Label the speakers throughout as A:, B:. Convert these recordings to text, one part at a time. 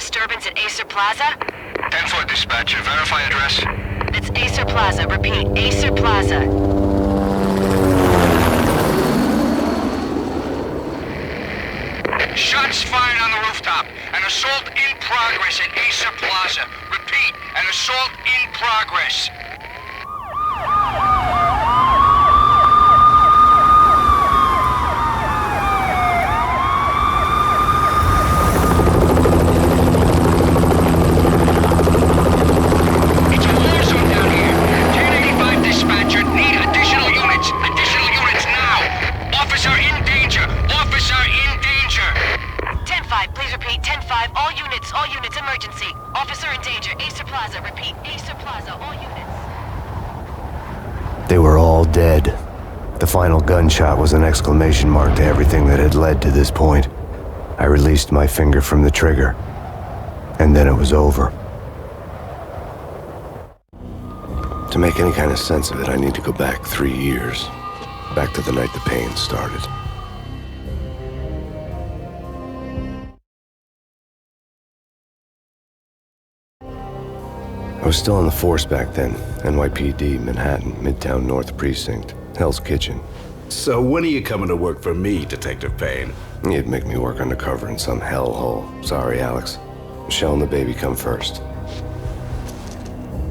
A: disturbance at Acer Plaza?
B: 10-4 dispatcher. Verify address.
A: It's Acer Plaza. Repeat, Acer Plaza.
B: Shots fired on the rooftop. An assault in progress at Acer Plaza. Repeat, an assault in progress. It's a war zone down here. 1085 dispatcher. Need additional units. Additional units now. Officer in danger. Officer in danger.
A: 10-5, please repeat. 10-5, all units, emergency. Officer in danger, Acer Plaza. Repeat, Acer Plaza, all units.
C: They were all dead. The final gunshot was an exclamation mark to everything that had led to this point. I released my finger from the trigger, and then it was over. To make any kind of sense of it, I need to go back 3 years. Back to the night the Payne started. I was still on the force back then. NYPD, Manhattan, Midtown North Precinct, Hell's Kitchen.
D: So when are you coming to work for me, Detective Payne?
C: You'd make me work undercover in some hellhole. Sorry, Alex. Michelle and the baby come first.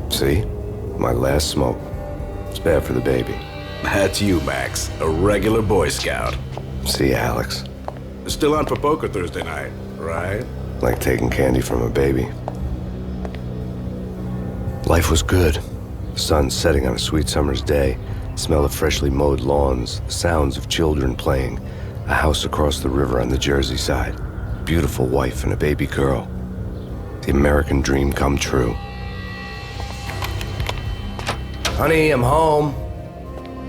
C: See? My last smoke. It's bad for the baby.
D: That's you, Max. A regular Boy Scout.
C: See, Alex.
D: Still on for poker Thursday night, right?
C: Like taking candy from a baby. Life was good. The sun setting on a sweet summer's day, the smell of freshly mowed lawns, the sounds of children playing, a house across the river on the Jersey side, beautiful wife and a baby girl. The American dream come true. Honey, I'm home.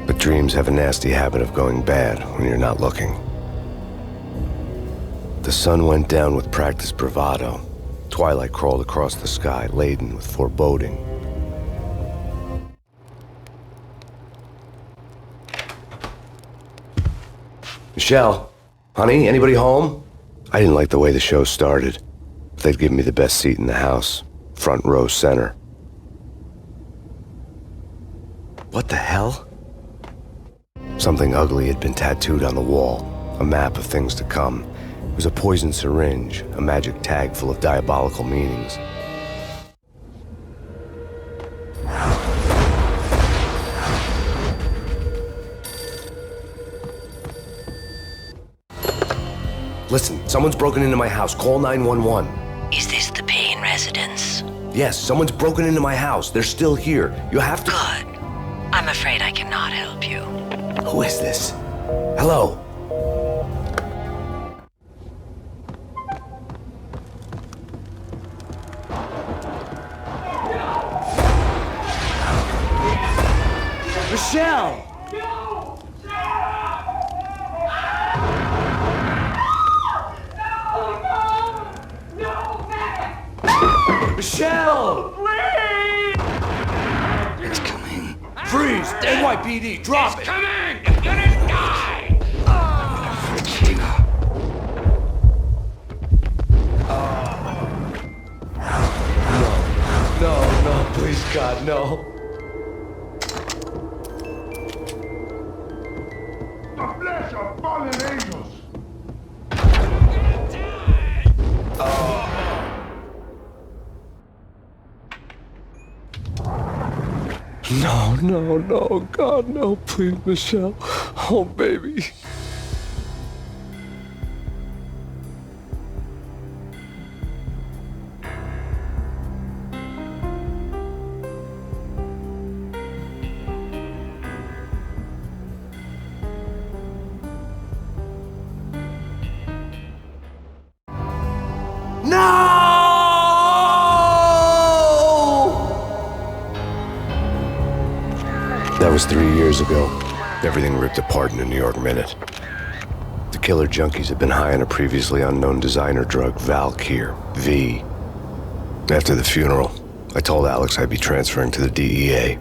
C: But dreams have a nasty habit of going bad when you're not looking. The sun went down with practiced bravado. Twilight crawled across the sky, laden with foreboding. Michelle, honey, anybody home? I didn't like the way the show started. They'd give me the best seat in the house, front row center. What the hell? Something ugly had been tattooed on the wall, a map of things to come. It was a poison syringe, a magic tag full of diabolical meanings. Listen, someone's broken into my house. Call 911.
E: Is this the Payne residence?
C: Yes, someone's broken into my house. They're still here. You have to...
E: Good. I'm afraid I cannot help you.
C: Who is this? Hello? Michelle! Michelle!
B: Please!
D: It's coming.
C: Freeze! NYPD, drop it!
B: Coming! You're gonna die!
C: No, please, God, no.
F: The flesh of fallen angels.
C: No, God, no, please, Michelle. Oh, baby. That was 3 years ago. Everything ripped apart in a New York minute. The killer junkies had been high on a previously unknown designer drug, Valkyr, V. After the funeral, I told Alex I'd be transferring to the DEA.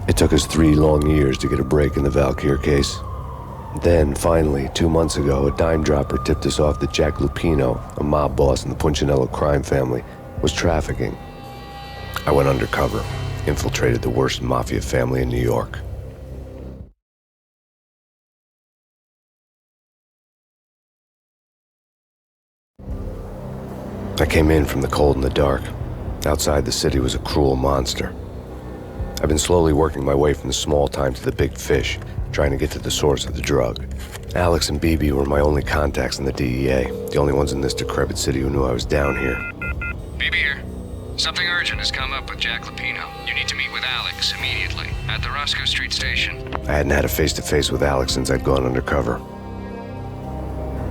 C: It took us 3 long years to get a break in the Valkyr case. Then, finally, 2 months ago, a dime dropper tipped us off that Jack Lupino, a mob boss in the Punchinello crime family, was trafficking. I went undercover, infiltrated the worst mafia family in New York. I came in from the cold and the dark. Outside, the city was a cruel monster. I've been slowly working my way from the small time to the big fish, trying to get to the source of the drug. Alex and BB were my only contacts in the DEA, the only ones in this decrepit city who knew I was down here.
B: BB here. Something urgent has come up with Jack Lupino. You need to meet with Alex immediately at the Roscoe Street station.
C: I hadn't had a face-to-face with Alex since I'd gone undercover.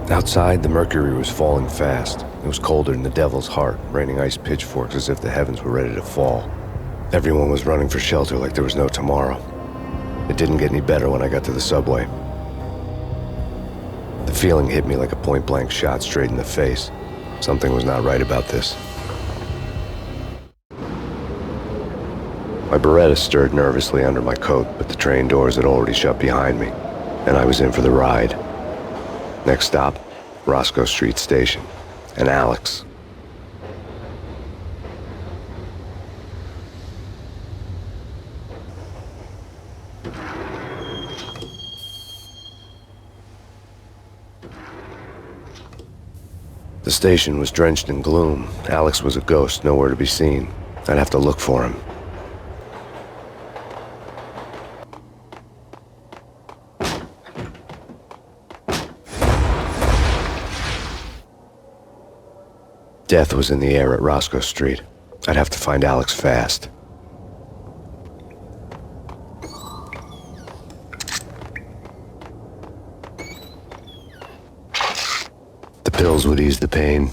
C: Outside, the mercury was falling fast. It was colder than the devil's heart, raining ice pitchforks as if the heavens were ready to fall. Everyone was running for shelter like there was no tomorrow. It didn't get any better when I got to the subway. The feeling hit me like a point-blank shot straight in the face. Something was not right about this. My Beretta stirred nervously under my coat, but the train doors had already shut behind me, and I was in for the ride. Next stop, Roscoe Street Station, and Alex. The station was drenched in gloom. Alex was a ghost, nowhere to be seen. I'd have to look for him. Death was in the air at Roscoe Street. I'd have to find Alex fast. The pills would ease the pain.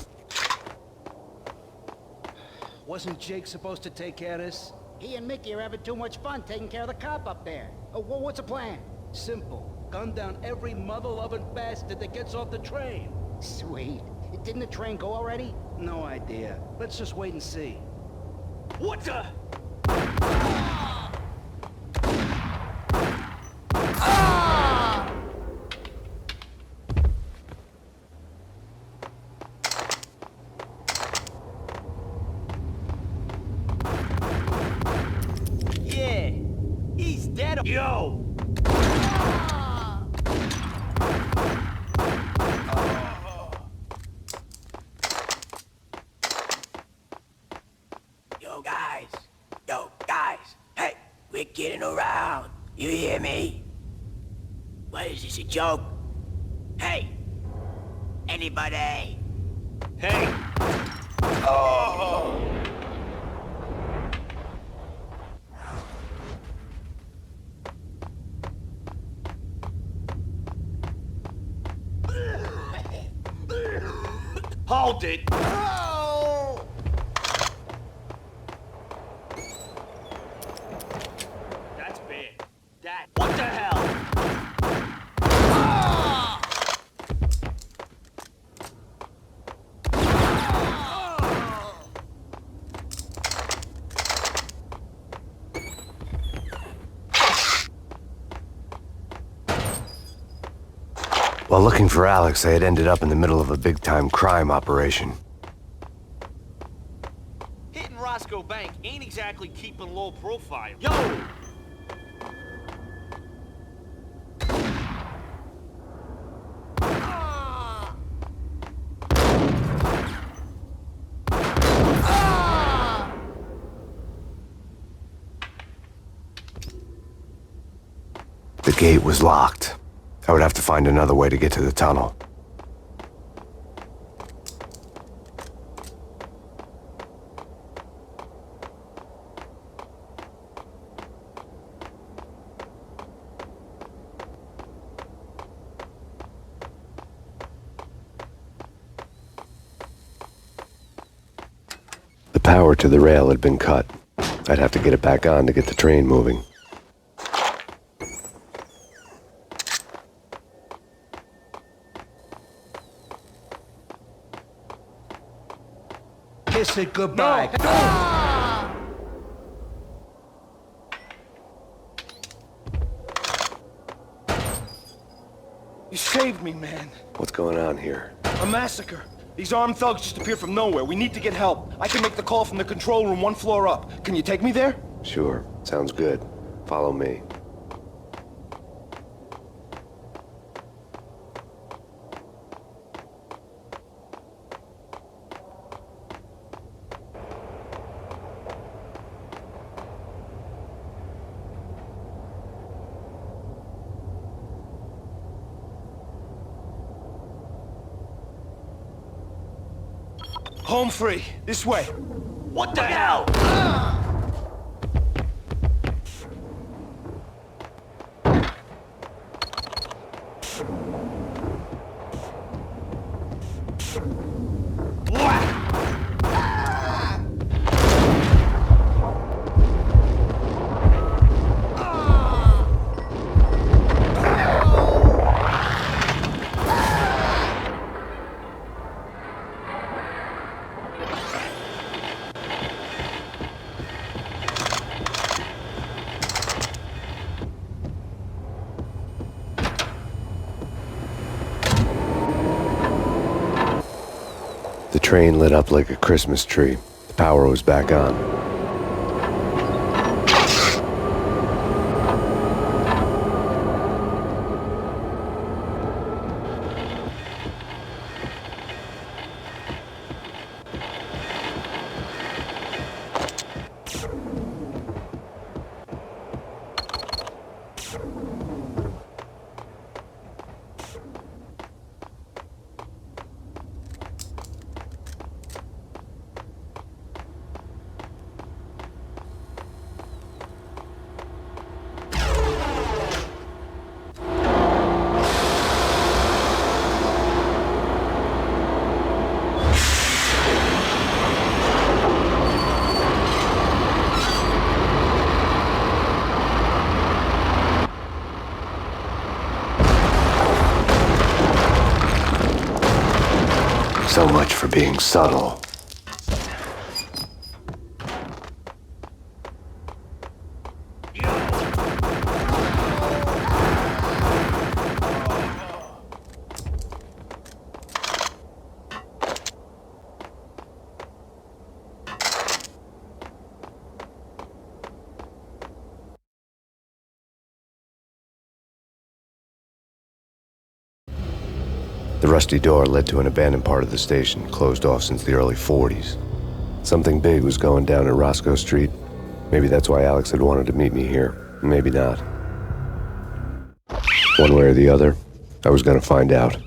G: Wasn't Jake supposed to take care of this?
H: He and Mickey are having too much fun taking care of the cop up there. Oh, well, what's the plan?
G: Simple. Gun down every mother-loving bastard that gets off the train.
H: Sweet. Didn't the train go already?
G: No idea. Let's just wait and see. What the? Yeah, he's dead. Yo!
I: Yo, guys, hey, we're getting around. You hear me? What is this, a joke? Hey, anybody?
G: Hey! Oh! Hold it! That's bad. What the hell?
C: While looking for Alex, I had ended up in the middle of a big-time crime operation.
G: Hitting Roscoe Bank ain't exactly keeping low profile. Yo!
C: The gate was locked. I would have to find another way to get to the tunnel. The power to the rail had been cut. I'd have to get it back on to get the train moving.
G: Kiss it goodbye.
J: save me, man.
C: What's going on here?
J: A massacre. These armed thugs just appeared from nowhere. We need to get help. I can make the call from the control room 1 floor up. Can you take me there?
C: Sure, sounds good. Follow me.
J: Home free. This way.
I: What the hell?
C: The train lit up like a Christmas tree. The power was back on. So much for being subtle. The rusty door led to an abandoned part of the station, closed off since the early 40s. Something big was going down at Roscoe Street. Maybe that's why Alex had wanted to meet me here. Maybe not. One way or the other, I was gonna find out.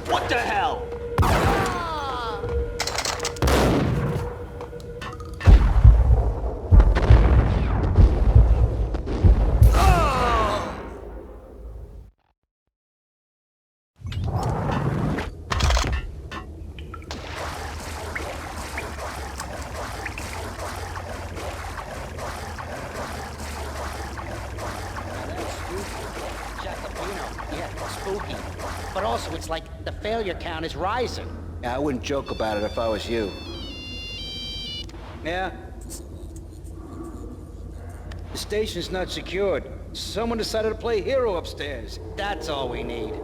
I: What the hell?
H: Spooky. But also, it's like the failure count is rising.
G: Yeah, I wouldn't joke about it if I was you. Yeah? The station's not secured. Someone decided to play hero upstairs. That's all we need.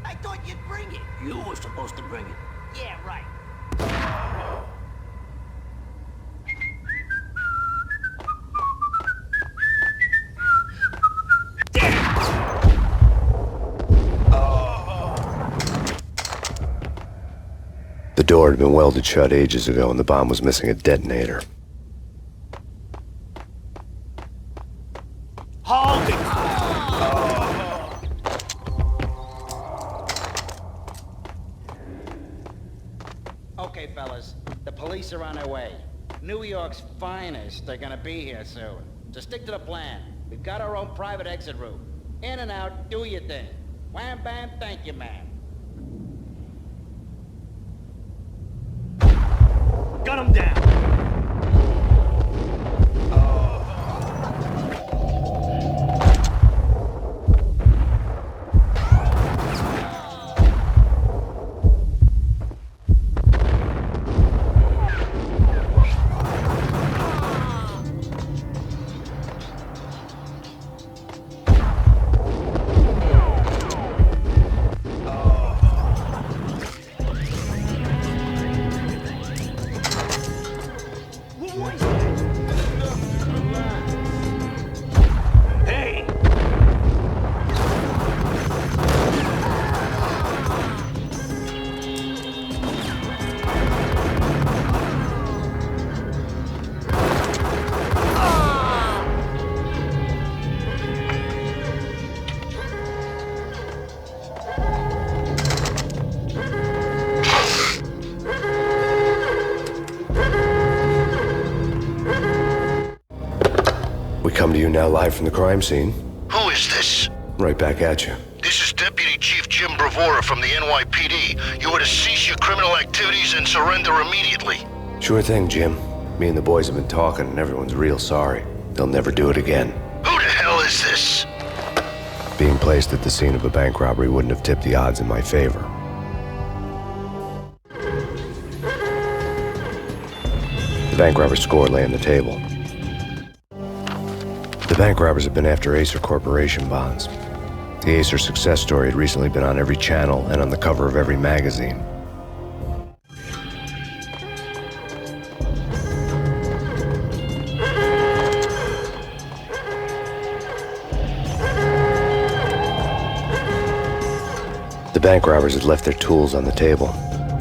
I: I thought you'd bring it. You were supposed to bring it. Yeah, right.
C: The door had been welded shut ages ago and the bomb was missing a detonator.
I: Hold it!
G: Okay, fellas. The police are on their way. New York's finest are gonna be here soon. So stick to the plan. We've got our own private exit route. In and out, do your thing. Wham bam, thank you, man.
J: Gun him down!
C: Come to you now live from the crime scene.
K: Who is this?
C: Right back at you.
K: This is Deputy Chief Jim Bravura from the NYPD. You are to cease your criminal activities and surrender immediately.
C: Sure thing, Jim. Me and the boys have been talking and everyone's real sorry. They'll never do it again.
K: Who the hell is this?
C: Being placed at the scene of a bank robbery wouldn't have tipped the odds in my favor. The bank robber's score lay on the table. The bank robbers have been after Acer Corporation bonds. The Acer success story had recently been on every channel and on the cover of every magazine. The bank robbers had left their tools on the table.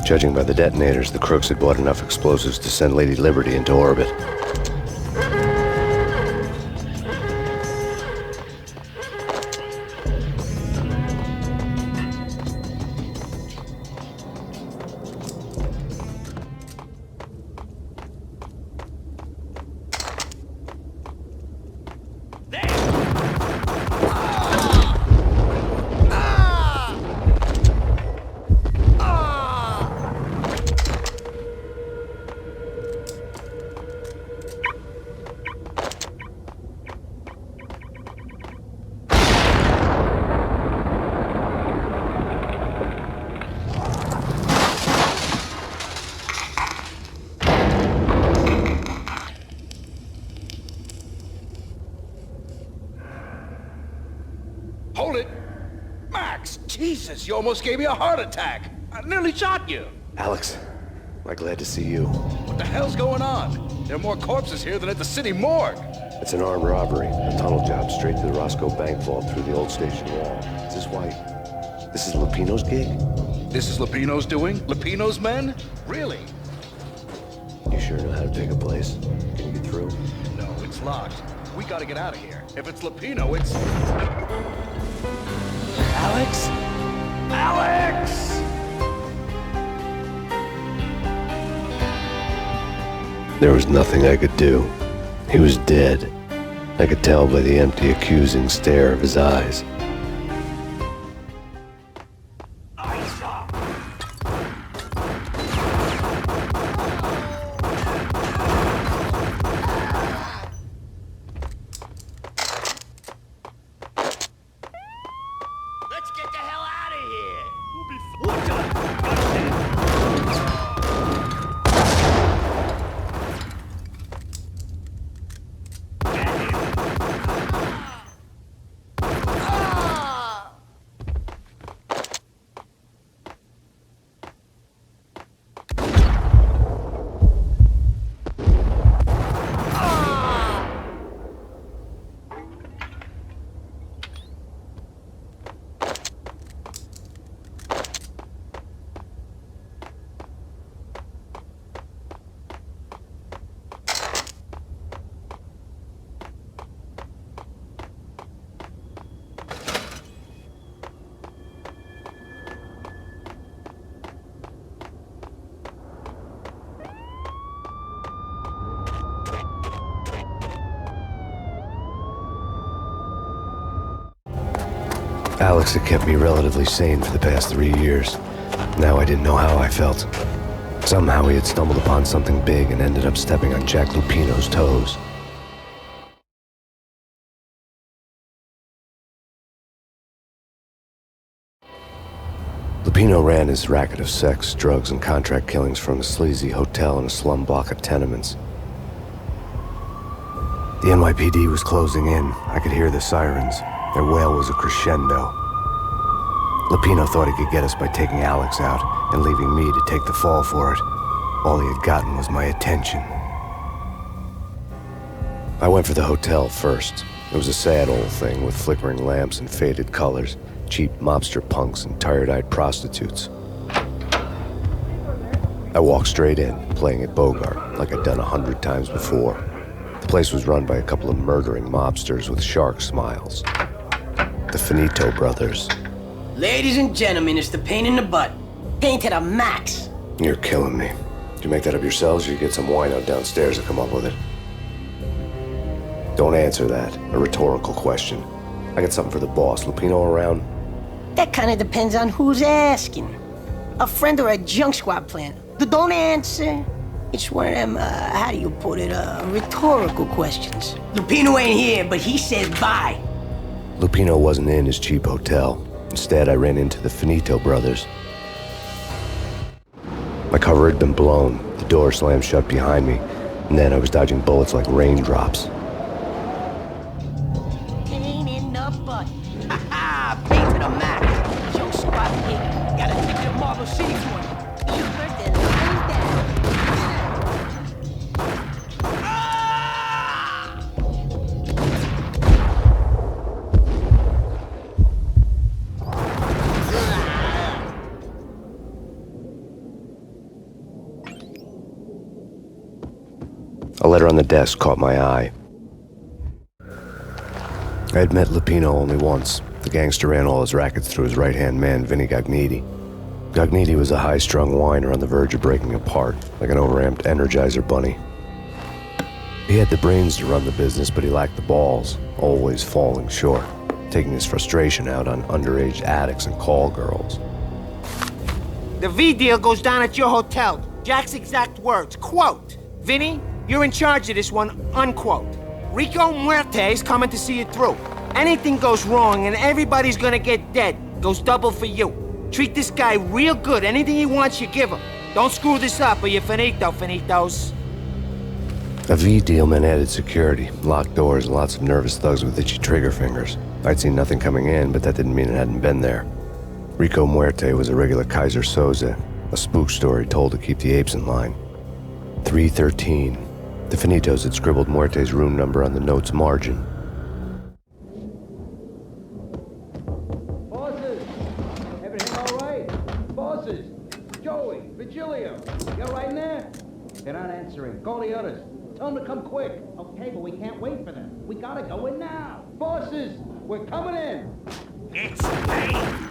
C: Judging by the detonators, the crooks had bought enough explosives to send Lady Liberty into orbit.
J: Hold it! Max, Jesus, you almost gave me a heart attack. I nearly shot you.
C: Alex, I'm glad to see you.
J: What the hell's going on? There are more corpses here than at the city morgue.
C: It's an armed robbery, a tunnel job straight to the Roscoe bank vault through the old station wall. Is this why? This is Lupino's gig?
J: This is Lupino's doing? Lupino's men? Really?
C: You sure know how to take a place? Can you get through?
J: No, it's locked. We gotta get out of here. If it's Lupino, it's... Alex? Alex!
C: There was nothing I could do. He was dead. I could tell by the empty, accusing stare of his eyes.
I: Let's get the hell out of here!
C: Alex had kept me relatively sane for the past 3 years. Now I didn't know how I felt. Somehow he had stumbled upon something big and ended up stepping on Jack Lupino's toes. Lupino ran his racket of sex, drugs, and contract killings from a sleazy hotel in a slum block of tenements. The NYPD was closing in. I could hear the sirens. Their wail was a crescendo. Lupino thought he could get us by taking Alex out and leaving me to take the fall for it. All he had gotten was my attention. I went for the hotel first. It was a sad old thing with flickering lamps and faded colors, cheap mobster punks and tired-eyed prostitutes. I walked straight in, playing at Bogart, like I'd done 100 times before. The place was run by a couple of murdering mobsters with shark smiles. The Finito brothers.
I: Ladies and gentlemen, it's the pain in the butt. Pain to the max.
C: You're killing me. Did you make that up yourselves, or you get some wino downstairs to come up with it? Don't answer that. A rhetorical question. I got something for the boss. Lupino around?
I: That kind of depends on who's asking. A friend or a junk squad plan. Don't answer. It's one of them, how do you put it, rhetorical questions. Lupino ain't here, but he says bye.
C: Lupino wasn't in his cheap hotel. Instead, I ran into the Finito brothers. My cover had been blown. The door slammed shut behind me, and then I was dodging bullets like raindrops.
I: Pain in the butt. Ha ha! Pain to the max. Junk squad pig. Gotta take it to Marble City for it. You heard that? Lay down.
C: A letter on the desk caught my eye. I had met Lupino only once. The gangster ran all his rackets through his right-hand man, Vinny Gagniti. Gagniti was a high-strung whiner on the verge of breaking apart, like an overamped Energizer bunny. He had the brains to run the business, but he lacked the balls, always falling short, taking his frustration out on underage addicts and call girls.
L: The V deal goes down at your hotel. Jack's exact words, quote, "Vinny, you're in charge of this one," unquote. Rico Muerte's coming to see it through. Anything goes wrong and everybody's gonna get dead. Goes double for you. Treat this guy real good. Anything he wants, you give him. Don't screw this up or you're finito, finitos.
C: A V deal meant added security, locked doors, and lots of nervous thugs with itchy trigger fingers. I'd seen nothing coming in, but that didn't mean it hadn't been there. Rico Muerte was a regular Kaiser Soze, a spook story told to keep the apes in line. 313. The Finitos had scribbled Muerte's room number on the note's margin.
G: Bosses! Everything all right? Bosses! Joey! Virgilio! You all right in there? They're not answering. Call the others. Tell them to come quick. Okay, but we can't wait for them. We gotta go in now. Bosses! We're coming in!
B: It's Payne!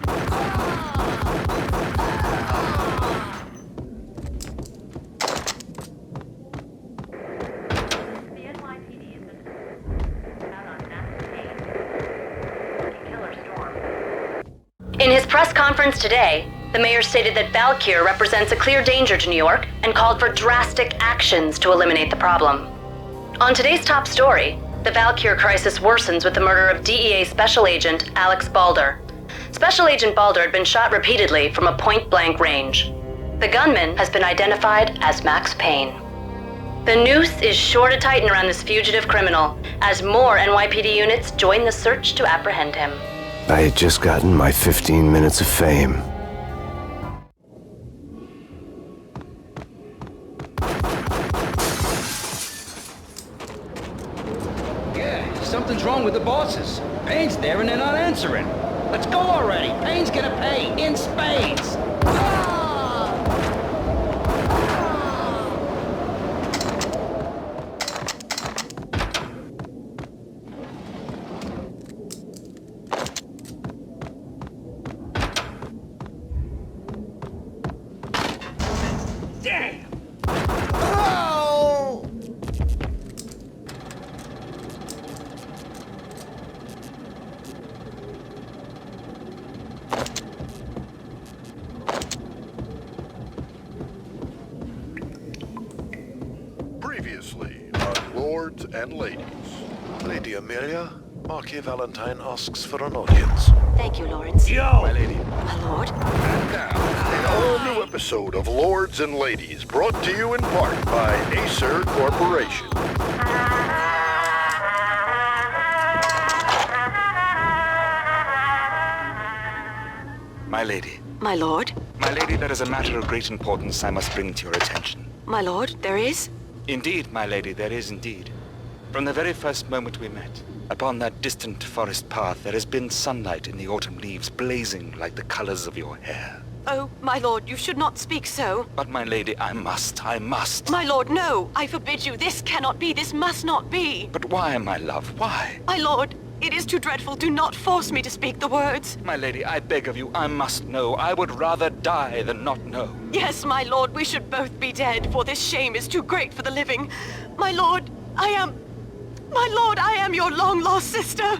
A: In his press conference today, the mayor stated that Valkyr represents a clear danger to New York and called for drastic actions to eliminate the problem. On today's top story, the Valkyr crisis worsens with the murder of DEA Special Agent Alex Balder. Special Agent Balder had been shot repeatedly from a point-blank range. The gunman has been identified as Max Payne. The noose is sure to tighten around this fugitive criminal as more NYPD units join the search to apprehend him.
C: I had just gotten my 15 minutes of fame.
G: Yeah, something's wrong with the bosses. Payne's there and they're not answering. Let's go already. Payne's gonna pay in spades.
K: Previously on Lords and Ladies. Lady Amelia, Marquis Valentine asks for an audience.
E: Thank you, Lawrence.
D: Yo! My lady.
E: My lord.
K: And now, an all-new episode of Lords and Ladies, brought to you in part by Acer Corporation.
M: My lady.
E: My lord.
M: My lady, there is a matter of great importance I must bring to your attention.
E: My lord, there is?
M: Indeed, my lady, there is indeed. From the very first moment we met, upon that distant forest path, there has been sunlight in the autumn leaves blazing like the colors of your hair.
E: Oh, my lord, you should not speak so.
M: But, my lady, I must.
E: My lord, no! I forbid you. This cannot be. This must not be.
M: But why, my love, why?
E: My lord, it is too dreadful. Do not force me to speak the words.
M: My lady, I beg of you, I must know. I would rather die than not know.
E: Yes, my lord, we should both be dead, for this shame is too great for the living. My lord, I am your long-lost sister.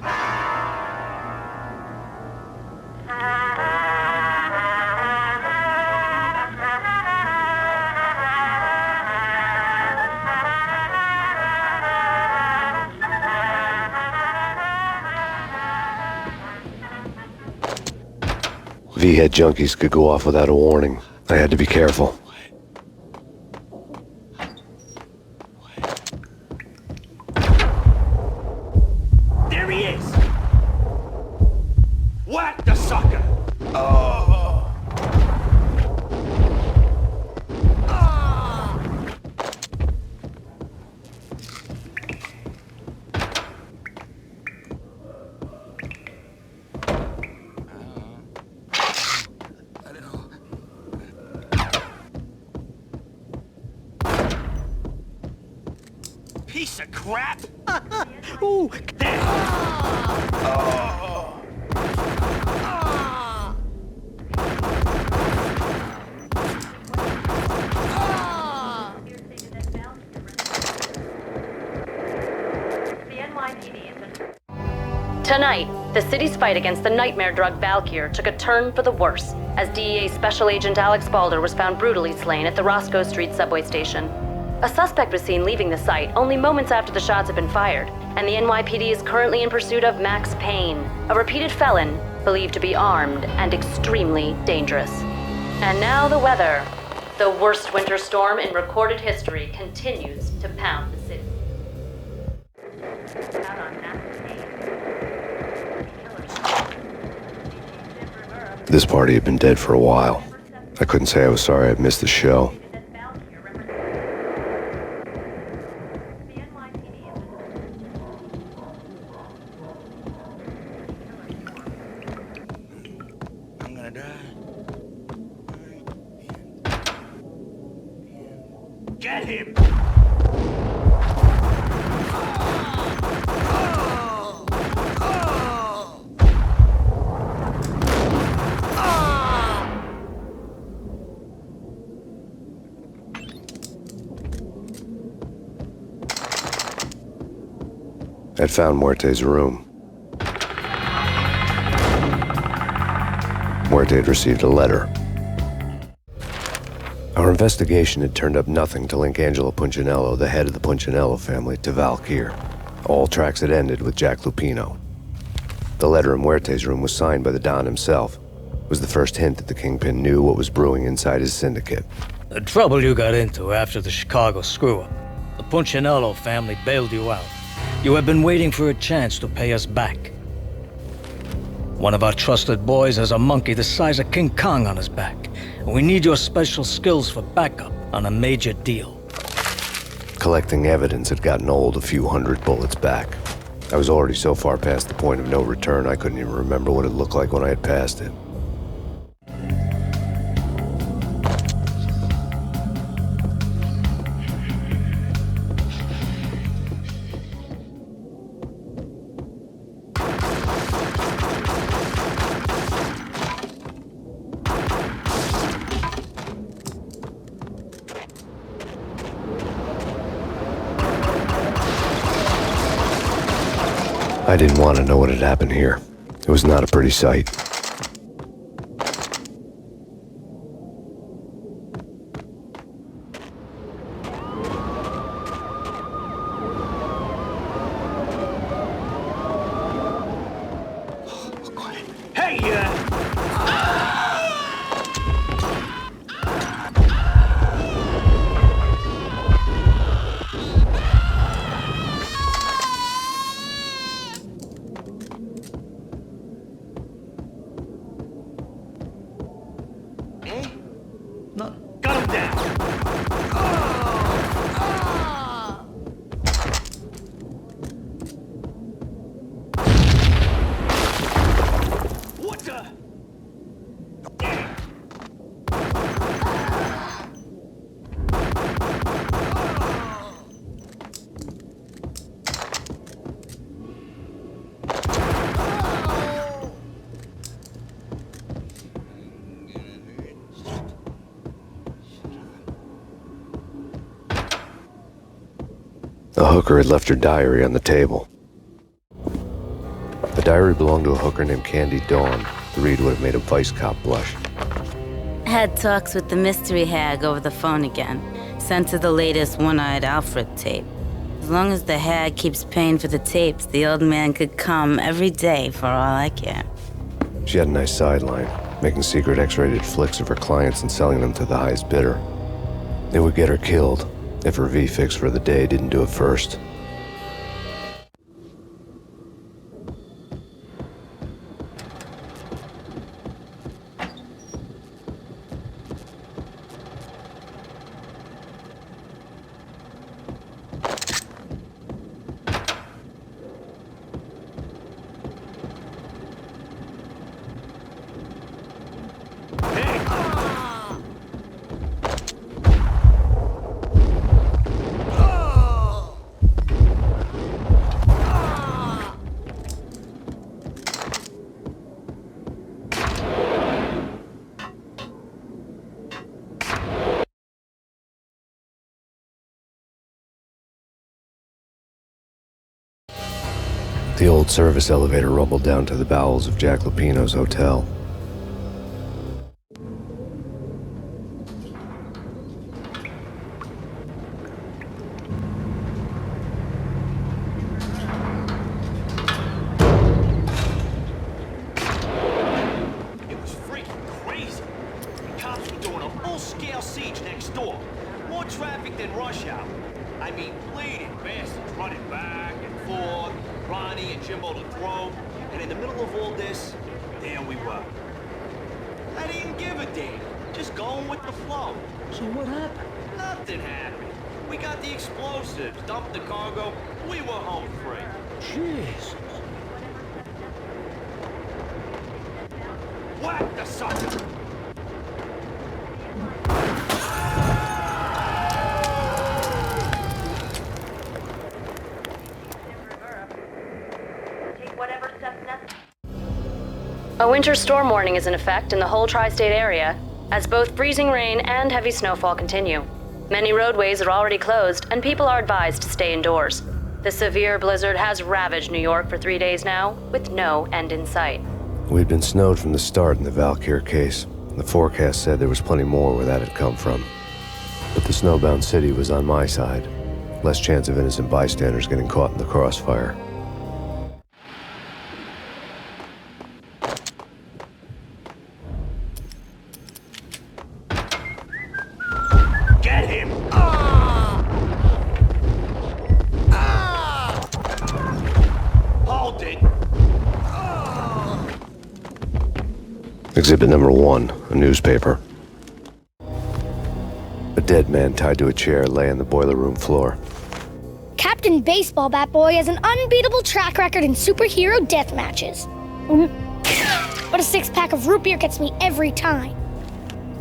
C: V-head junkies could go off without a warning. I had to be careful.
D: There he is! What the sucker? Piece of crap! Ooh, there!
A: Tonight, the city's fight against the nightmare drug Valkyr took a turn for the worse, as DEA Special Agent Alex Balder was found brutally slain at the Roscoe Street subway station. A suspect was seen leaving the site only moments after the shots had been fired, and the NYPD is currently in pursuit of Max Payne, a repeated felon believed to be armed and extremely dangerous. And now the weather. The worst winter storm in recorded history continues to pound the city. Out on Max Payne.
C: This party had been dead for a while. I couldn't say I was sorry I'd missed the show.
M: I'm gonna die.
D: Get him!
C: I'd found Muerte's room. Muerte had received a letter. Our investigation had turned up nothing to link Angelo Punchinello, the head of the Punchinello family, to Valkyr. All tracks had ended with Jack Lupino. The letter in Muerte's room was signed by the Don himself. It was the first hint that the Kingpin knew what was brewing inside his syndicate.
N: The trouble you got into after the Chicago screw-up. The Punchinello family bailed you out. You have been waiting for a chance to pay us back. One of our trusted boys has a monkey the size of King Kong on his back, and we need your special skills for backup on a major deal.
C: Collecting evidence had gotten old a few hundred bullets back. I was already so far past the point of no return I couldn't even remember what it looked like when I had passed it. I didn't want to know what had happened here. It was not a pretty sight. A hooker had left her diary on the table. The diary belonged to a hooker named Candy Dawn. The read would have made a vice cop blush.
O: Had talks with the mystery hag over the phone again. Sent her the latest One-Eyed Alfred tape. As long as the hag keeps paying for the tapes, the old man could come every day for all I care.
C: She had a nice sideline, making secret X-rated flicks of her clients and selling them to the highest bidder. It would get her killed if her V-fix for the day didn't do it first. The old service elevator rumbled down to the bowels of Jack Lupino's hotel.
P: It was freaking crazy. The cops were doing a full-scale siege next door. More traffic than rush hour. I mean, bleeding bastards running back and forth. Ronnie and Jimbo to throw, and in the middle of all this, there we were. I didn't give a damn, just going with the flow.
J: So what happened?
P: Nothing happened. We got the explosives, dumped the cargo, we were home free.
J: Jeez.
P: Whack the sucker!
A: A winter storm warning is in effect in the whole tri-state area, as both freezing rain and heavy snowfall continue. Many roadways are already closed, and people are advised to stay indoors. The severe blizzard has ravaged New York for 3 days now, with no end in sight.
C: We'd been snowed from the start in the Valkyr case. The forecast said there was plenty more where that had come from. But the snowbound city was on my side. Less chance of innocent bystanders getting caught in the crossfire.
P: Get him! Hold it!
C: Exhibit number 1, a newspaper. A dead man tied to a chair lay on the boiler room floor.
Q: Captain Baseball Bat Boy has an unbeatable track record in superhero death matches. But a 6-pack of root beer gets me every time.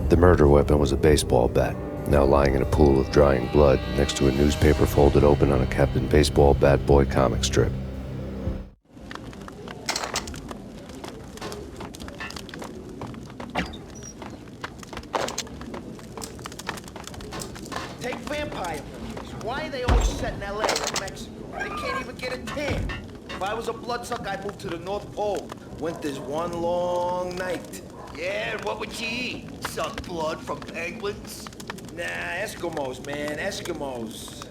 C: The murder weapon was a baseball bat, now lying in a pool of drying blood next to a newspaper folded open on a Captain Baseball Bat Boy comic strip.
R: Take vampire movies. Why are they always set in LA or Mexico? They can't even get a tan. If I was a bloodsucker, I'd move to the North Pole. Winter's one long night.
P: Yeah, and what would you eat? Suck blood from penguins?
R: Nah, Eskimos, man, Eskimos.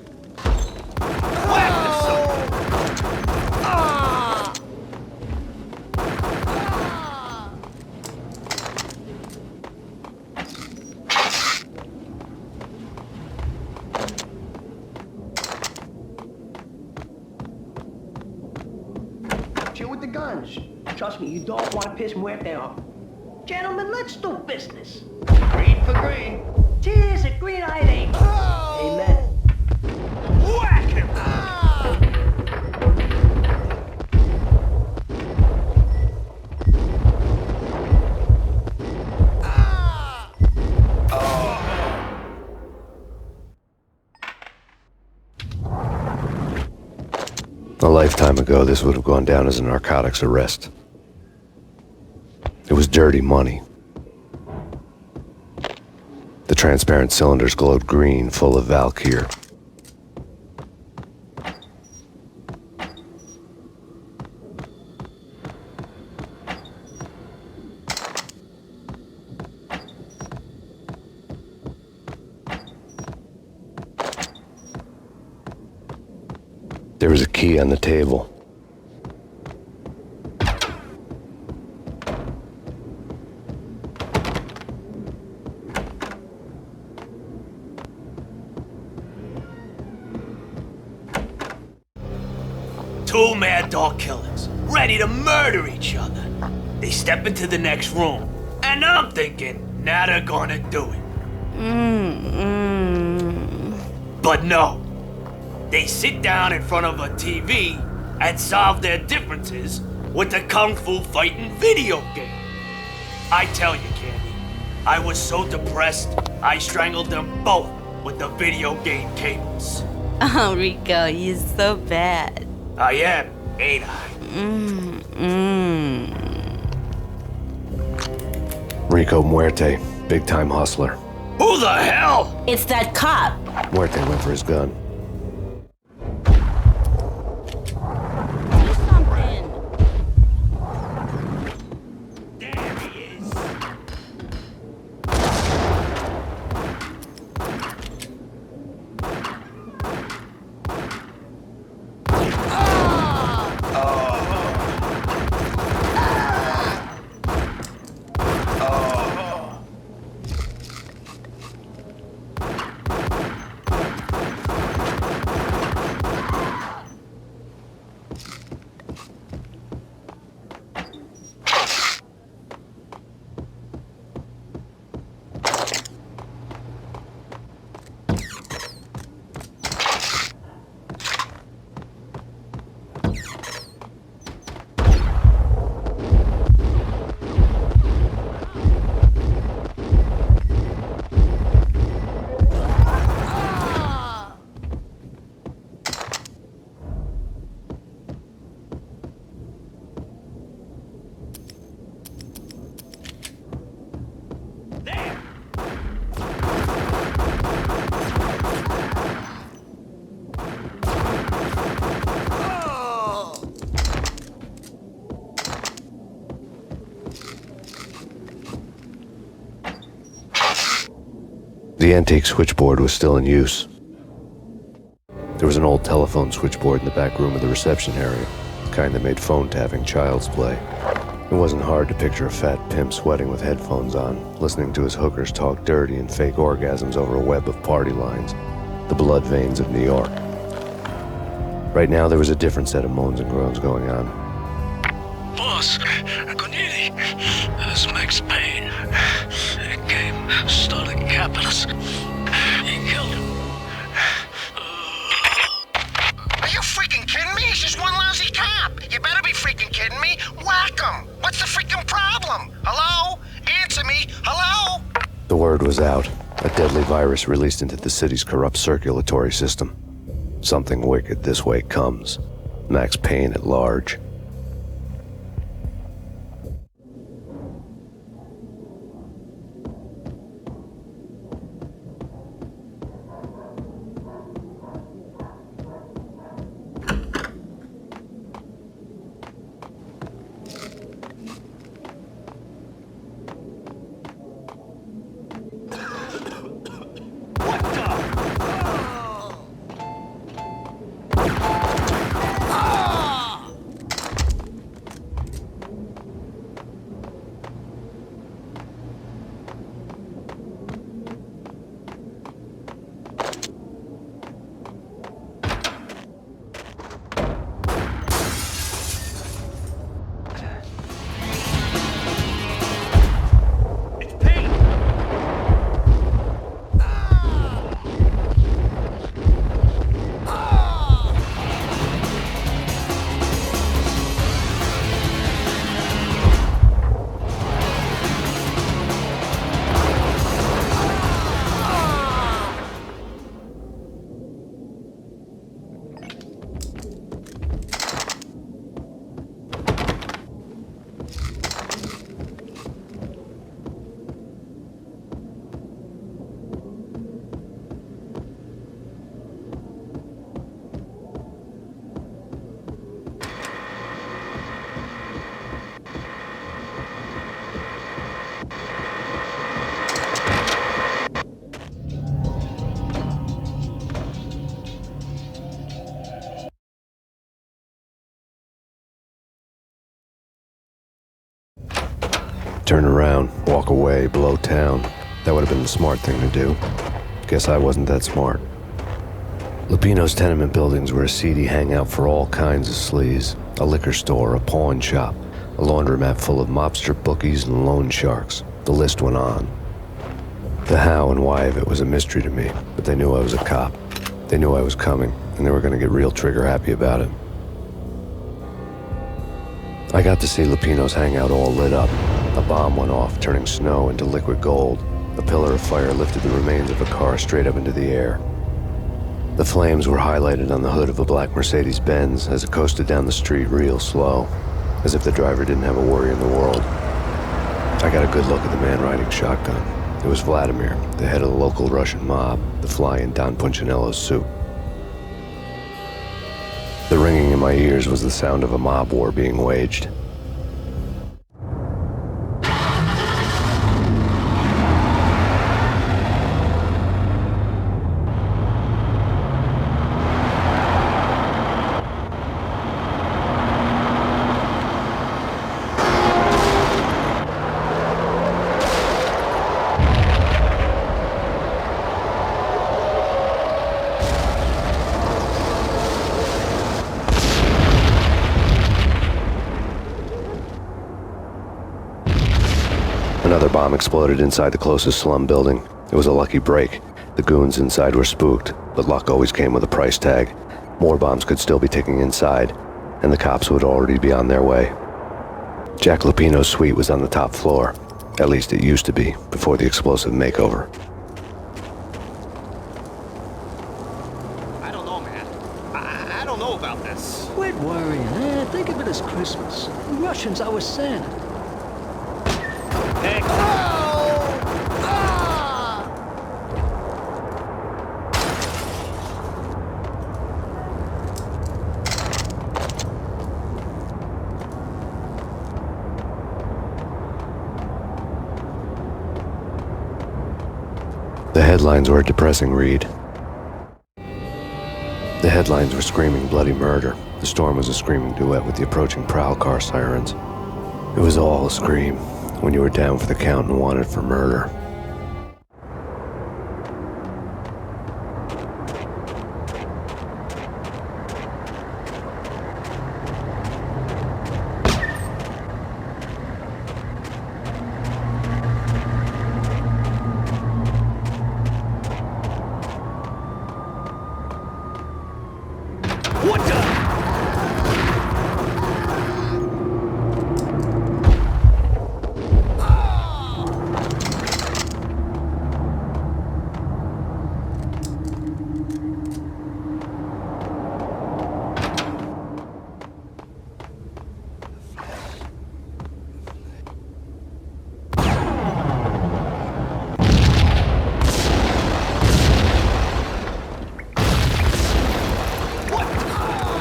P: Whack the sucker!
I: Chill with the guns. Trust me, you don't want to piss Muerte off. Gentlemen, let's do business.
P: Green for green.
I: Cheers, a green-eyed ape. Amen.
P: Whack him!
C: A lifetime ago, this would have gone down as a narcotics arrest. It was dirty money. The transparent cylinders glowed green, full of Valkyr. There was a key on the table.
P: Two mad dog killers, ready to murder each other. They step into the next room, and I'm thinking, now they're gonna do it. But no. They sit down in front of a TV and solve their differences with the Kung Fu fighting video game. I tell you, Candy, I was so depressed, I strangled them both with the video game cables.
O: Oh, Rico, you're so bad.
P: I am, ain't I?
C: Rico Muerte, big-time hustler.
P: Who the hell?
O: It's that cop.
C: Muerte went for his gun. The antique switchboard was still in use. There was an old telephone switchboard in the back room of the reception area, the kind that made phone tapping child's play. It wasn't hard to picture a fat pimp sweating with headphones on, listening to his hookers talk dirty and fake orgasms over a web of party lines, the blood veins of New York. Right now, there was a different set of moans and groans going on.
S: Boss, Cornelia, this Max Payne. He came, started capitalists. He killed him.
K: Are you freaking kidding me? He's just one lousy cop. You better be freaking kidding me. Whack him. What's the freaking problem? Hello? Answer me. Hello?
C: The word was out. A deadly virus released into the city's corrupt circulatory system. Something wicked this way comes. Max Payne at large. Turn around, walk away, blow town. That would have been the smart thing to do. Guess I wasn't that smart. Lupino's tenement buildings were a seedy hangout for all kinds of sleaze. A liquor store, a pawn shop, a laundromat full of mobster bookies and loan sharks. The list went on. The how and why of it was a mystery to me, but they knew I was a cop. They knew I was coming, and they were going to get real trigger happy about it. I got to see Lupino's hangout all lit up. A bomb went off, turning snow into liquid gold. A pillar of fire lifted the remains of a car straight up into the air. The flames were highlighted on the hood of a black Mercedes-Benz as it coasted down the street real slow, as if the driver didn't have a worry in the world. I got a good look at the man riding shotgun. It was Vladimir, the head of the local Russian mob, the fly in Don Punchinello's suit. The ringing in my ears was the sound of a mob war being waged. Another bomb exploded inside the closest slum building. It was a lucky break. The goons inside were spooked, but luck always came with a price tag. More bombs could still be ticking inside, and the cops would already be on their way. Jack Lupino's suite was on the top floor. At least it used to be, before the explosive makeover.
P: I don't know, man. I don't know about this.
N: Quit worrying, eh? Think of it as Christmas. The Russians are Santa.
P: Hey.
C: The headlines were a depressing read. The headlines were screaming bloody murder. The storm was a screaming duet with the approaching prowl car sirens. It was all a scream when you were down for the count and wanted for murder.
P: What the?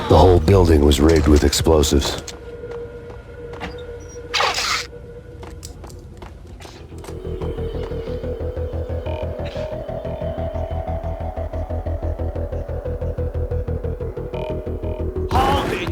C: The whole building was rigged with explosives.
P: Hold it!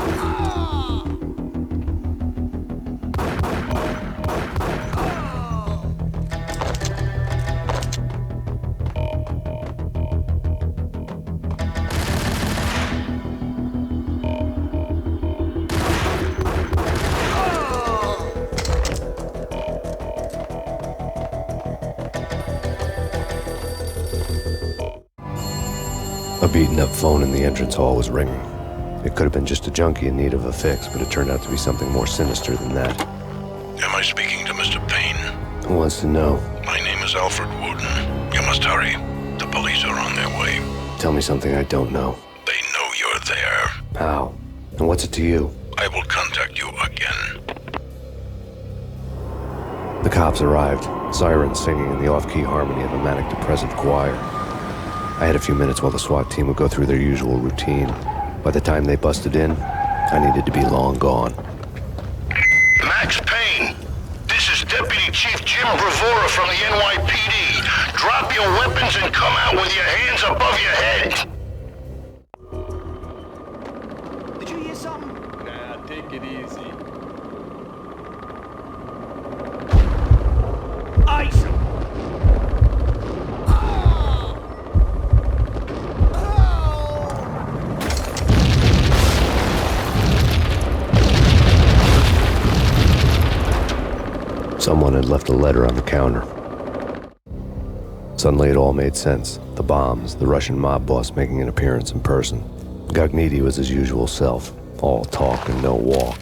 C: A beaten-up phone in the entrance hall was ringing. It could have been just a junkie in need of a fix, but it turned out to be something more sinister than that.
S: Am I speaking to Mr. Payne?
C: Who wants to know?
S: My name is Alfred Wooden. You must hurry. The police are on their way.
C: Tell me something I don't know.
S: They know you're there.
C: How? And what's it to you?
S: I will contact you again.
C: The cops arrived, sirens singing in the off-key harmony of a manic-depressive choir. I had a few minutes while the SWAT team would go through their usual routine. By the time they busted in, I needed to be long gone.
K: Max Payne, this is Deputy Chief Jim Bravura from the NYPD. Drop your weapons and come out with your hands above your head.
P: Did you hear something?
J: Nah, take it easy.
C: Someone had left a letter on the counter. Suddenly it all made sense. The bombs, the Russian mob boss making an appearance in person. Gognitti was his usual self, all talk and no walk.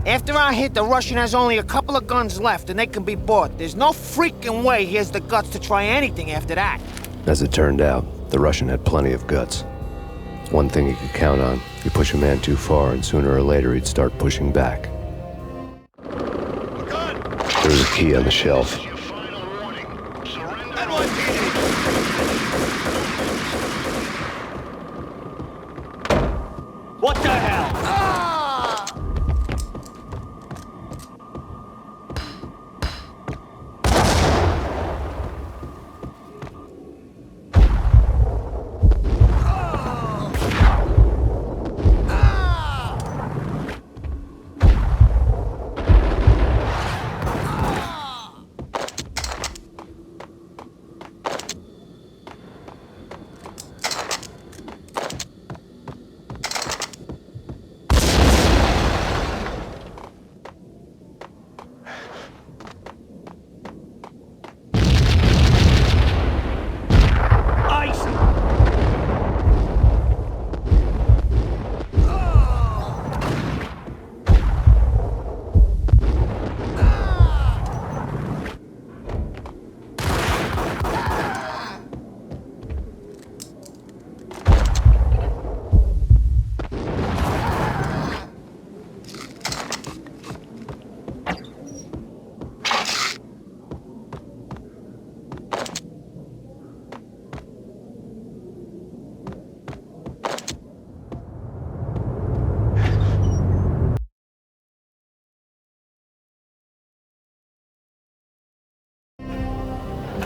L: After our hit, the Russian has only a couple of guns left, and they can be bought. There's no freaking way he has the guts to try anything after that.
C: As it turned out, the Russian had plenty of guts. One thing he could count on, you push a man too far and sooner or later he'd start pushing back. There was a key on the shelf.
P: What the hell?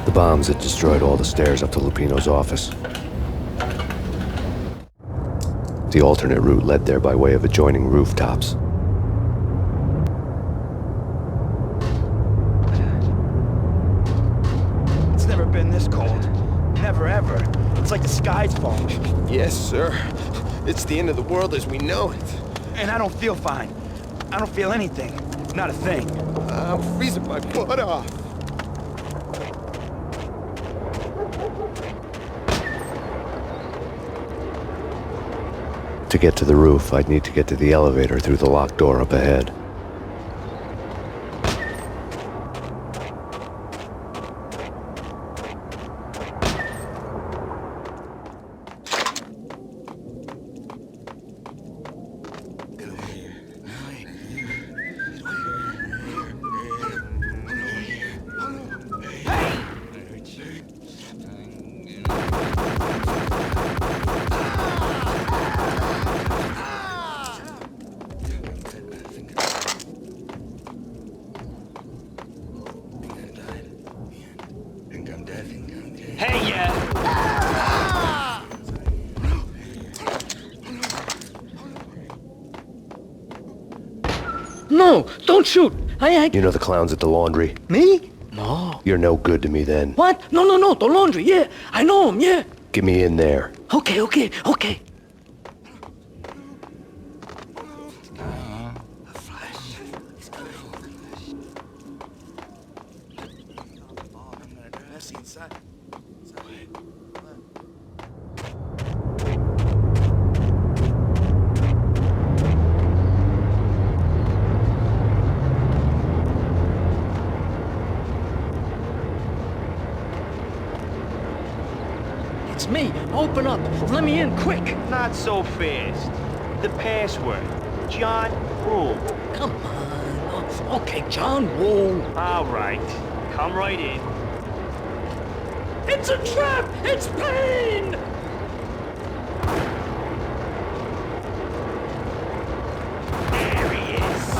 C: The bombs had destroyed all the stairs up to Lupino's office. The alternate route led there by way of adjoining rooftops.
J: It's never been this cold. Never ever. It's like the sky's falling.
R: Yes, sir. It's the end of the world as we know it.
J: And I don't feel fine. I don't feel anything. Not a thing.
R: I'm freezing my butt off.
C: To get to the roof, I'd need to get to the elevator through the locked door up ahead.
P: Hey,
N: No, don't shoot.
C: You know the clowns at the laundry?
N: Me? No.
C: You're no good to me then.
N: What? No, the laundry, yeah. I know him, yeah.
C: Get me in there.
N: Okay. It's me. Open up. Let me in, quick.
P: Not so fast. The password. John Rule.
N: Come on. Okay, John Rule.
P: All right. Come right in.
N: It's a trap! It's Payne!
P: There he is.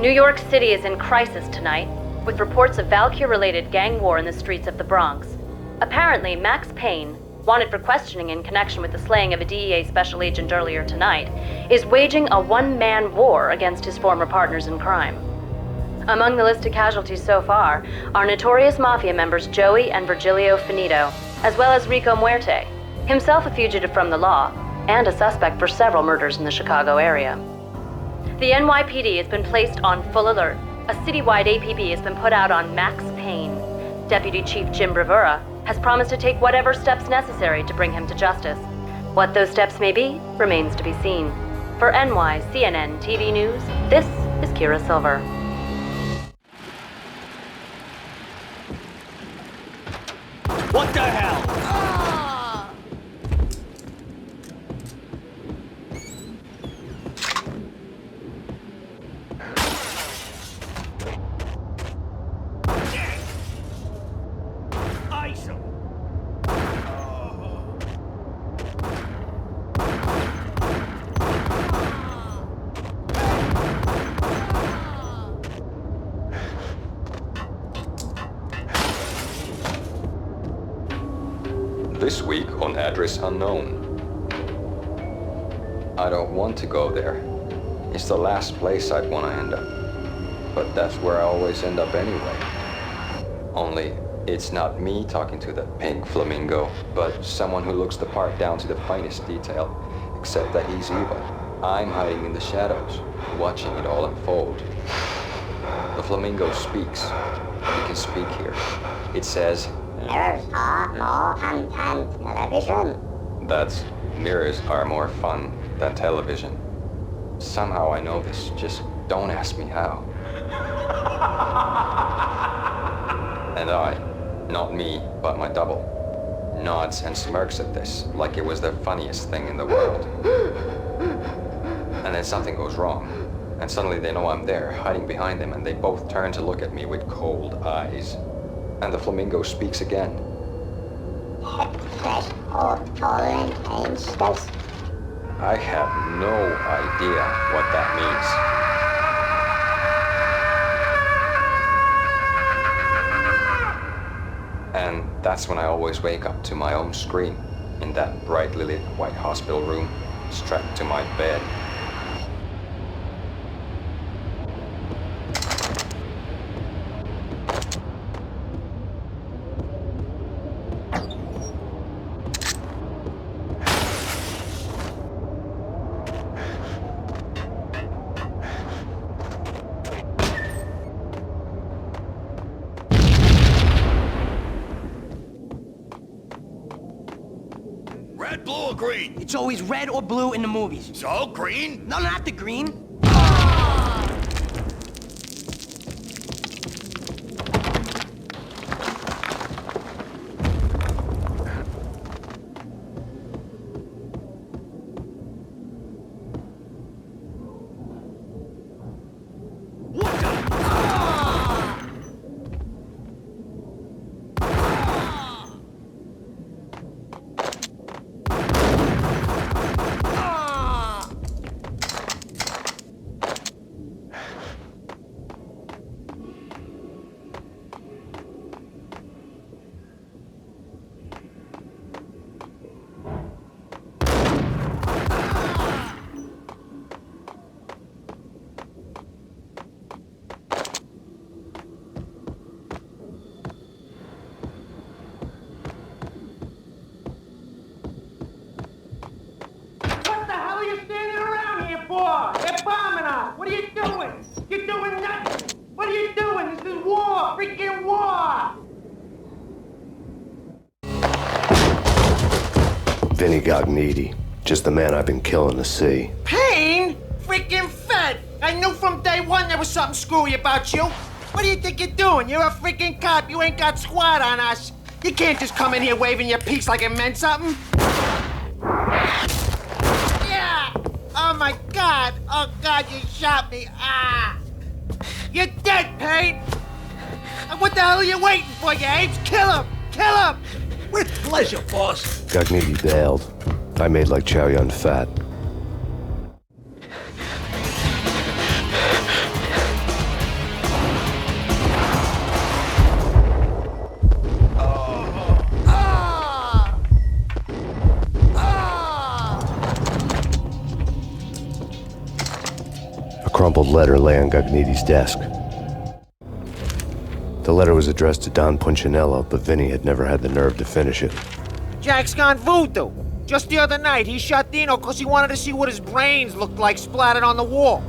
A: New York City is in crisis tonight, with reports of Valkyr-related gang war in the streets of the Bronx. Apparently, Max Payne, wanted for questioning in connection with the slaying of a DEA special agent earlier tonight, is waging a one-man war against his former partners in crime. Among the list of casualties so far are notorious mafia members Joey and Virgilio Finito, as well as Rico Muerte, himself a fugitive from the law, and a suspect for several murders in the Chicago area. The NYPD has been placed on full alert. A citywide APB has been put out on Max Payne. Deputy Chief Jim Bravura has promised to take whatever steps necessary to bring him to justice. What those steps may be remains to be seen. For NYCNN TV News, this is Kira Silver.
P: What the hell? Ice him.
T: This week on Address Unknown. I don't want to go there. It's the last place I'd want to end up. But that's where I always end up anyway. Only, it's not me talking to the pink flamingo, but someone who looks the part down to the finest detail, except that he's evil. I'm hiding in the shadows, watching it all unfold. The flamingo speaks. You can speak here. It says, "Mirrors are more fun than television." That's, mirrors are more fun than television. Somehow I know this, just don't ask me how. And I, not me, but my double, nods and smirks at this like it was the funniest thing in the world. And then something goes wrong, and suddenly they know I'm there, hiding behind them, and they both turn to look at me with cold eyes. And the flamingo speaks again. I have no idea what that means. And that's when I always wake up to my own scream in that brightly lit white hospital room, strapped to my bed.
I: Red, blue, or green? It's always red or blue in the movies.
S: So, green?
I: No, not the green.
L: They're bombing us! What are you doing? You're doing nothing! What are you doing? This is war! Freaking war!
C: Vinny Gognitti. Just the man I've been killing to see.
L: Payne? Freaking Fed! I knew from day one there was something screwy about you. What do you think you're doing? You're a freaking cop. You ain't got squad on us. You can't just come in here waving your piece like it meant something. Yeah! Oh my God! Oh God, you shot me! Ah! You're dead, Payne! What the hell are you waiting for, you apes? Kill him! Kill him!
S: With pleasure, boss.
C: Gognitti bailed. I made like Chow Yun Fat. crumpled letter lay on Gagniti's desk. The letter was addressed to Don Punchinello, but Vinny had never had the nerve to finish it.
L: Jack's gone voodoo. Just the other night, he shot Dino because he wanted to see what his brains looked like splattered on the wall.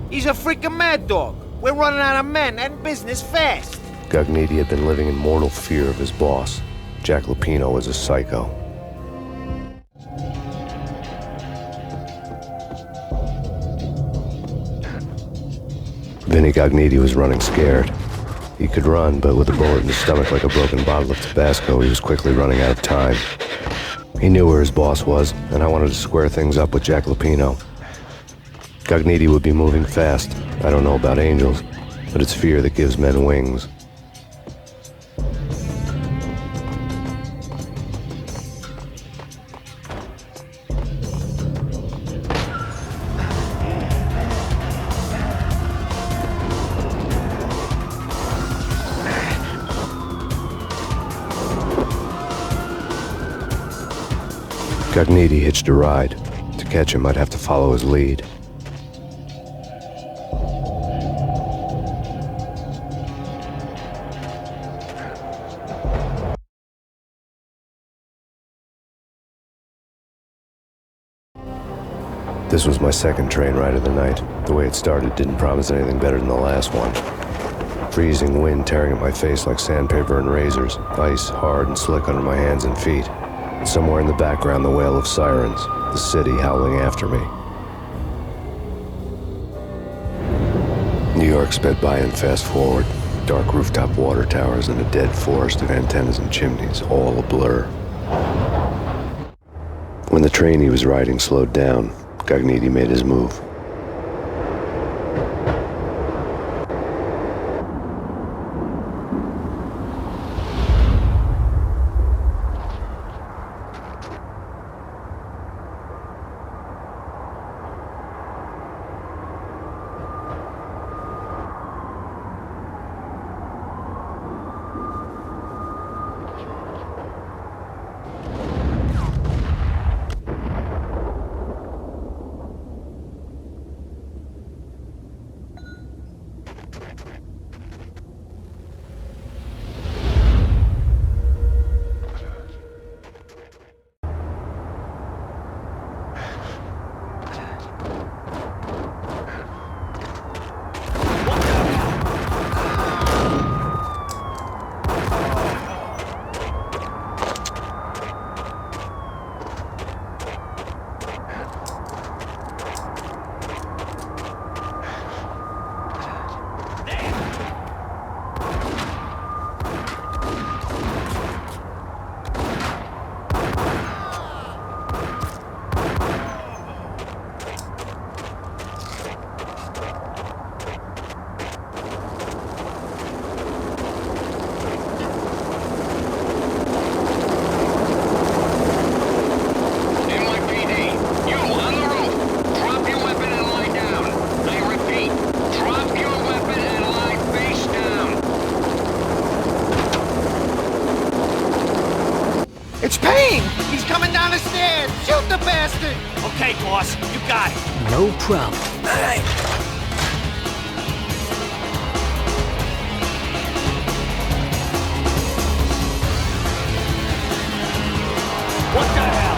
L: He's a freaking mad dog. We're running out of men and business fast.
C: Gagniti had been living in mortal fear of his boss. Jack Lupino was a psycho. Vinny Gagniti was running scared. He could run, but with a bullet in his stomach like a broken bottle of Tabasco, he was quickly running out of time. He knew where his boss was, and I wanted to square things up with Jack Lupino. Gagniti would be moving fast. I don't know about angels, but it's fear that gives men wings. Gagniti hitched a ride. To catch him, I'd have to follow his lead. This was my second train ride of the night. The way it started didn't promise anything better than the last one. Freezing wind tearing at my face like sandpaper and razors, ice hard and slick under my hands and feet. Somewhere in the background, the wail of sirens, the city howling after me. New York sped by in fast forward. Dark rooftop water towers and a dead forest of antennas and chimneys, all a blur. When the train he was riding slowed down, Gagniti made his move.
L: It's Payne! He's coming down the stairs! Shoot the bastard!
P: Okay, boss, you got it.
N: No problem.
P: What the hell?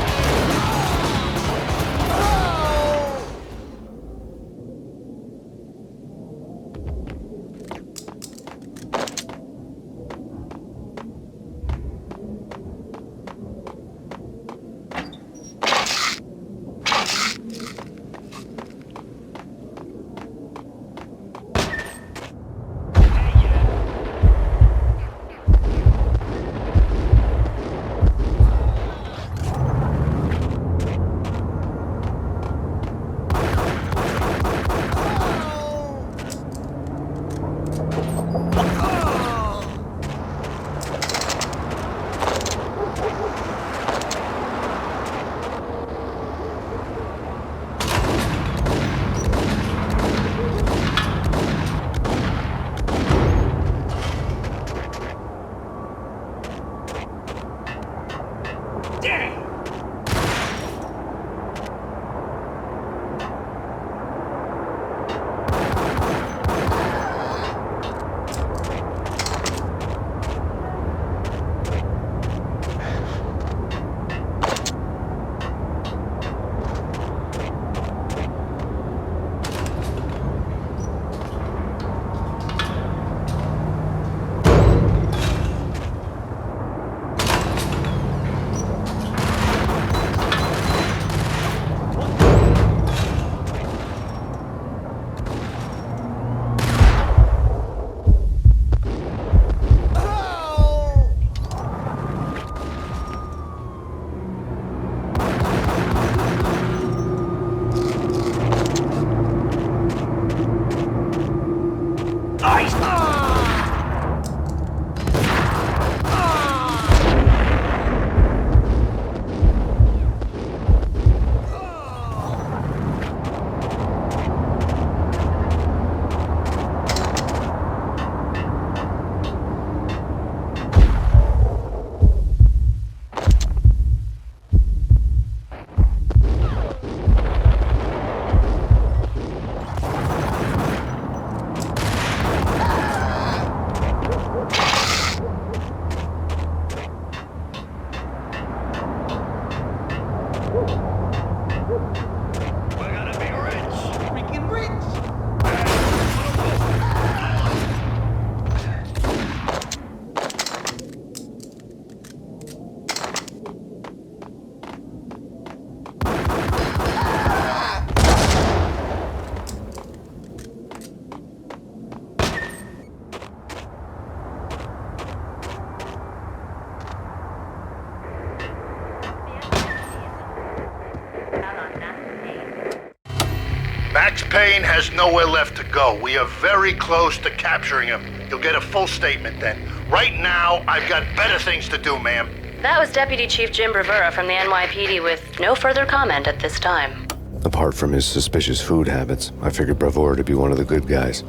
U: Max Payne has nowhere left to go. We are very close to capturing him. You'll get a full statement then. Right now, I've got better things to do, ma'am.
A: That was Deputy Chief Jim Bravura from the NYPD with no further comment at this time.
C: Apart from his suspicious food habits, I figured Bravura to be one of the good guys.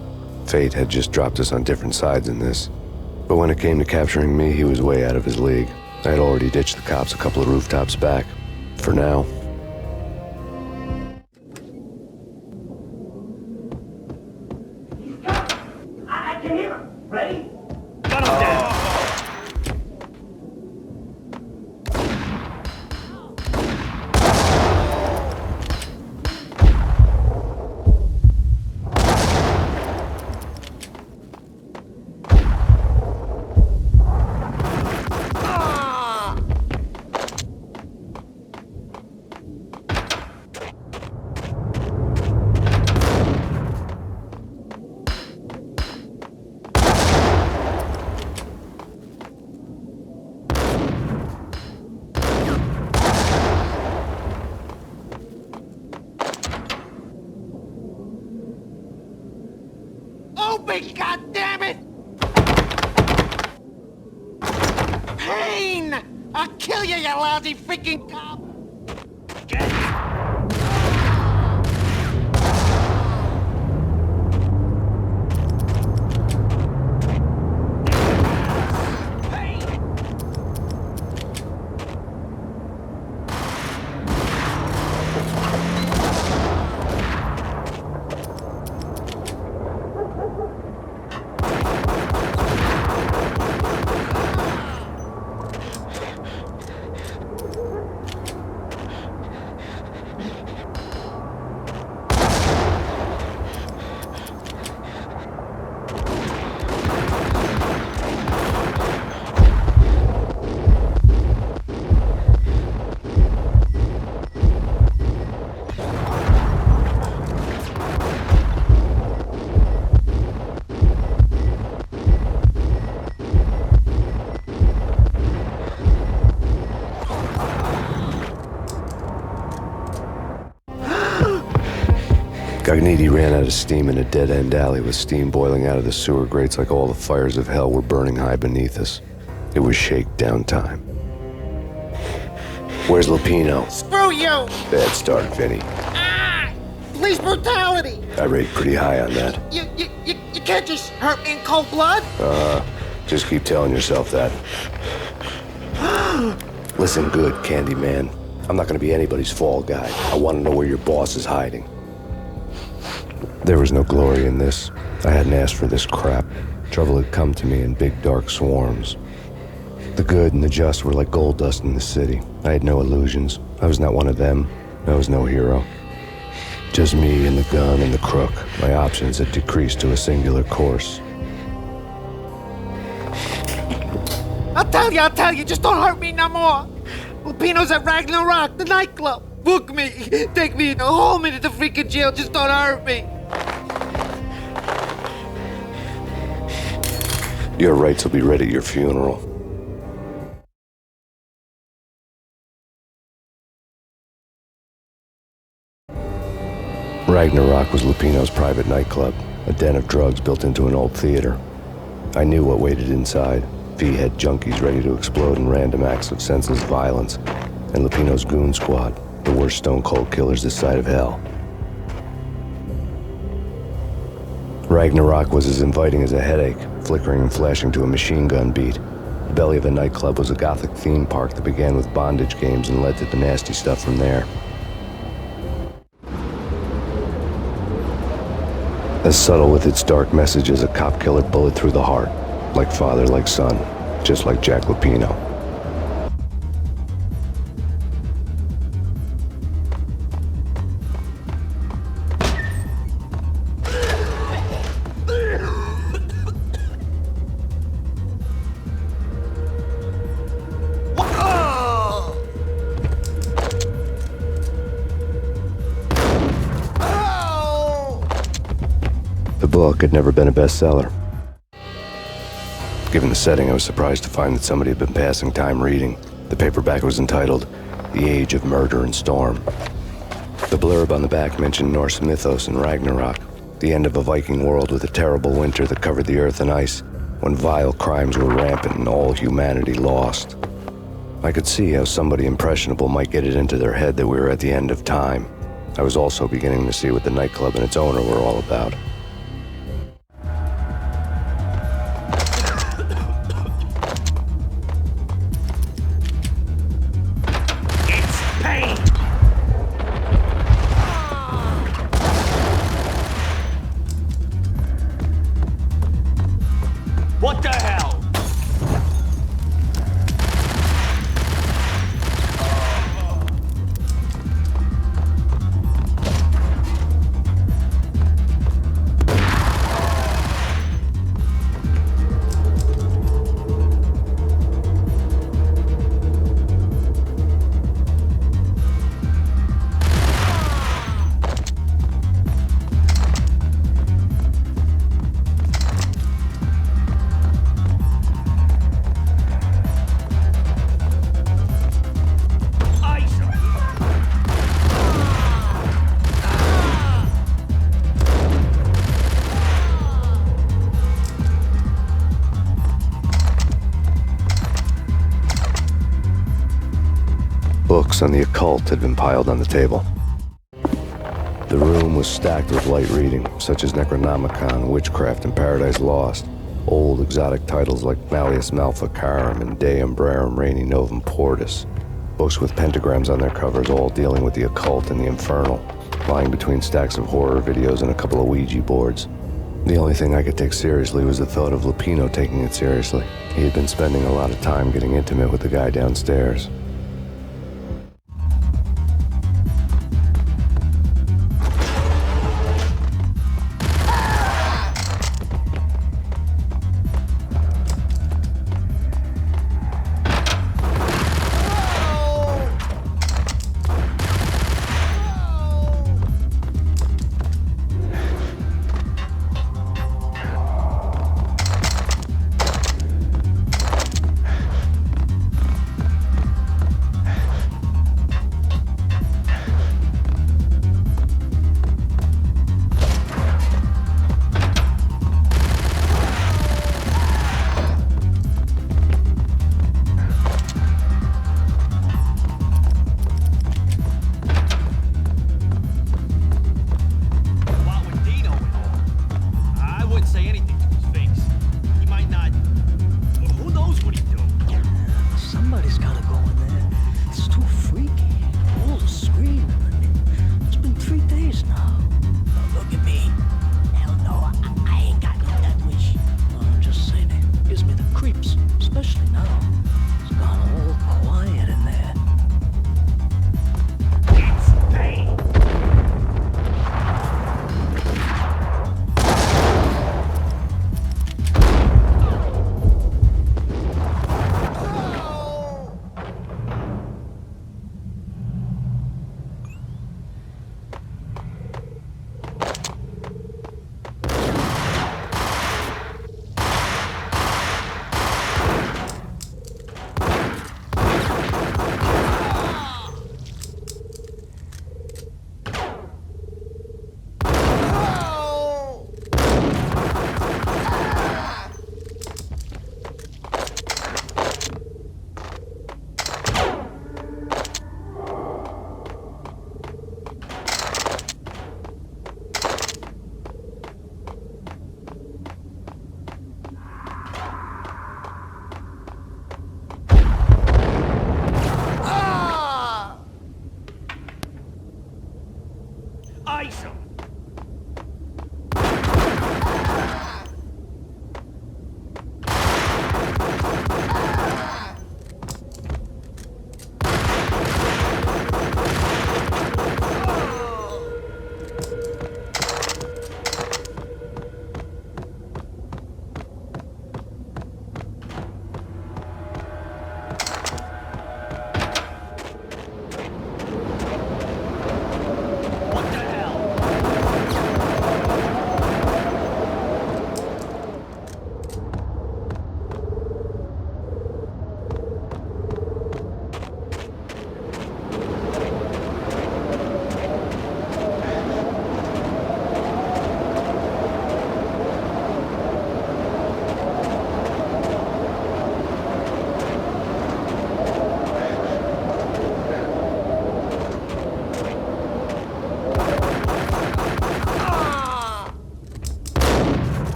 C: Fate had just dropped us on different sides in this. But when it came to capturing me, he was way out of his league. I had already ditched the cops a couple of rooftops back. For now.
F: I can hear him. Ready?
P: Gun him down.
L: Open, goddammit! Payne! I'll kill you, you lousy freaking cop!
C: Gagniti ran out of steam in a dead-end alley with steam boiling out of the sewer grates like all the fires of hell were burning high beneath us. It was shakedown time. Where's Lupino?
L: Screw you!
C: Bad start, Vinny.
L: Police brutality!
C: I rate pretty high on that.
L: You can't just hurt me in cold blood?
C: Just keep telling yourself that. Listen good, Candyman. I'm not gonna be anybody's fall guy. I wanna know where your boss is hiding. There was no glory in this. I hadn't asked for this crap. Trouble had come to me in big dark swarms. The good and the just were like gold dust in the city. I had no illusions. I was not one of them. I was no hero. Just me and the gun and the crook. My options had decreased to a singular course.
L: I'll tell you, just don't hurt me no more. Lupino's at Ragna, the nightclub. Book me, take me in the whole minute to freaking jail, just don't hurt me.
C: Your rights will be read at your funeral. Ragnarok was Lupino's private nightclub, a den of drugs built into an old theater. I knew what waited inside. V had junkies ready to explode in random acts of senseless violence, and Lupino's goon squad, the worst stone-cold killers this side of hell. Ragnarok was as inviting as a headache, flickering and flashing to a machine gun beat. The belly of the nightclub was a gothic theme park that began with bondage games and led to the nasty stuff from there. As subtle with its dark message as a cop killer bullet through the heart. Like father, like son. Just like Jack Lupino. The book had never been a bestseller. Given the setting, I was surprised to find that somebody had been passing time reading. The paperback was entitled The Age of Murder and Storm. The The blurb on the back mentioned Norse mythos and Ragnarok, the end of a Viking world with a terrible winter that covered the earth in ice, when vile crimes were rampant and all humanity lost. I could see how somebody impressionable might get it into their head that we were at the end of time. I was also beginning to see what the nightclub and its owner were all about.
F: It's Payne!
P: What the hell?
C: Books on the occult had been piled on the table. The room was stacked with light reading, such as Necronomicon, Witchcraft, and Paradise Lost. Old exotic titles like Malleus Maleficarum and De Umbrarum Reini Novum Portus. Books with pentagrams on their covers, all dealing with the occult and the infernal, lying between stacks of horror videos and a couple of Ouija boards. The only thing I could take seriously was the thought of Lupino taking it seriously. He had been spending a lot of time getting intimate with the guy downstairs.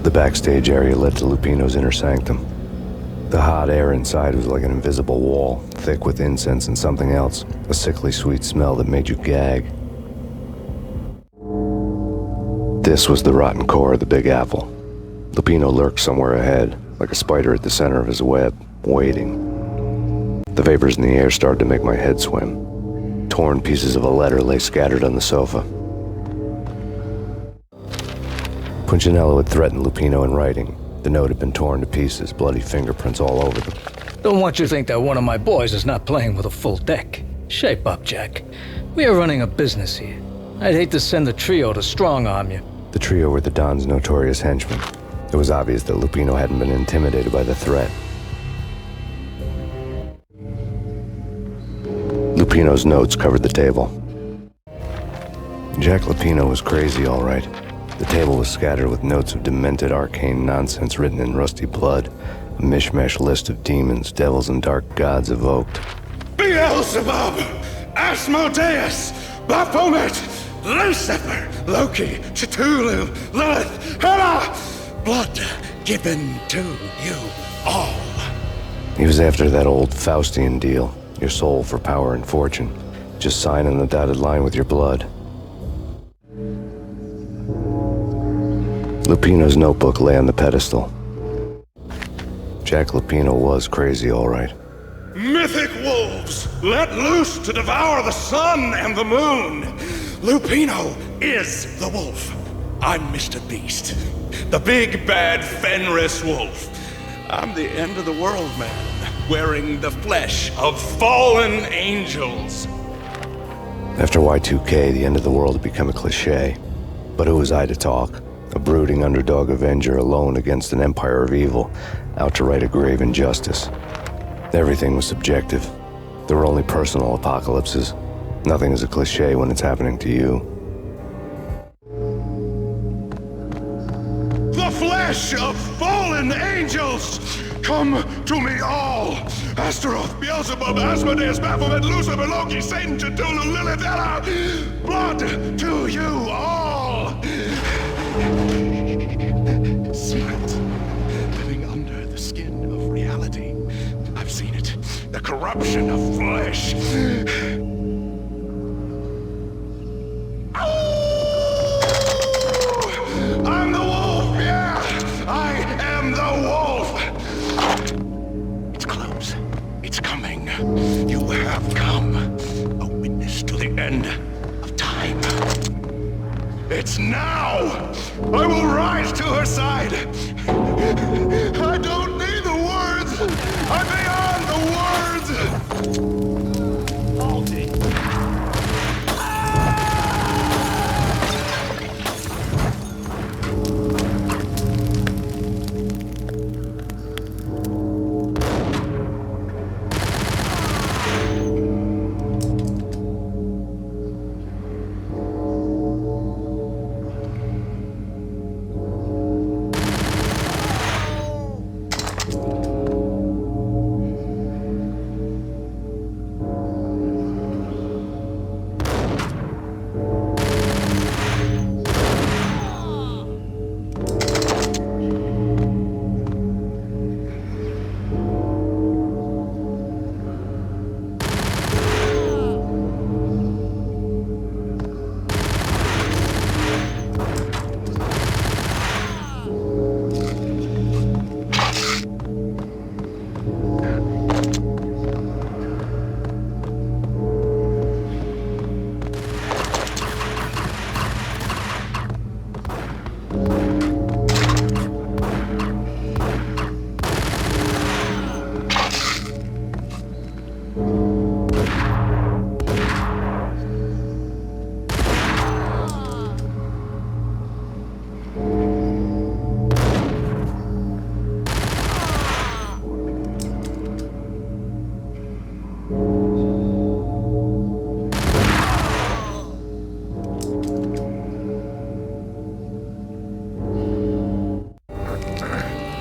C: The backstage area led to Lupino's inner sanctum. The hot air inside was like an invisible wall, thick with incense and something else, a sickly sweet smell that made you gag. This was the rotten core of the Big Apple. Lupino lurked somewhere ahead, like a spider at the center of his web, waiting. The vapors in the air started to make my head swim. Torn pieces of a letter lay scattered on the sofa. Punchinello had threatened Lupino in writing. The note had been torn to pieces, bloody fingerprints all over them.
N: Don't want you to think that one of my boys is not playing with a full deck. Shape up, Jack. We are running a business here. I'd hate to send the trio to strong-arm you.
C: The trio were the Don's notorious henchmen. It was obvious that Lupino hadn't been intimidated by the threat. Lupino's notes covered the table. Jack Lupino was crazy, all right. The table was scattered with notes of demented arcane nonsense written in rusty blood, a mishmash list of demons, devils, and dark gods evoked.
H: Beelzebub, Asmodeus, Baphomet, Lucifer, Loki, Cthulhu, Lilith, Hela, blood given to you all.
C: He was after that old Faustian deal, your soul for power and fortune. Just sign on the dotted line with your blood. Lupino's notebook lay on the pedestal. Jack Lupino was crazy, all right.
H: Mythic wolves, let loose to devour the sun and the moon. Lupino is the wolf. I'm Mr. Beast, the big bad Fenris wolf. I'm the end of the world man, wearing the flesh of fallen angels.
C: After Y2K, the end of the world had become a cliché. But who was I to talk? A brooding underdog avenger alone against an empire of evil, out to right a grave injustice. Everything was subjective. There were only personal apocalypses. Nothing is a cliché when it's happening to you.
H: The flesh of fallen angels! Come to me all! Astaroth, Beelzebub, Asmodeus, Baphomet, Lucifer, Loki, Satan, Cthulhu, Lilith, Hela! Blood to you all! Smart. Living under the skin of reality. I've seen it. The corruption of flesh. I'm the wolf, yeah! I am the wolf! It's close. It's coming. You have come. A witness to the end of time. It's now! I will rise to her side! I don't need the words! I'm beyond the words! Hold it!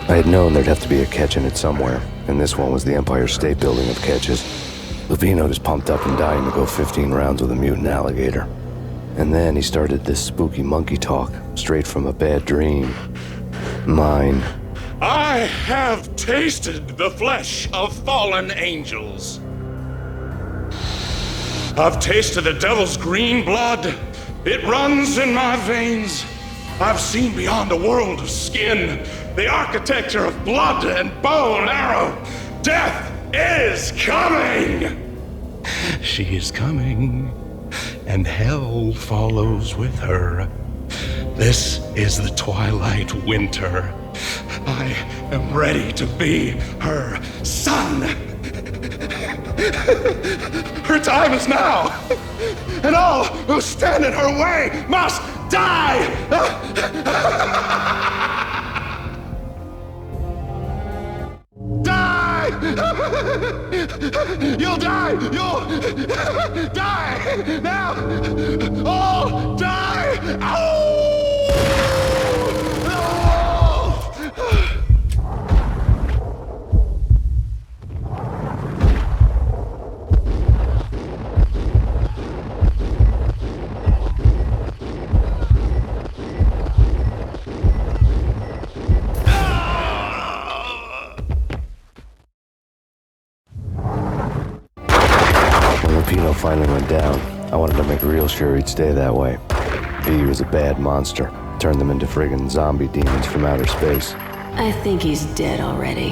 C: I had known there'd have to be a catch in it somewhere, and this one was the Empire State Building of catches. Lupino was pumped up and dying to go 15 rounds with a mutant alligator. And then he started this spooky monkey talk, straight from a bad dream. Mine.
H: I have tasted the flesh of fallen angels. I've tasted the devil's green blood. It runs in my veins. I've seen beyond a world of skin, the architecture of blood and bow and arrow. Death is coming! She is coming, and hell follows with her. This is the twilight winter. I am ready to be her son. Her time is now, and all who stand in her way must die! Die! You'll die! You'll die! Now! All die! Ow!
C: Pino finally went down. I wanted to make real sure he'd stay that way. V was a bad monster. Turned them into friggin' zombie demons from outer space.
B: I think he's dead already.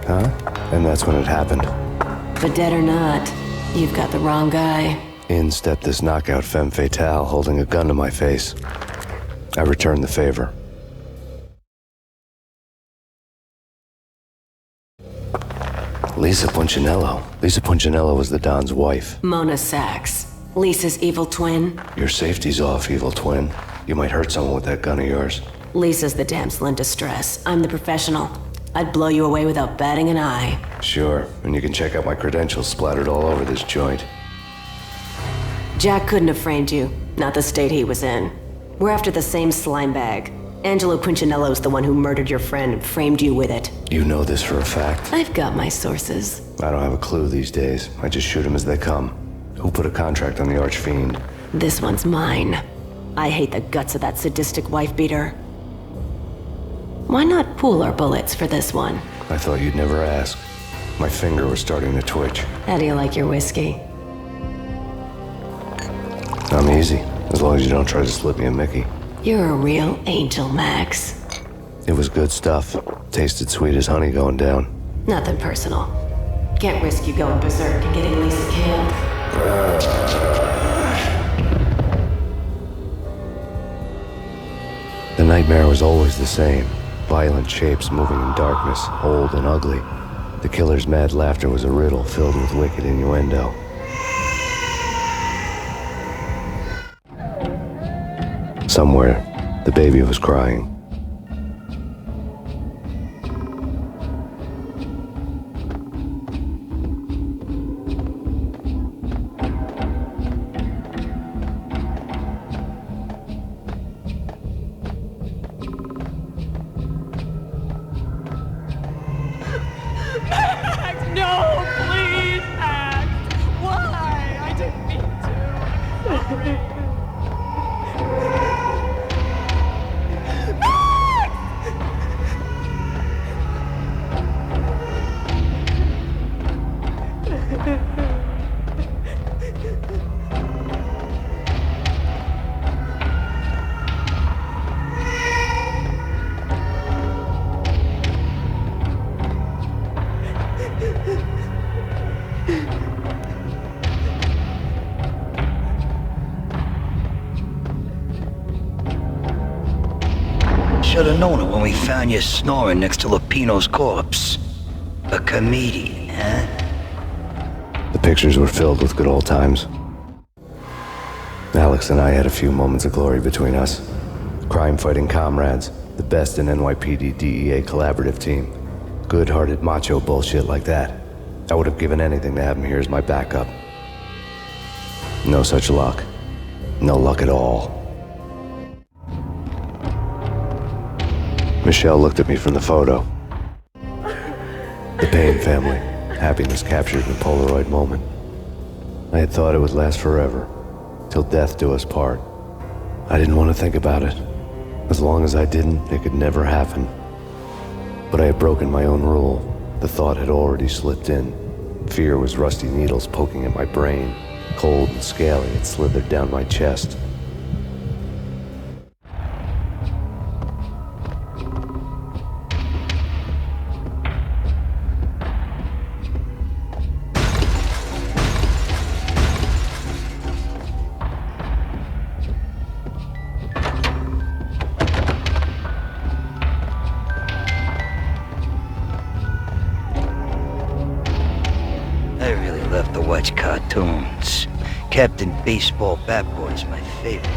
C: Huh? And that's when it happened.
B: But dead or not, you've got the wrong guy.
C: In stepped this knockout femme fatale holding a gun to my face. I returned the favor. Lisa Punchinello. Lisa Punchinello was the Don's wife.
B: Mona Sachs. Lisa's evil twin.
C: Your safety's off, evil twin. You might hurt someone with that gun of yours.
B: Lisa's the damsel in distress. I'm the professional. I'd blow you away without batting an eye.
C: Sure, and you can check out my credentials splattered all over this joint.
B: Jack couldn't have framed you. Not the state he was in. We're after the same slime bag. Angelo Punchinello's the one who murdered your friend and framed you with it.
C: You know this for a fact?
B: I've got my sources.
C: I don't have a clue these days. I just shoot them as they come. Who put a contract on the Archfiend?
B: This one's mine. I hate the guts of that sadistic wife-beater. Why not pool our bullets for this one?
C: I thought you'd never ask. My finger was starting to twitch.
B: How do you like your whiskey?
C: I'm easy, as long as you don't try to slip me a Mickey.
B: You're a real angel, Max.
C: It was good stuff. Tasted sweet as honey going down.
B: Nothing personal. Can't risk you going berserk and getting Lisa killed.
C: The nightmare was always the same. Violent shapes moving in darkness, old and ugly. The killer's mad laughter was a riddle filled with wicked innuendo. Somewhere, the baby was crying.
E: No, please, act. Why? I didn't mean to.
F: Should have known it when we found you snoring next to Lupino's corpse. A comedian, huh?
C: The pictures were filled with good old times. Alex and I had a few moments of glory between us. Crime-fighting comrades, the best in NYPD DEA collaborative team. Good-hearted macho bullshit like that. I would have given anything to have him here as my backup. No such luck. No luck at all. Michelle looked at me from the photo. The Payne family. Happiness captured in a Polaroid moment. I had thought it would last forever. Till death do us part. I didn't want to think about it. As long as I didn't, it could never happen. But I had broken my own rule. The thought had already slipped in. Fear was rusty needles poking at my brain. Cold and scaly, it slithered down my chest.
F: I really love to watch cartoons. Captain Baseball Bat Boy's my favorite.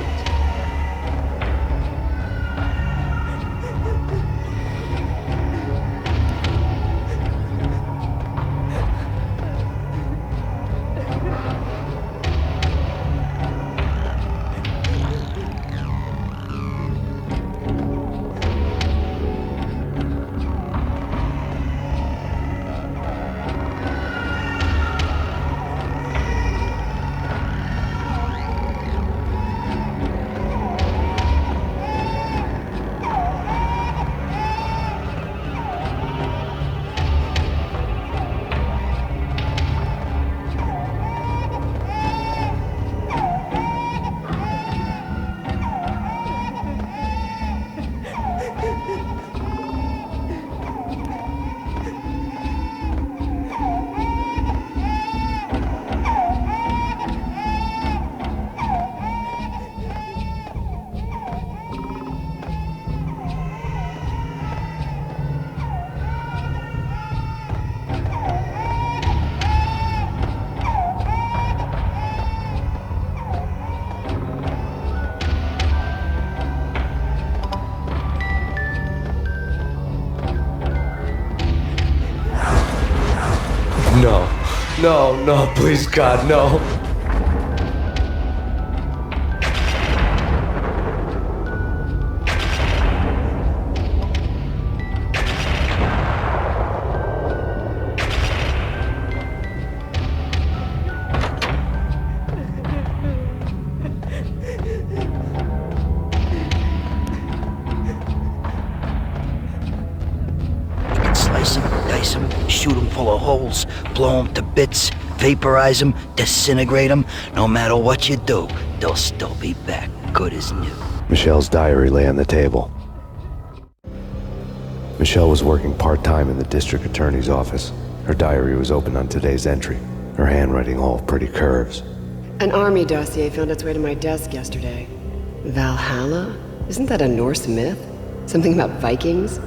C: No, please God, no.
F: Shoot them full of holes, blow them to bits, vaporize them, disintegrate them. No matter what you do, they'll still be back, good as new.
C: Michelle's diary lay on the table. Michelle was working part-time in the district attorney's office. Her diary was open on today's entry, her handwriting all pretty curves.
G: An army dossier found its way to my desk yesterday. Valhalla? Isn't that a Norse myth? Something about Vikings?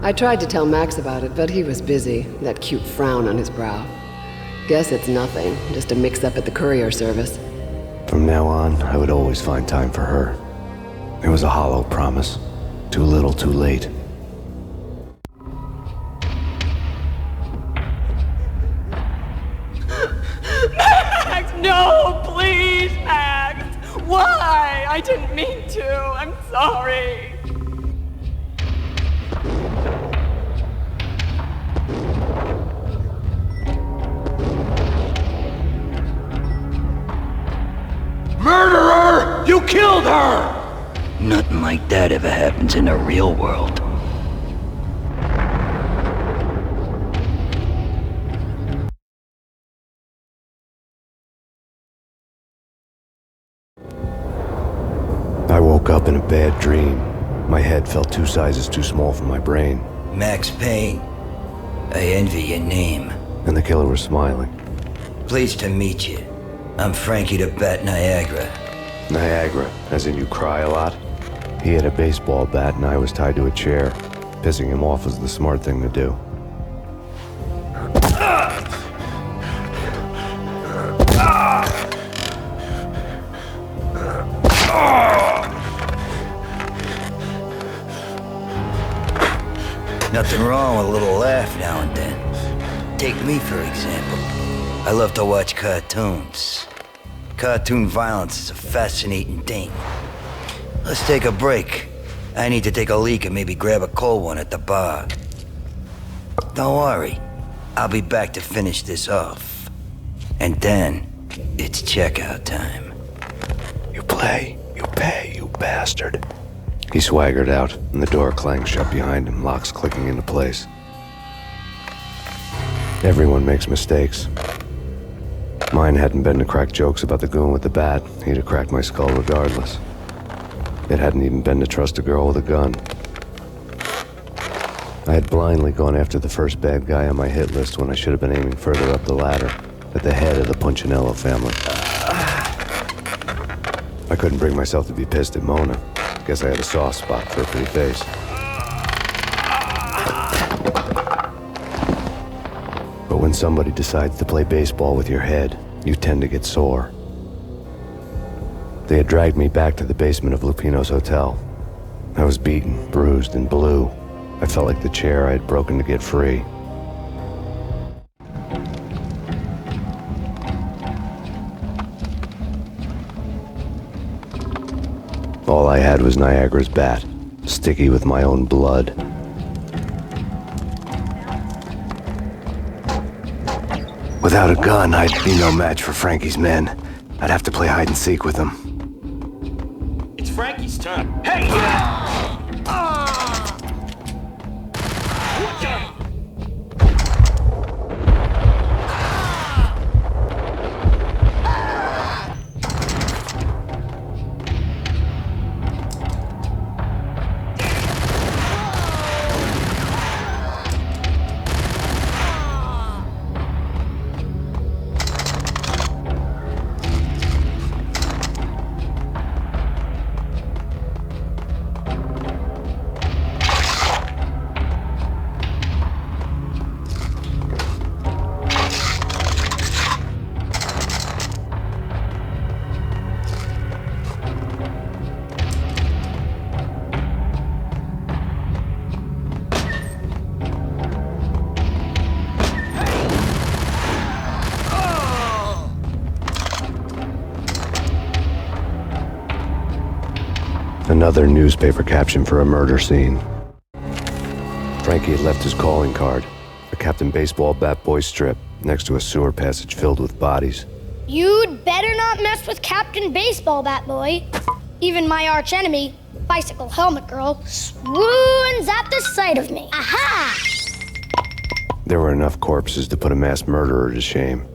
G: I tried to tell Max about it, but he was busy, that cute frown on his brow. Guess it's nothing, just a mix-up at the courier service.
C: From now on, I would always find time for her. It was a hollow promise. Too little, too late.
E: Max, no, please, Max! Why? I didn't mean to. I'm sorry.
F: Murderer! You killed her! Nothing like that ever happens in the real world.
C: I woke up in a bad dream. My head felt 2 sizes too small for my brain.
F: Max Payne. I envy your name.
C: And the killer was smiling.
F: Pleased to meet you. I'm Frankie the Bat Niagara.
C: Niagara, as in you cry a lot? He had a baseball bat and I was tied to a chair. Pissing him off was the smart thing to do.
F: Nothing wrong with a little laugh now and then. Take me, for example. I love to watch cartoons. Cartoon violence is a fascinating thing. Let's take a break. I need to take a leak and maybe grab a cold one at the bar. Don't worry. I'll be back to finish this off. And then, it's checkout time.
C: You play, you pay, you bastard. He swaggered out, and the door clanged shut behind him, locks clicking into place. Everyone makes mistakes. Mine hadn't been to crack jokes about the goon with the bat. He'd have cracked my skull regardless. It hadn't even been to trust a girl with a gun. I had blindly gone after the first bad guy on my hit list when I should have been aiming further up the ladder, at the head of the Punchinello family. I couldn't bring myself to be pissed at Mona. Guess I had a soft spot for her pretty face. But when somebody decides to play baseball with your head, you tend to get sore. They had dragged me back to the basement of Lupino's hotel. I was beaten, bruised, and blue. I felt like the chair I had broken to get free. All I had was Niagara's bat, sticky with my own blood. Without a gun, I'd be no match for Frankie's men. I'd have to play hide and seek with them.
P: It's Frankie's turn. Hey! Watch out!
C: Another newspaper caption for a murder scene. Frankie had left his calling card, a Captain Baseball Bat Boy strip, next to a sewer passage filled with bodies.
Q: You'd better not mess with Captain Baseball Bat Boy. Even my archenemy, Bicycle Helmet Girl, swoons at the sight of me. Aha!
C: There were enough corpses to put a mass murderer to shame.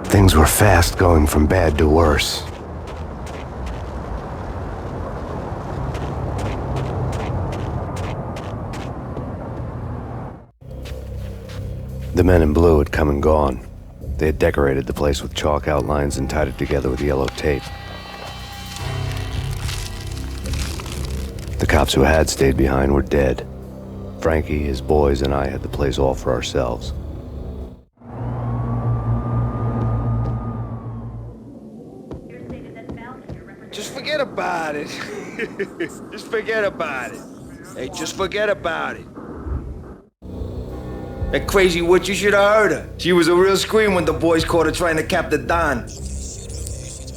C: Things were fast going from bad to worse. The men in blue had come and gone. They had decorated the place with chalk outlines and tied it together with yellow tape. The cops who had stayed behind were dead. Frankie, his boys, and I had the place all for ourselves.
R: Just forget about it. Just forget about it. Hey, just forget about it. That crazy witch, you should have heard her. She was a real scream when the boys caught her trying to cap the Don.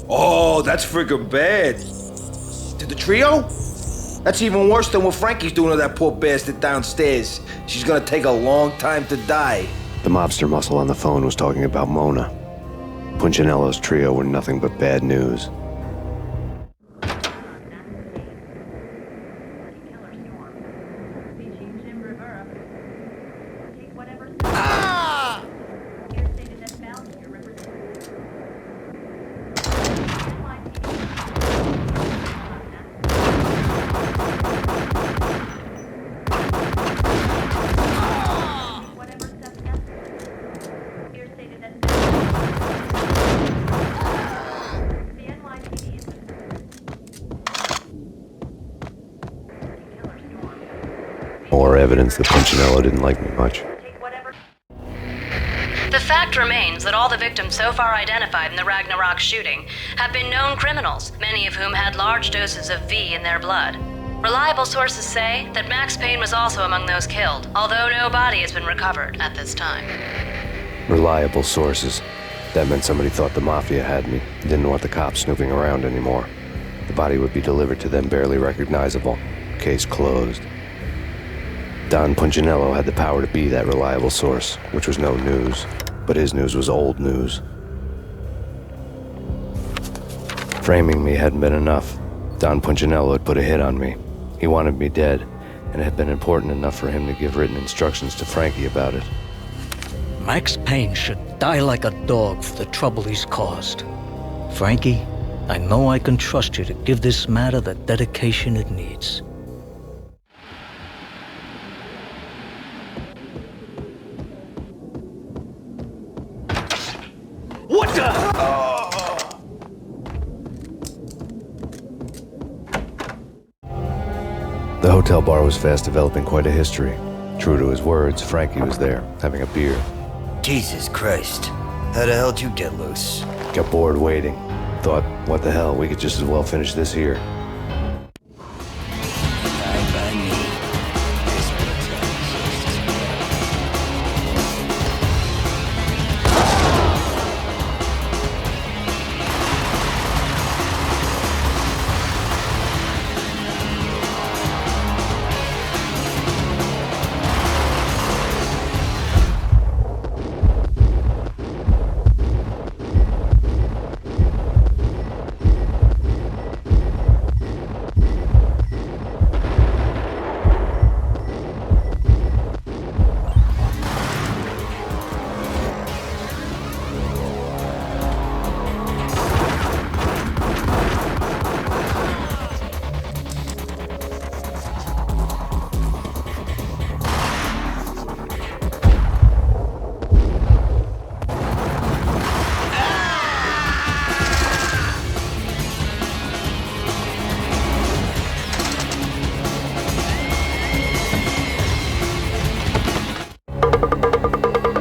R: Oh, that's freaking bad. To the trio? That's even worse than what Frankie's doing to that poor bastard downstairs. She's gonna take a long time to die.
C: The mobster muscle on the phone was talking about Mona. Punchinello's trio were nothing but bad news. More evidence that Punchinello didn't like me much.
A: The fact remains that all the victims so far identified in the Ragnarok shooting have been known criminals, many of whom had large doses of V in their blood. Reliable sources say that Max Payne was also among those killed, although no body has been recovered at this time.
C: Reliable sources. That meant somebody thought the Mafia had me, didn't want the cops snooping around anymore. The body would be delivered to them barely recognizable. Case closed. Don Punchinello had the power to be that reliable source, which was no news. But his news was old news. Framing me hadn't been enough. Don Punchinello had put a hit on me. He wanted me dead, and it had been important enough for him to give written instructions to Frankie about it.
N: Max Payne should die like a dog for the trouble he's caused. Frankie, I know I can trust you to give this matter the dedication it needs.
P: What the?
C: The hotel bar was fast developing quite a history. True to his words, Frankie was there, having a beer.
F: Jesus Christ. How the hell did you get loose?
C: Got bored waiting. Thought, what the hell, we could just as well finish this here.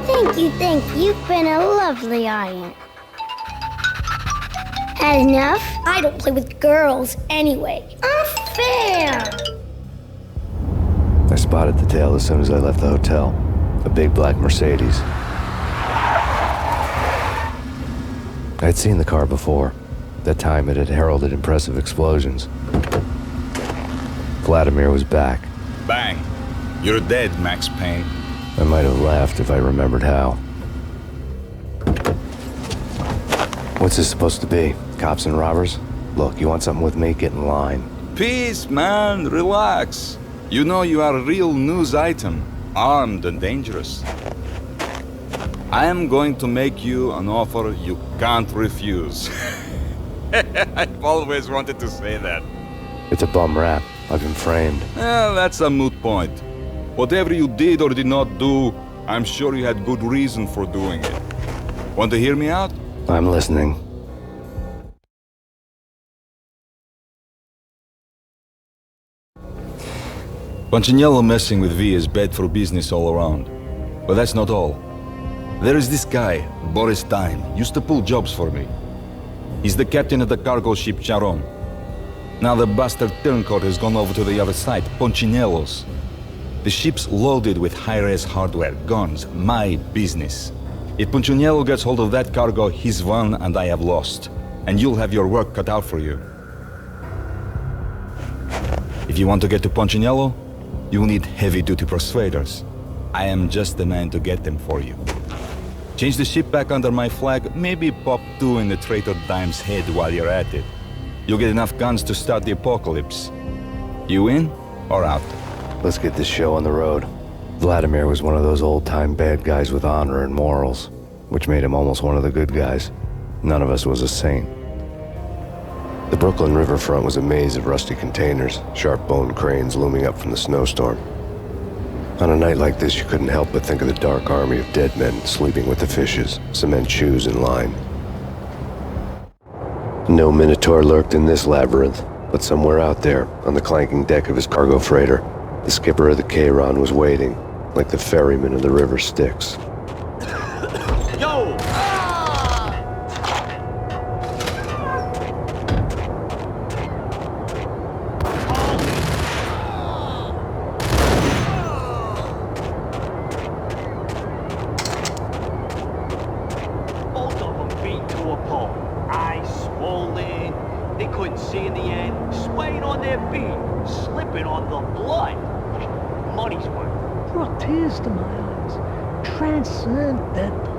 Q: Thank you. You've been a lovely aunt. Had enough? I don't play with girls anyway. Unfair!
C: I spotted the tail as soon as I left the hotel. A big black Mercedes. I'd seen the car before. That time it had heralded impressive explosions. Vladimir was back.
D: Bang. You're dead, Max Payne.
C: I might have laughed if I remembered how. What's this supposed to be? Cops and robbers? Look, you want something with me? Get in line.
D: Peace, man. Relax. You know you are a real news item. Armed and dangerous. I am going to make you an offer you can't refuse. I've always wanted to say that.
C: It's a bum rap. I've been framed.
D: Well, that's a moot point. Whatever you did or did not do, I'm sure you had good reason for doing it. Want to hear me out?
C: I'm listening.
D: Punchinello messing with V is bad for business all around. But that's not all. There is this guy, Boris Time, used to pull jobs for me. He's the captain of the cargo ship Charon. Now the bastard turncoat has gone over to the other side, Punchinello's. The ship's loaded with high-res hardware, guns, my business. If Punchinello gets hold of that cargo, he's won and I have lost. And you'll have your work cut out for you. If you want to get to Punchinello, you'll need heavy-duty persuaders. I am just the man to get them for you. Change the ship back under my flag, maybe pop 2 in the traitor Dime's head while you're at it. You'll get enough guns to start the apocalypse. You in or out?
C: Let's get this show on the road. Vladimir was one of those old-time bad guys with honor and morals, which made him almost one of the good guys. None of us was a saint. The Brooklyn riverfront was a maze of rusty containers, sharp-boned cranes looming up from the snowstorm. On a night like this, you couldn't help but think of the dark army of dead men sleeping with the fishes, cement shoes in line. No Minotaur lurked in this labyrinth, but somewhere out there, on the clanking deck of his cargo freighter, the skipper of the Chiron was waiting, like the ferryman of the river Styx.
P: Yo! Both of them beat to a pulp. Eyes swollen. They couldn't see in the end. Swaying on their feet. Slipping on the blood. Money's worth.
M: Brought tears to my eyes. Transcendental.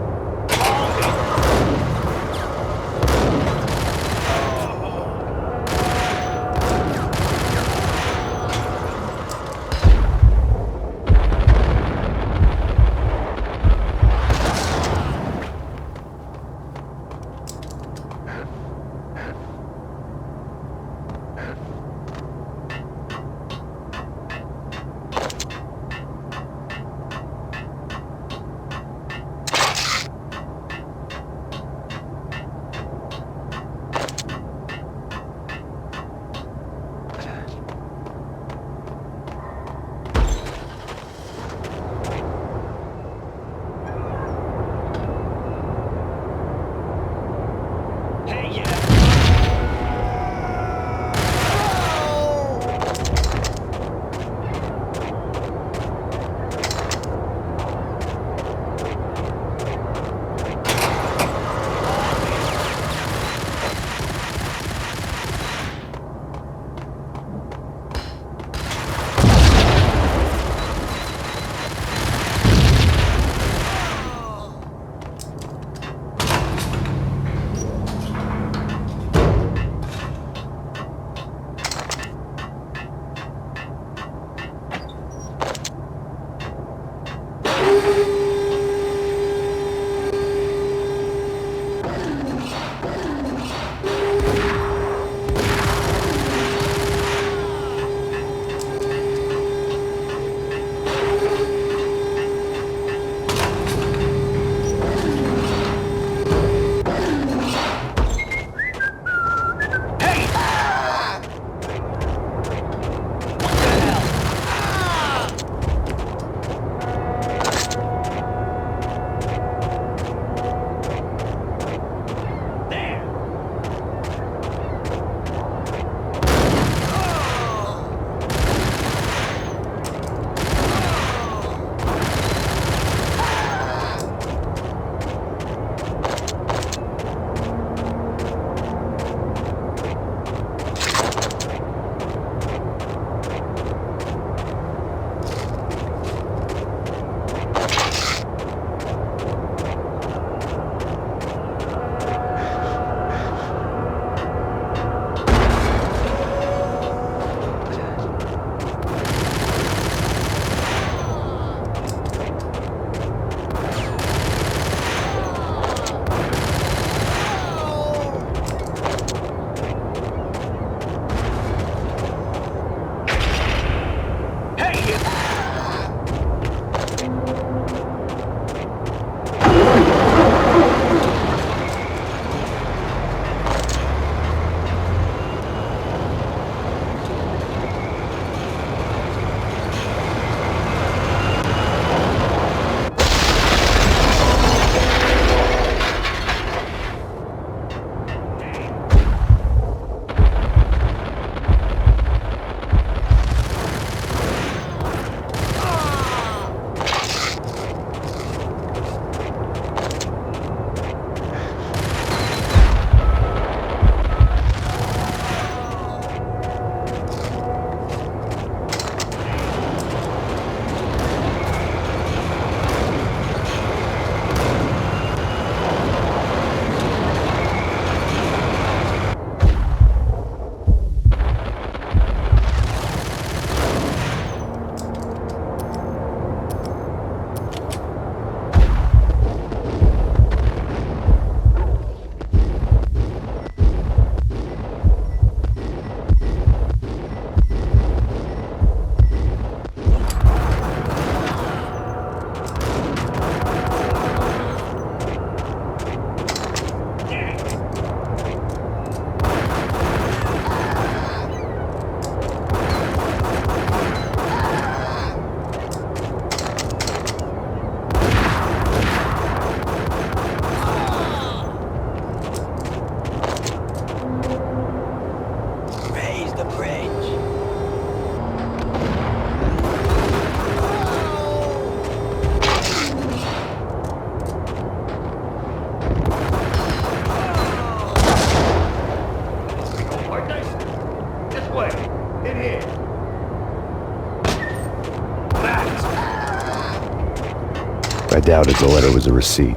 C: I doubted the letter was a receipt.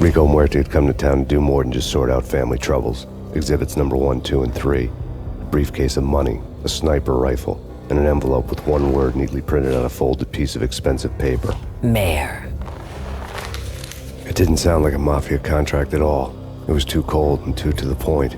C: Rico Muerte had come to town to do more than just sort out family troubles. Exhibits number 1, 2, and 3. A briefcase of money, a sniper rifle, and an envelope with one word neatly printed on a folded piece of expensive paper.
B: Mayor.
C: It didn't sound like a mafia contract at all. It was too cold and too to the point.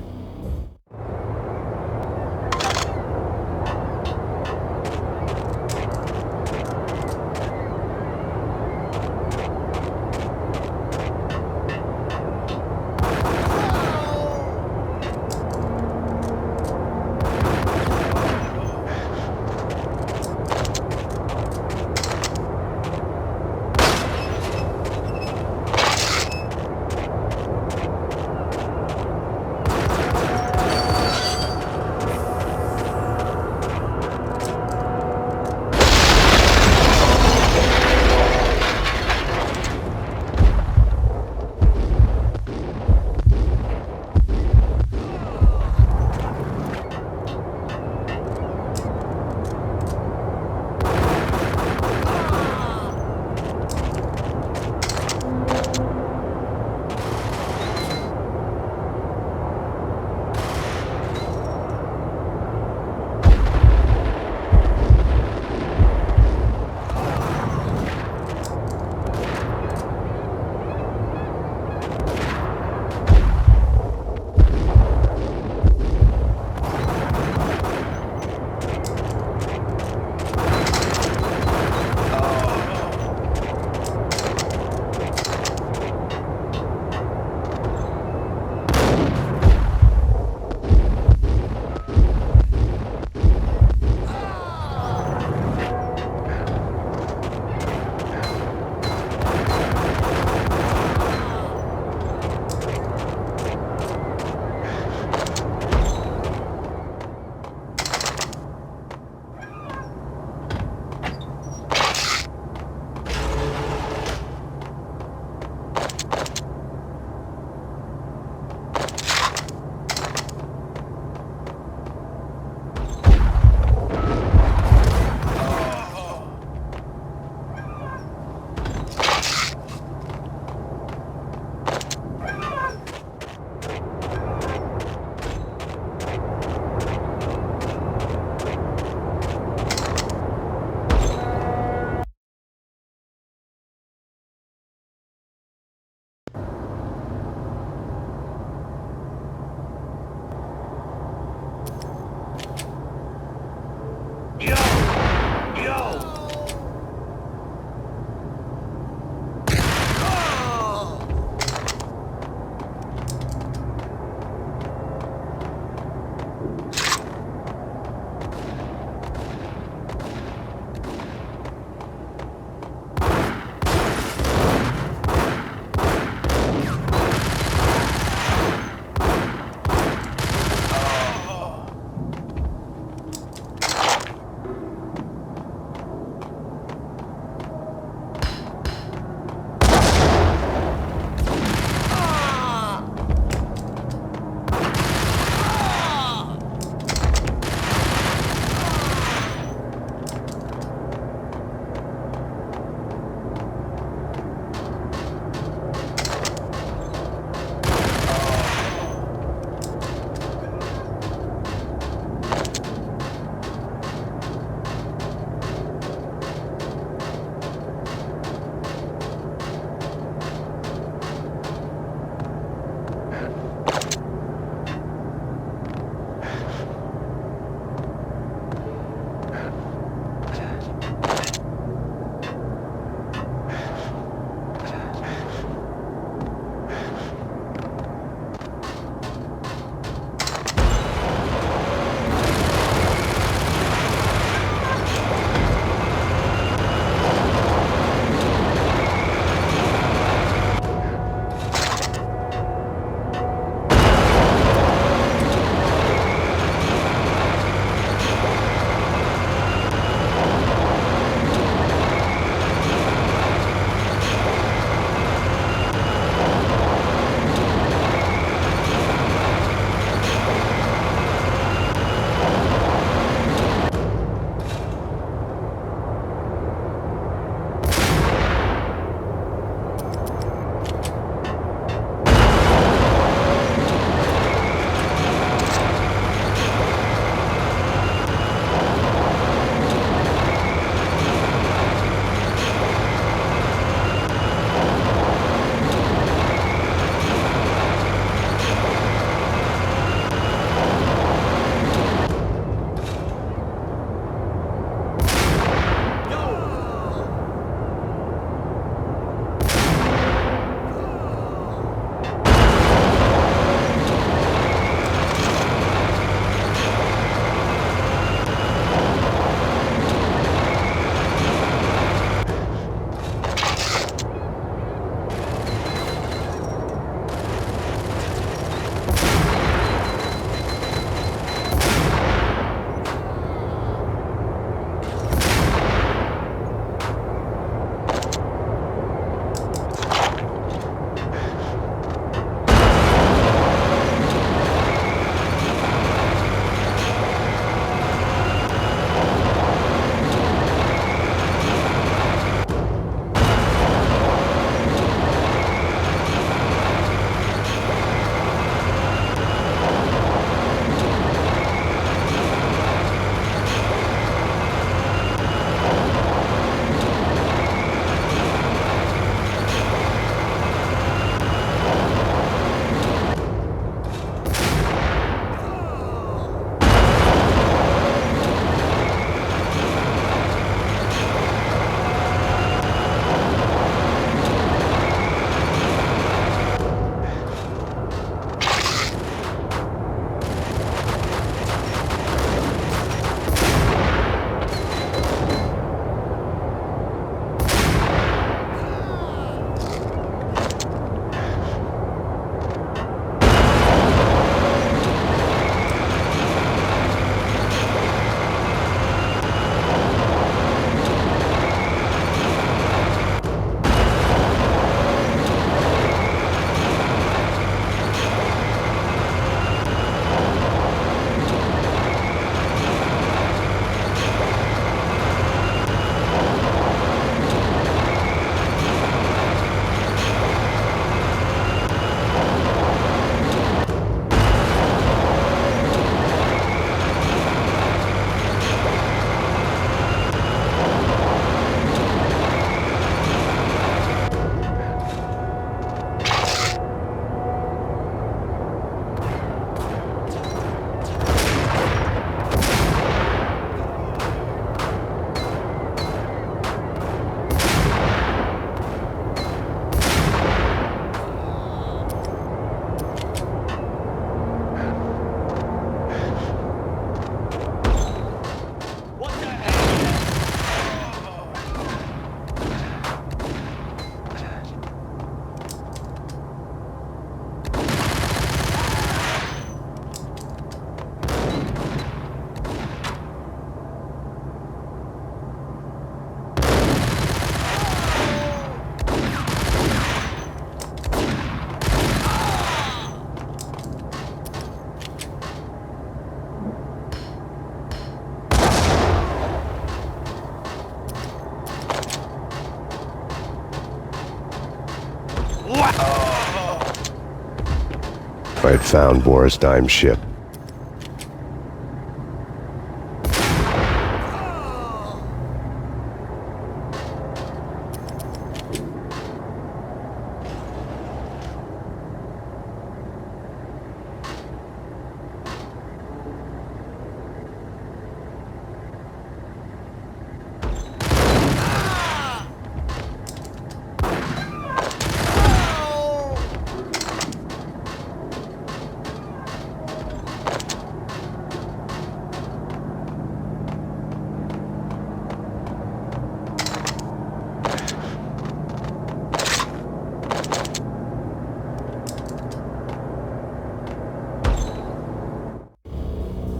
C: Found Boris Dime's ship.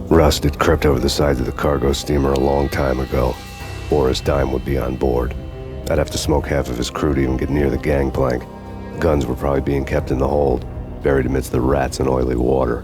C: Rust had crept over the sides of the cargo steamer a long time ago. Boris Dime would be on board. I'd have to smoke half of his crew to even get near the gangplank. The guns were probably being kept in the hold, buried amidst the rats and oily water.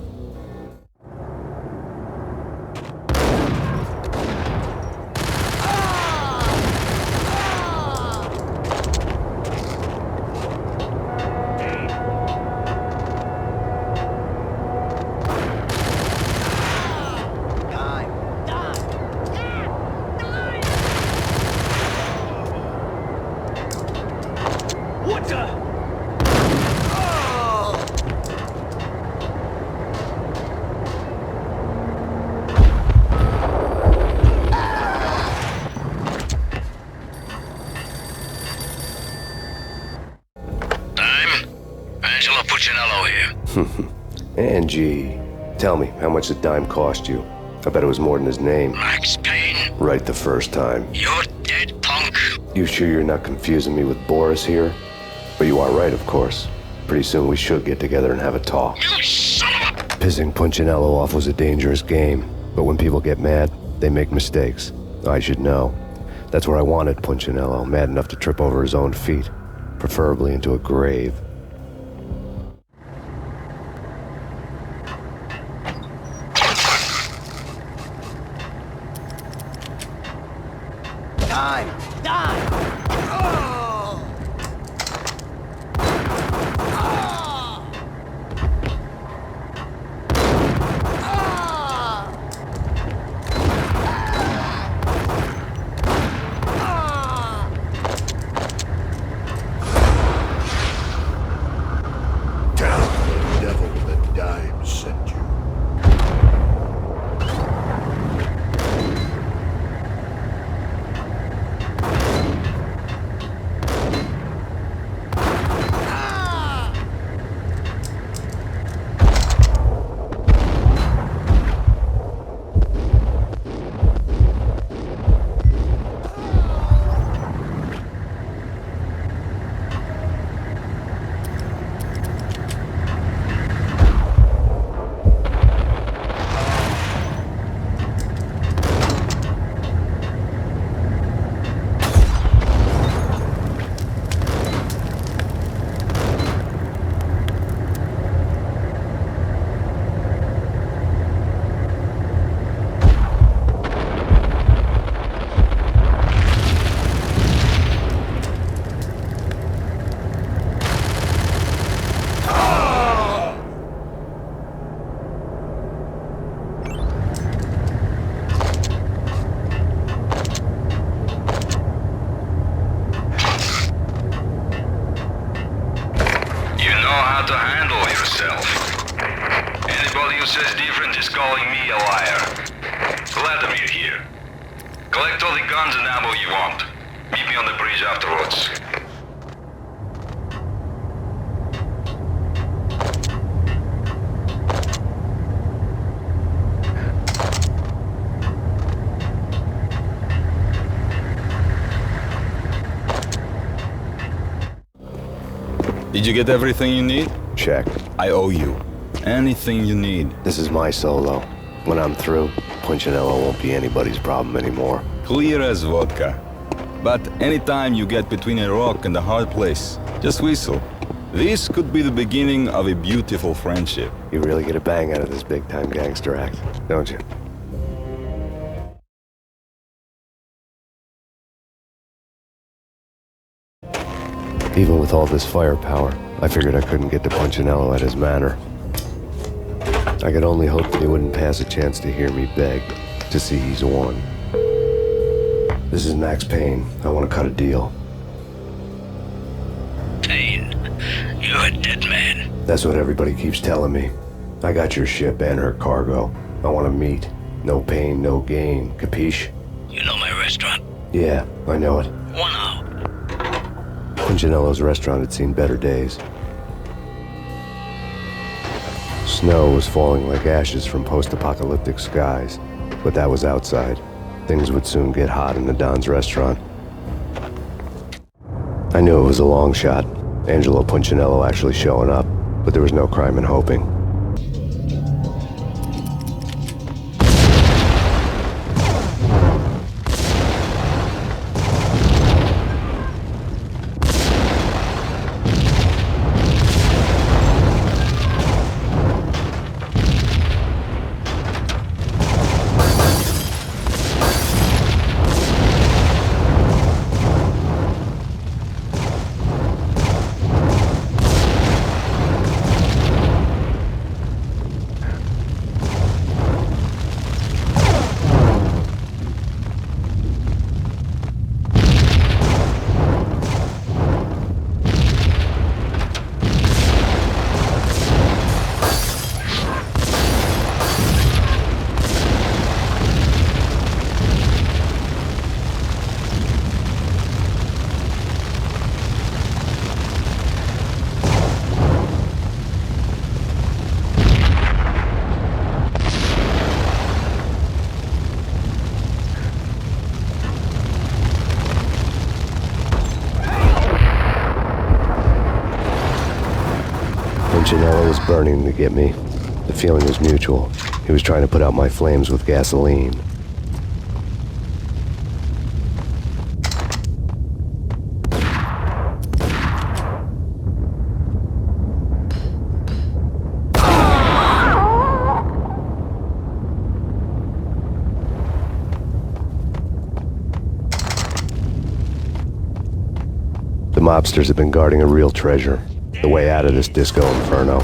C: Angie, tell me, how much did Dime cost you? I bet it was more than his name.
K: Max Payne.
C: Right the first time.
K: You're dead, punk.
C: You sure you're not confusing me with Boris here? But you are right, of course. Pretty soon we should get together and have a talk.
K: You son of a...
C: Pissing Punchinello off was a dangerous game, but when people get mad, they make mistakes. I should know. That's where I wanted Punchinello, mad enough to trip over his own feet, preferably into a grave.
D: Did you get everything you need?
C: Check.
D: I owe you. Anything you need.
C: This is my solo. When I'm through, Punchinello won't be anybody's problem anymore.
D: Clear as vodka. But anytime you get between a rock and a hard place, just whistle. This could be the beginning of a beautiful friendship.
C: You really get a bang out of this big-time gangster act, don't you? Even with all this firepower, I figured I couldn't get to Punchinello at his manor. I could only hope that he wouldn't pass a chance to hear me beg, to see he's won. This is Max Payne. I want to cut a deal.
S: Payne, you're a dead man.
C: That's what everybody keeps telling me. I got your ship and her cargo. I want to meet. No pain, no gain. Capiche?
S: You know my restaurant?
C: Yeah, I know it.
S: 1 hour.
C: Punchinello's restaurant had seen better days. Snow was falling like ashes from post-apocalyptic skies, but that was outside. Things would soon get hot in the Don's restaurant. I knew it was a long shot, Angelo Punchinello actually showing up, but there was no crime in hoping. Punchinello was burning to get me. The feeling was mutual. He was trying to put out my flames with gasoline. The mobsters have been guarding a real treasure. The way out of this disco inferno.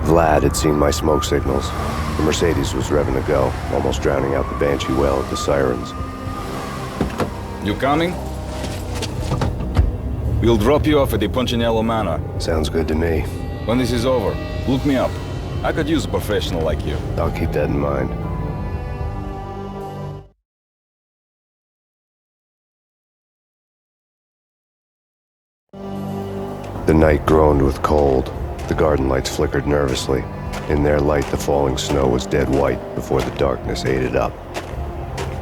C: Vlad had seen my smoke signals. The Mercedes was revving to go, almost drowning out the Banshee wail of the sirens.
D: You coming? We'll drop you off at the Punchinello Manor.
C: Sounds good to me.
D: When this is over, look me up. I could use a professional like you.
C: I'll keep that in mind. The night groaned with cold. The garden lights flickered nervously. In their light, the falling snow was dead white before the darkness ate it up.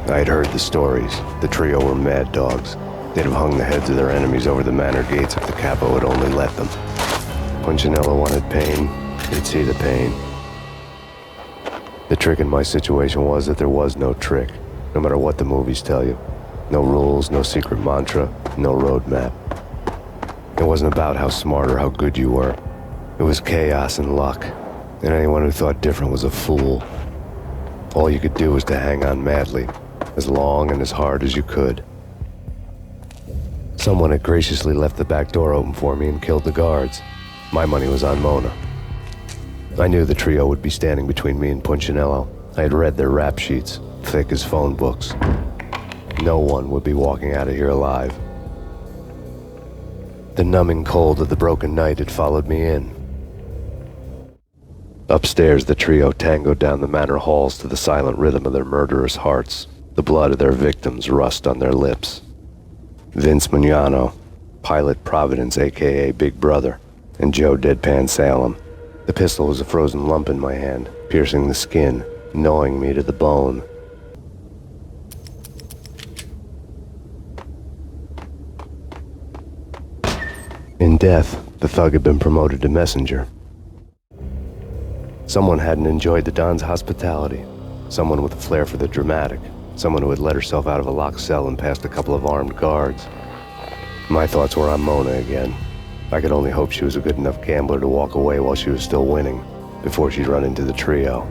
C: I had heard the stories. The trio were mad dogs. They'd have hung the heads of their enemies over the manor gates if the capo had only let them. Punchinello wanted Payne. He'd see the pain. The trick in my situation was that there was no trick, no matter what the movies tell you. No rules, no secret mantra, no roadmap. It wasn't about how smart or how good you were. It was chaos and luck, and anyone who thought different was a fool. All you could do was to hang on madly, as long and as hard as you could. Someone had graciously left the back door open for me and killed the guards. My money was on Mona. I knew the trio would be standing between me and Punchinello. I had read their rap sheets, thick as phone books. No one would be walking out of here alive. The numbing cold of the broken night had followed me in. Upstairs, the trio tangoed down the manor halls to the silent rhythm of their murderous hearts, the blood of their victims rust on their lips. Vince Mugnano, Pilot Providence, aka Big Brother, and Joe Deadpan Salem. The pistol was a frozen lump in my hand, piercing the skin, gnawing me to the bone. In death, the thug had been promoted to messenger. Someone hadn't enjoyed the Don's hospitality. Someone with a flair for the dramatic. Someone who had let herself out of a locked cell and past a couple of armed guards. My thoughts were on Mona again. I could only hope she was a good enough gambler to walk away while she was still winning, before she'd run into the trio.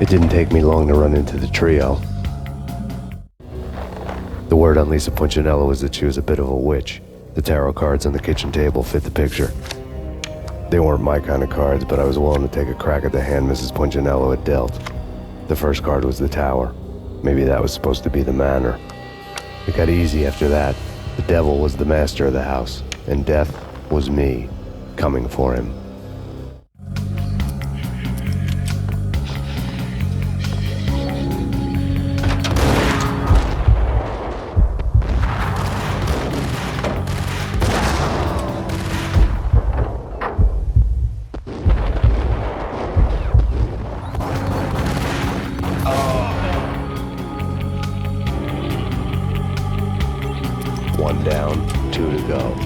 C: It didn't take me long to run into the trio. The word on Lisa Punchinello was that she was a bit of a witch. The tarot cards on the kitchen table fit the picture. They weren't my kind of cards, but I was willing to take a crack at the hand Mrs. Punchinello had dealt. The first card was the Tower. Maybe that was supposed to be the Manor. It got easy after that. The devil was the master of the house, and death was me, coming for him. One down, two to go.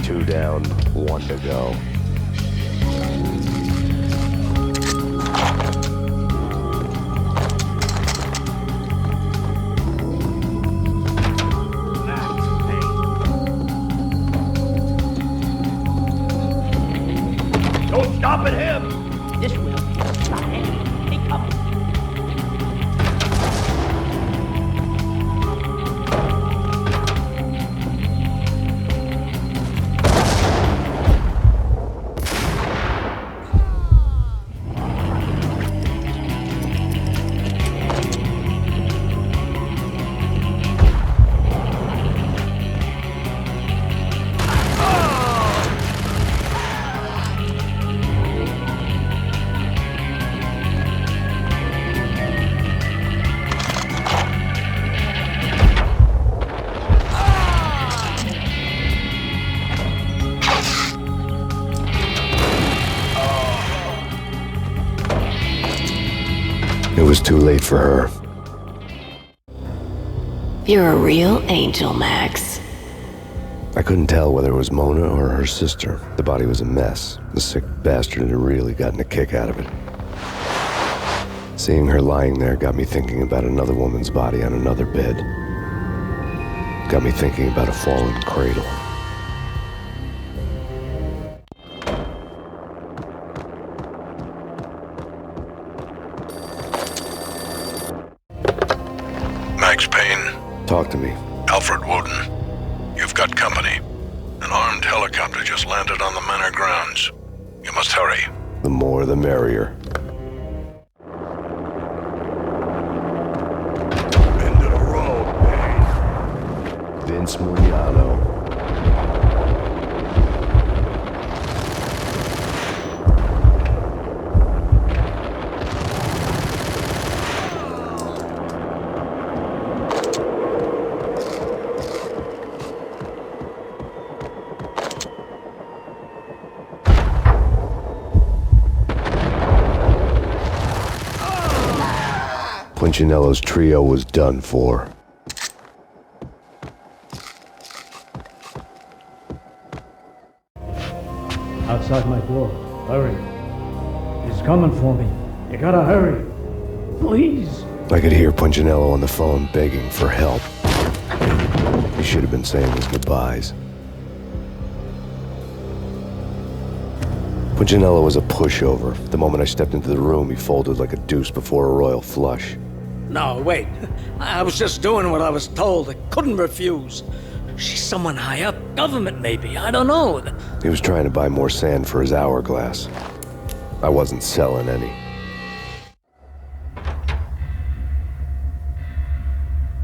C: Two down, one to go.
P: Don't stop at him!
O: This will. Stop it. They come.
C: It was too late for her.
B: You're a real angel, Max.
C: I couldn't tell whether it was Mona or her sister. The body was a mess. The sick bastard had really gotten a kick out of it. Seeing her lying there got me thinking about another woman's body on another bed. Got me thinking about a fallen cradle.
S: Max Payne.
C: Talk to me.
S: Alfred Woden. You've got company. An armed helicopter just landed on the manor grounds. You must hurry.
C: The more the merrier.
S: End of the road, Payne.
C: Vince Mugliano. Punchinello's trio was done for.
M: Outside my door. Hurry. He's coming for me. You gotta hurry. Please.
C: I could hear Punchinello on the phone begging for help. He should have been saying his goodbyes. Punchinello was a pushover. The moment I stepped into the room, he folded like a deuce before a royal flush.
N: No, wait. I was just doing what I was told. I couldn't refuse. She's someone high up. Government, maybe. I don't know.
C: He was trying to buy more sand for his hourglass. I wasn't selling any.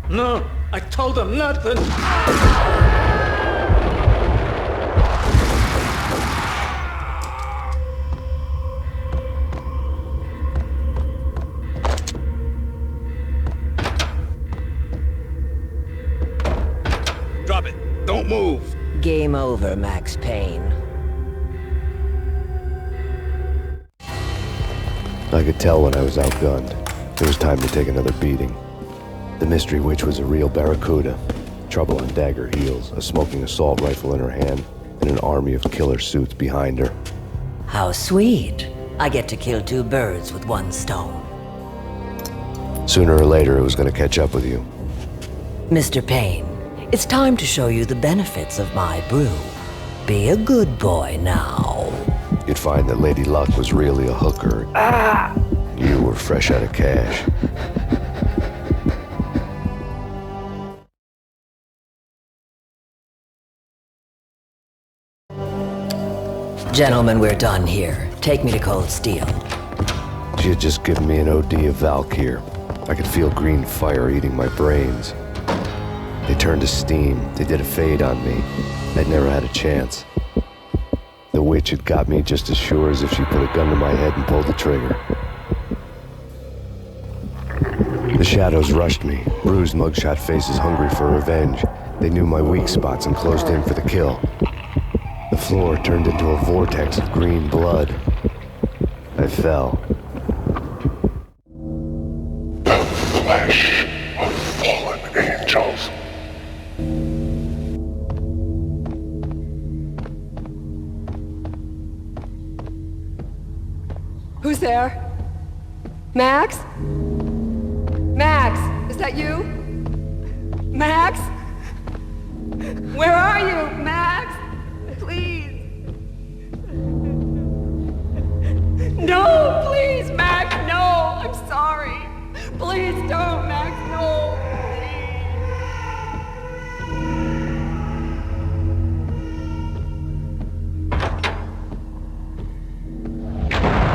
N: No, I told him nothing.
S: Drop it. Don't move.
J: Game over, Max Payne.
C: I could tell when I was outgunned. It was time to take another beating. The mystery witch was a real barracuda. Trouble on dagger heels, a smoking assault rifle in her hand, and an army of killer suits behind her.
J: How sweet. I get to kill two birds with one stone.
C: Sooner or later, it was going to catch up with you.
J: Mr. Payne, it's time to show you the benefits of my brew. Be a good boy now.
C: You'd find that Lady Luck was really a hooker. You were fresh out of cash.
J: Gentlemen, we're done here. Take me to Cold Steel.
C: She had just given me an OD of Valkyr. I could feel green fire eating my brains. They turned to steam. They did a fade on me. I'd never had a chance. The witch had got me just as sure as if she put a gun to my head and pulled the trigger. The shadows rushed me, bruised mugshot faces hungry for revenge. They knew my weak spots and closed in for the kill. The floor turned into a vortex of green blood. I fell.
S: The flesh of fallen angels.
V: Who's there? Max? Max, is that you? Max? Where are you, Max? Please. No, please, Max, no. I'm sorry. Please don't, Max, no.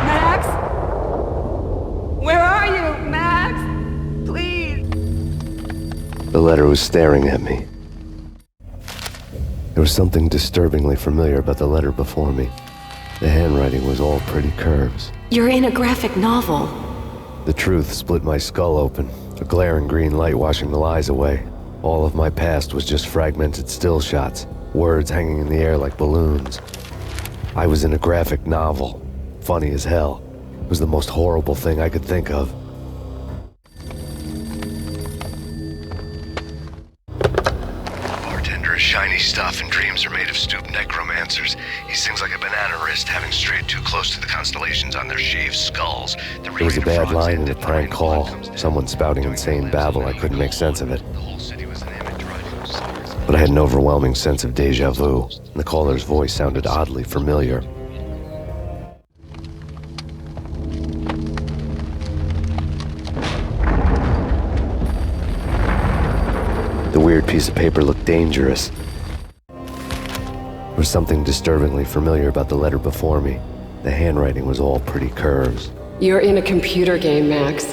V: Max? Where are you, Max? Please.
C: The letter was staring at me. There was something disturbingly familiar about the letter before me. The handwriting was all pretty curves.
B: You're in a graphic novel.
C: The truth split my skull open, a glaring green light washing the lies away. All of my past was just fragmented still shots, words hanging in the air like balloons. I was in a graphic novel. Funny as hell. It was the most horrible thing I could think of. shiny stuff, and dreams are made of stooped necromancers. He sings like a banana wrist, having strayed too close to the constellations on their shaved skulls. There was a bad line in a prank call. Someone spouting insane babble. I couldn't make sense of it. But I had an overwhelming sense of deja vu, and the caller's voice sounded oddly familiar. The weird piece of paper looked dangerous. There was something disturbingly familiar about the letter before me. The handwriting was all pretty curves.
G: You're in a computer game, Max.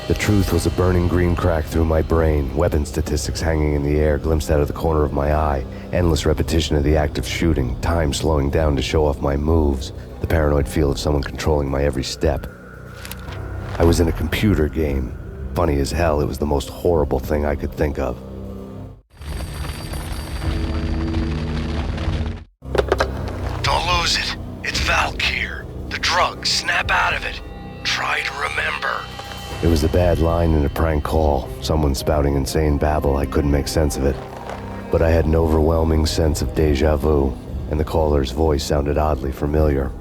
C: The truth was a burning green crack through my brain, weapon statistics hanging in the air, glimpsed out of the corner of my eye, endless repetition of the act of shooting, time slowing down to show off my moves, the paranoid feel of someone controlling my every step. I was in a computer game. Funny as hell, it was the most horrible thing I could think of.
I: Don't lose it. It's Valkyr. The drug. Snap out of it. Try to remember.
C: It was a bad line in a prank call, someone spouting insane babble. I couldn't make sense of it. But I had an overwhelming sense of deja vu, and the caller's voice sounded oddly familiar.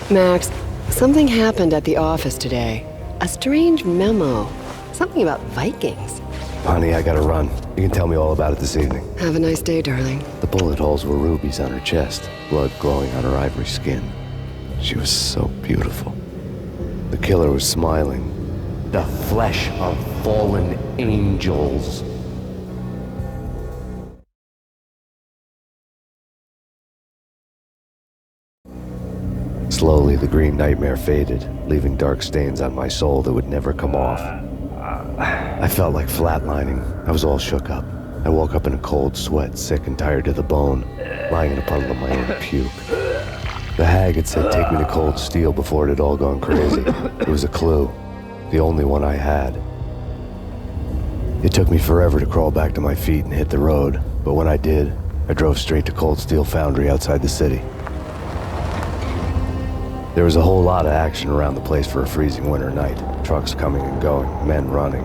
G: Max, something happened at the office today. A strange memo. Something about Vikings.
C: Honey, I gotta run. You can tell me all about it this evening.
G: Have a nice day, darling.
C: The bullet holes were rubies on her chest, blood glowing on her ivory skin. She was so beautiful. The killer was smiling. The flesh of fallen angels. Slowly, the green nightmare faded, leaving dark stains on my soul that would never come off. I felt like flatlining. I was all shook up. I woke up in a cold sweat, sick and tired to the bone, lying in a puddle of my own puke. The hag had said take me to Cold Steel before it had all gone crazy. It was a clue, the only one I had. It took me forever to crawl back to my feet and hit the road, but when I did, I drove straight to Cold Steel Foundry outside the city. There was a whole lot of action around the place for a freezing winter night. Trucks coming and going, men running.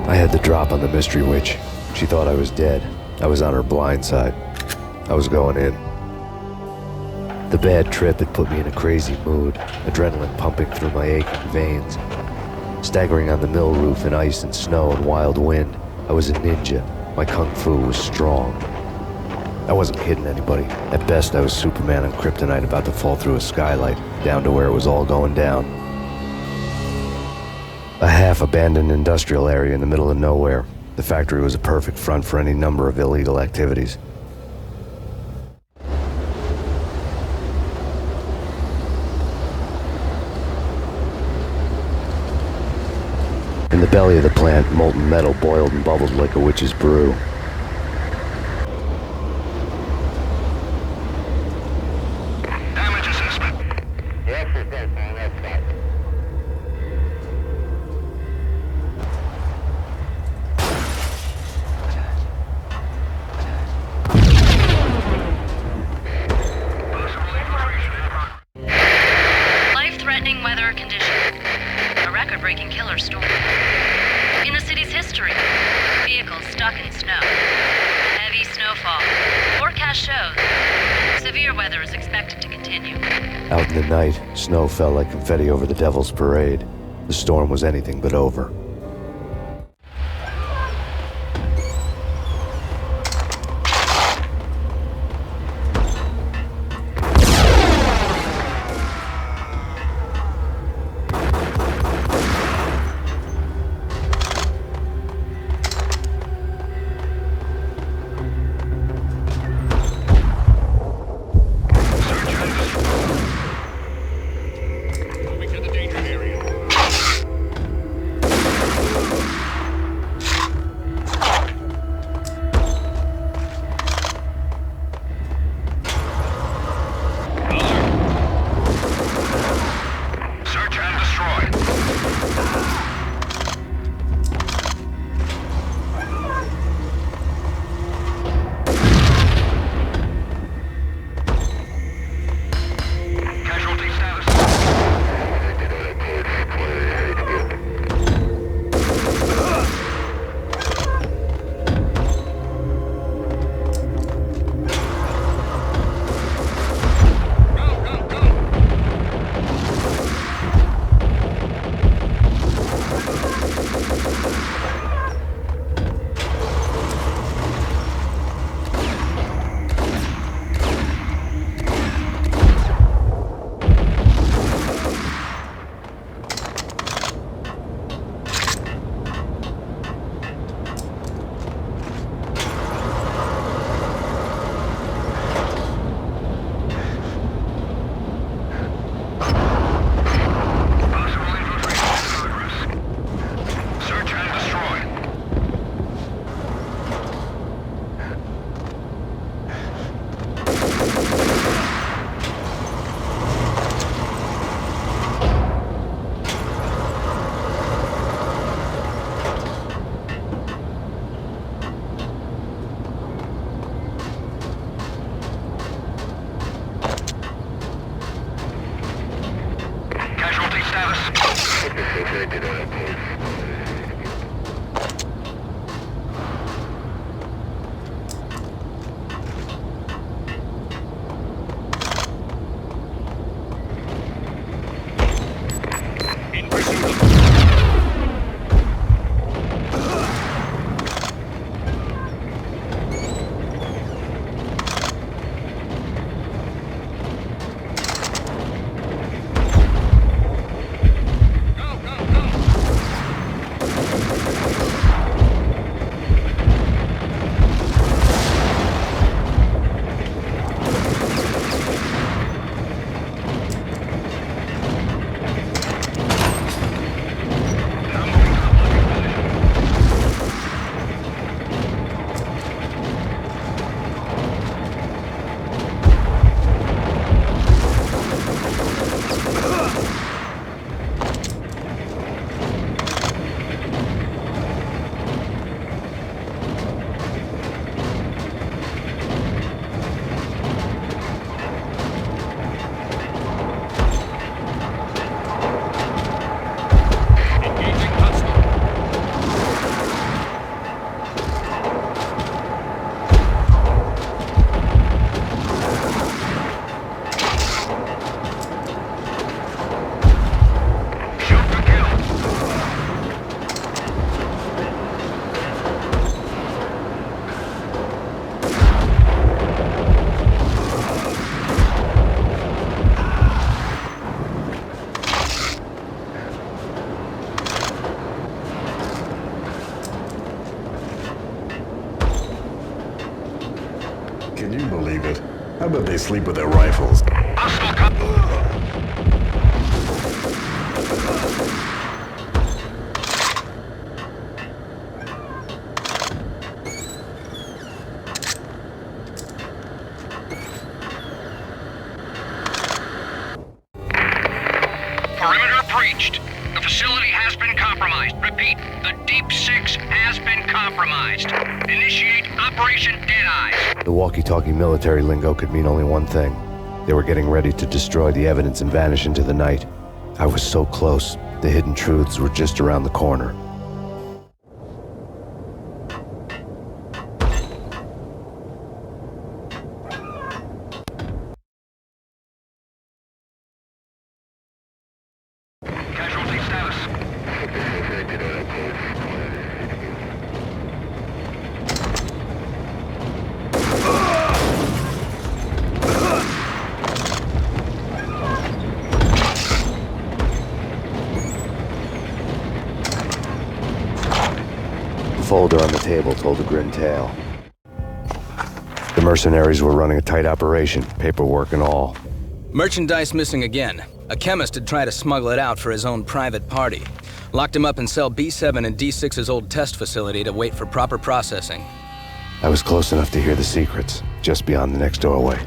C: I had the drop on the mystery witch. She thought I was dead. I was on her blind side. I was going in. The bad trip had put me in a crazy mood, adrenaline pumping through my aching veins. Staggering on the mill roof in ice and snow and wild wind, I was a ninja. My kung fu was strong. I wasn't kidding anybody. At best, I was Superman on kryptonite about to fall through a skylight, down to where it was all going down. A half-abandoned industrial area in the middle of nowhere. The factory was a perfect front for any number of illegal activities. In the belly of the plant, molten metal boiled and bubbled like a witch's brew.
K: Damage assessment.
A: Life-threatening weather conditions. A record-breaking killer storm. In the city's history, vehicles stuck in snow. Heavy snowfall. Forecast shows severe weather is expected to continue.
C: Out in the night, snow fell like confetti over the Devil's Parade. The storm was anything but over.
S: believe it. I bet they sleep with their rifles.
T: Perimeter breached. The facility has been compromised. Repeat, the Deep Six has been compromised. Initiate Operation Deadeye.
C: The walkie-talkie military lingo could mean only one thing. They were getting ready to destroy the evidence and vanish into the night. I was so close. The hidden truths were just around the corner.
T: Casualty status.
C: The folder on the table told a grim tale. The mercenaries were running a tight operation, paperwork and all.
U: Merchandise missing again. A chemist had tried to smuggle it out for his own private party. Locked him up in cell B7 in D6's old test facility to wait for proper processing.
C: I was close enough to hear the secrets, just beyond the next doorway.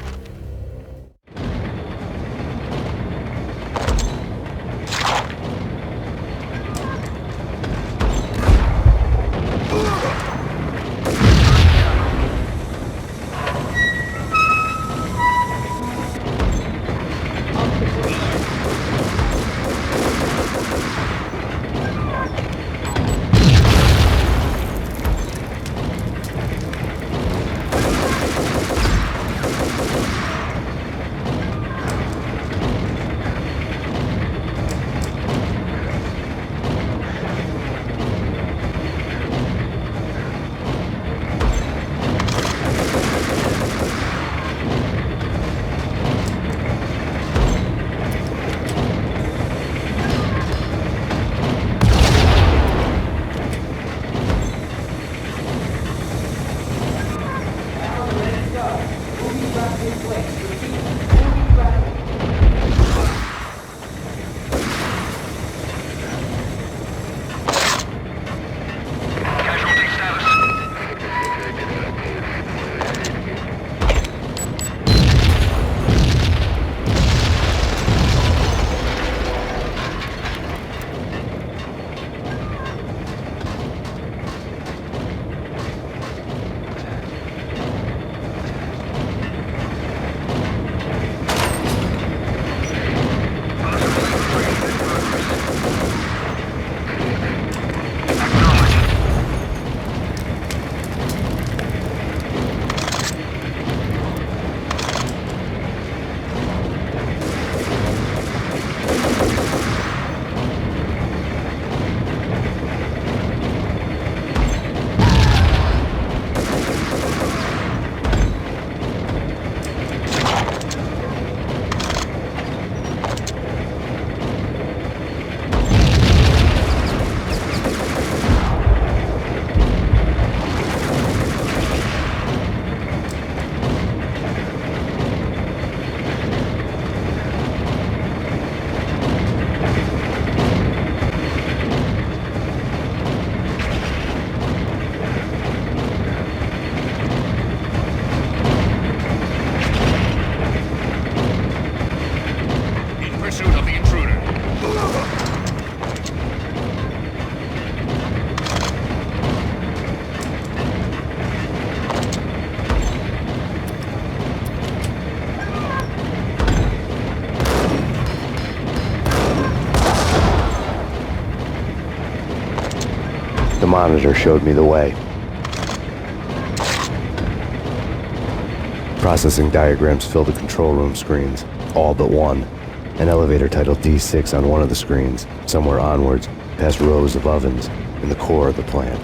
C: The monitor showed me the way. Processing diagrams filled the control room screens, all but one. An elevator titled D6 on one of the screens, somewhere onwards, past rows of ovens, in the core of the plant.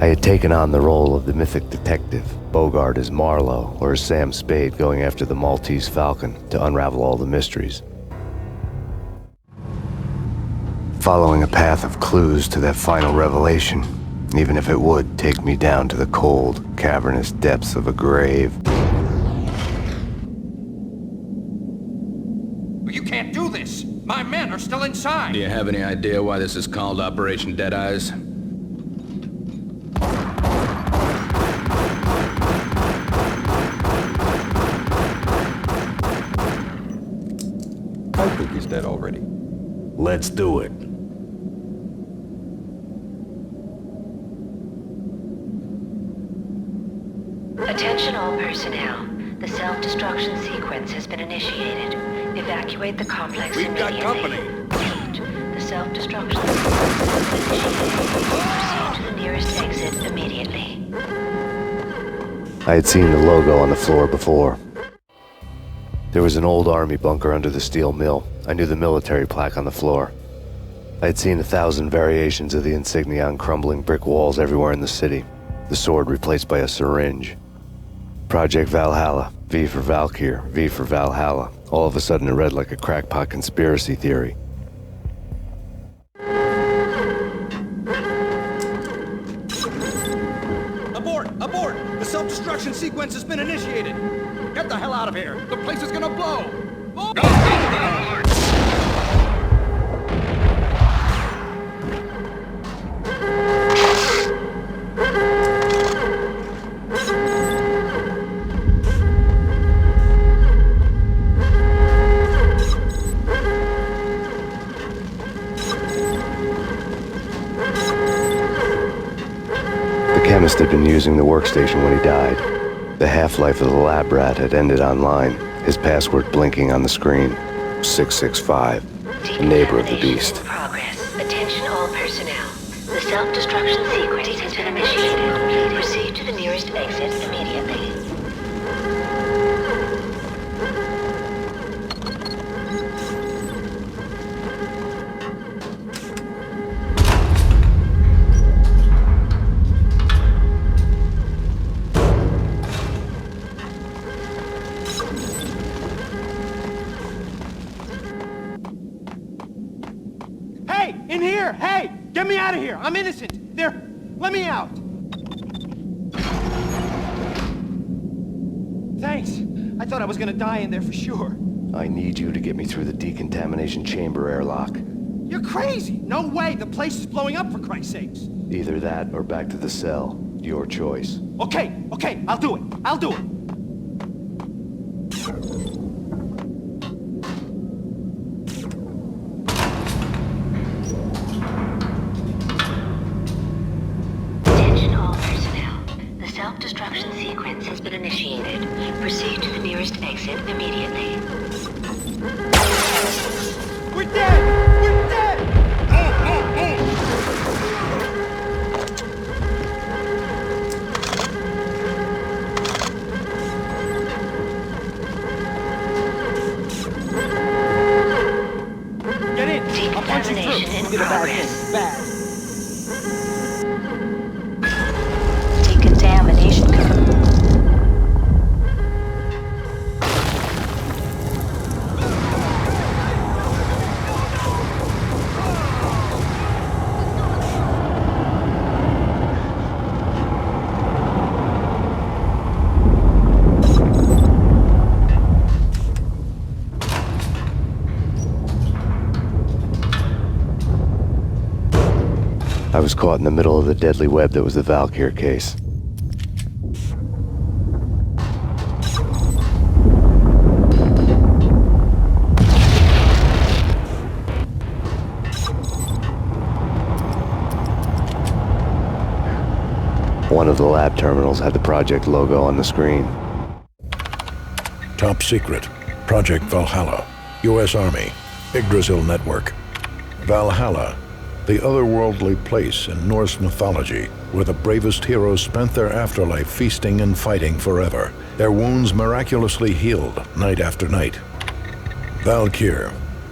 C: I had taken on the role of the mythic detective, Bogart as Marlowe, or as Sam Spade going after the Maltese Falcon to unravel all the mysteries. Following a path of clues to that final revelation, even if it would take me down to the cold, cavernous depths of a grave.
T: You can't do this! My men are still inside!
U: Do you have any idea why this is called Operation Deadeyes?
D: I think he's dead already.
H: Let's do it.
A: Attention all personnel. The self-destruction sequence has been initiated. Evacuate the complex
H: We've got
A: immediately.
H: company.
A: The self-destruction sequence has been initiated. Proceed to the nearest exit immediately.
C: I had seen the logo on the floor before. There was an old army bunker under the steel mill. I knew the military plaque on the floor. I had seen 1,000 variations of the insignia on crumbling brick walls everywhere in the city. The sword replaced by a syringe. Project Valhalla, V for Valkyr, V for Valhalla. All of a sudden it read like a crackpot conspiracy theory.
P: Abort! Abort! The self-destruction sequence has been initiated! Get the hell out of here! The place is gonna blow!
C: chemist had been using the workstation when he died. The half-life of the lab rat had ended online, his password blinking on the screen. 665, neighbor of the beast.
E: Progress. Attention all personnel. The self-destruction sequence has been initiated. Proceed to the nearest exit immediately.
R: In here! Hey! Get me out of here! I'm innocent! There! Let me out! Thanks! I thought I was gonna die in there for sure.
C: I need you to get me through the decontamination chamber airlock.
R: You're crazy! No way! The place is blowing up, for Christ's sakes!
C: Either that or back to the cell. Your choice.
R: Okay, I'll do it! I'll do it!
E: Self-destruction sequence has been initiated. Proceed to the nearest exit immediately.
R: We're dead! We're dead! Get in! I'll punch you through.
E: In progress.
R: Bad.
E: Decontamination.
C: I was caught in the middle of the deadly web that was the Valkyr case. One of the lab terminals had the project logo on the screen.
L: Top secret. Project Valhalla. U.S. Army. Yggdrasil Network. Valhalla. The otherworldly place in Norse mythology where the bravest heroes spent their afterlife feasting and fighting forever, their wounds miraculously healed night after night. Valkyr,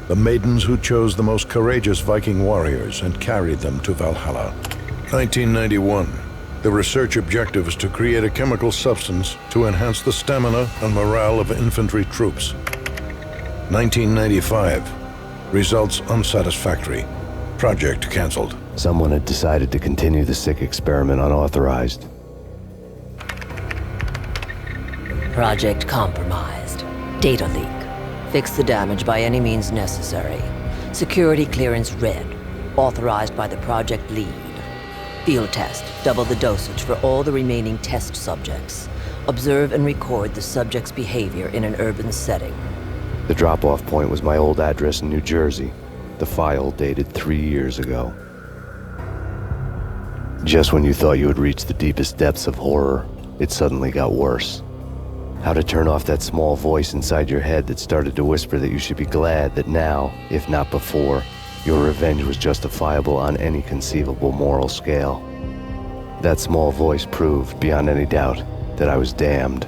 L: the maidens who chose the most courageous Viking warriors and carried them to Valhalla. 1991. The research objective is to create a chemical substance to enhance the stamina and morale of infantry troops. 1995. Results unsatisfactory. Project canceled.
C: Someone had decided to continue the sick experiment unauthorized.
J: Project compromised. Data leak. Fix the damage by any means necessary. Security clearance red. Authorized by the project lead. Field test. Double the dosage for all the remaining test subjects. Observe and record the subject's behavior in an urban setting.
C: The drop-off point was my old address in New Jersey. The file dated 3 years ago. Just when you thought you had reached the deepest depths of horror, it suddenly got worse. How to turn off that small voice inside your head that started to whisper that you should be glad that now, if not before, your revenge was justifiable on any conceivable moral scale. That small voice proved, beyond any doubt, that I was damned.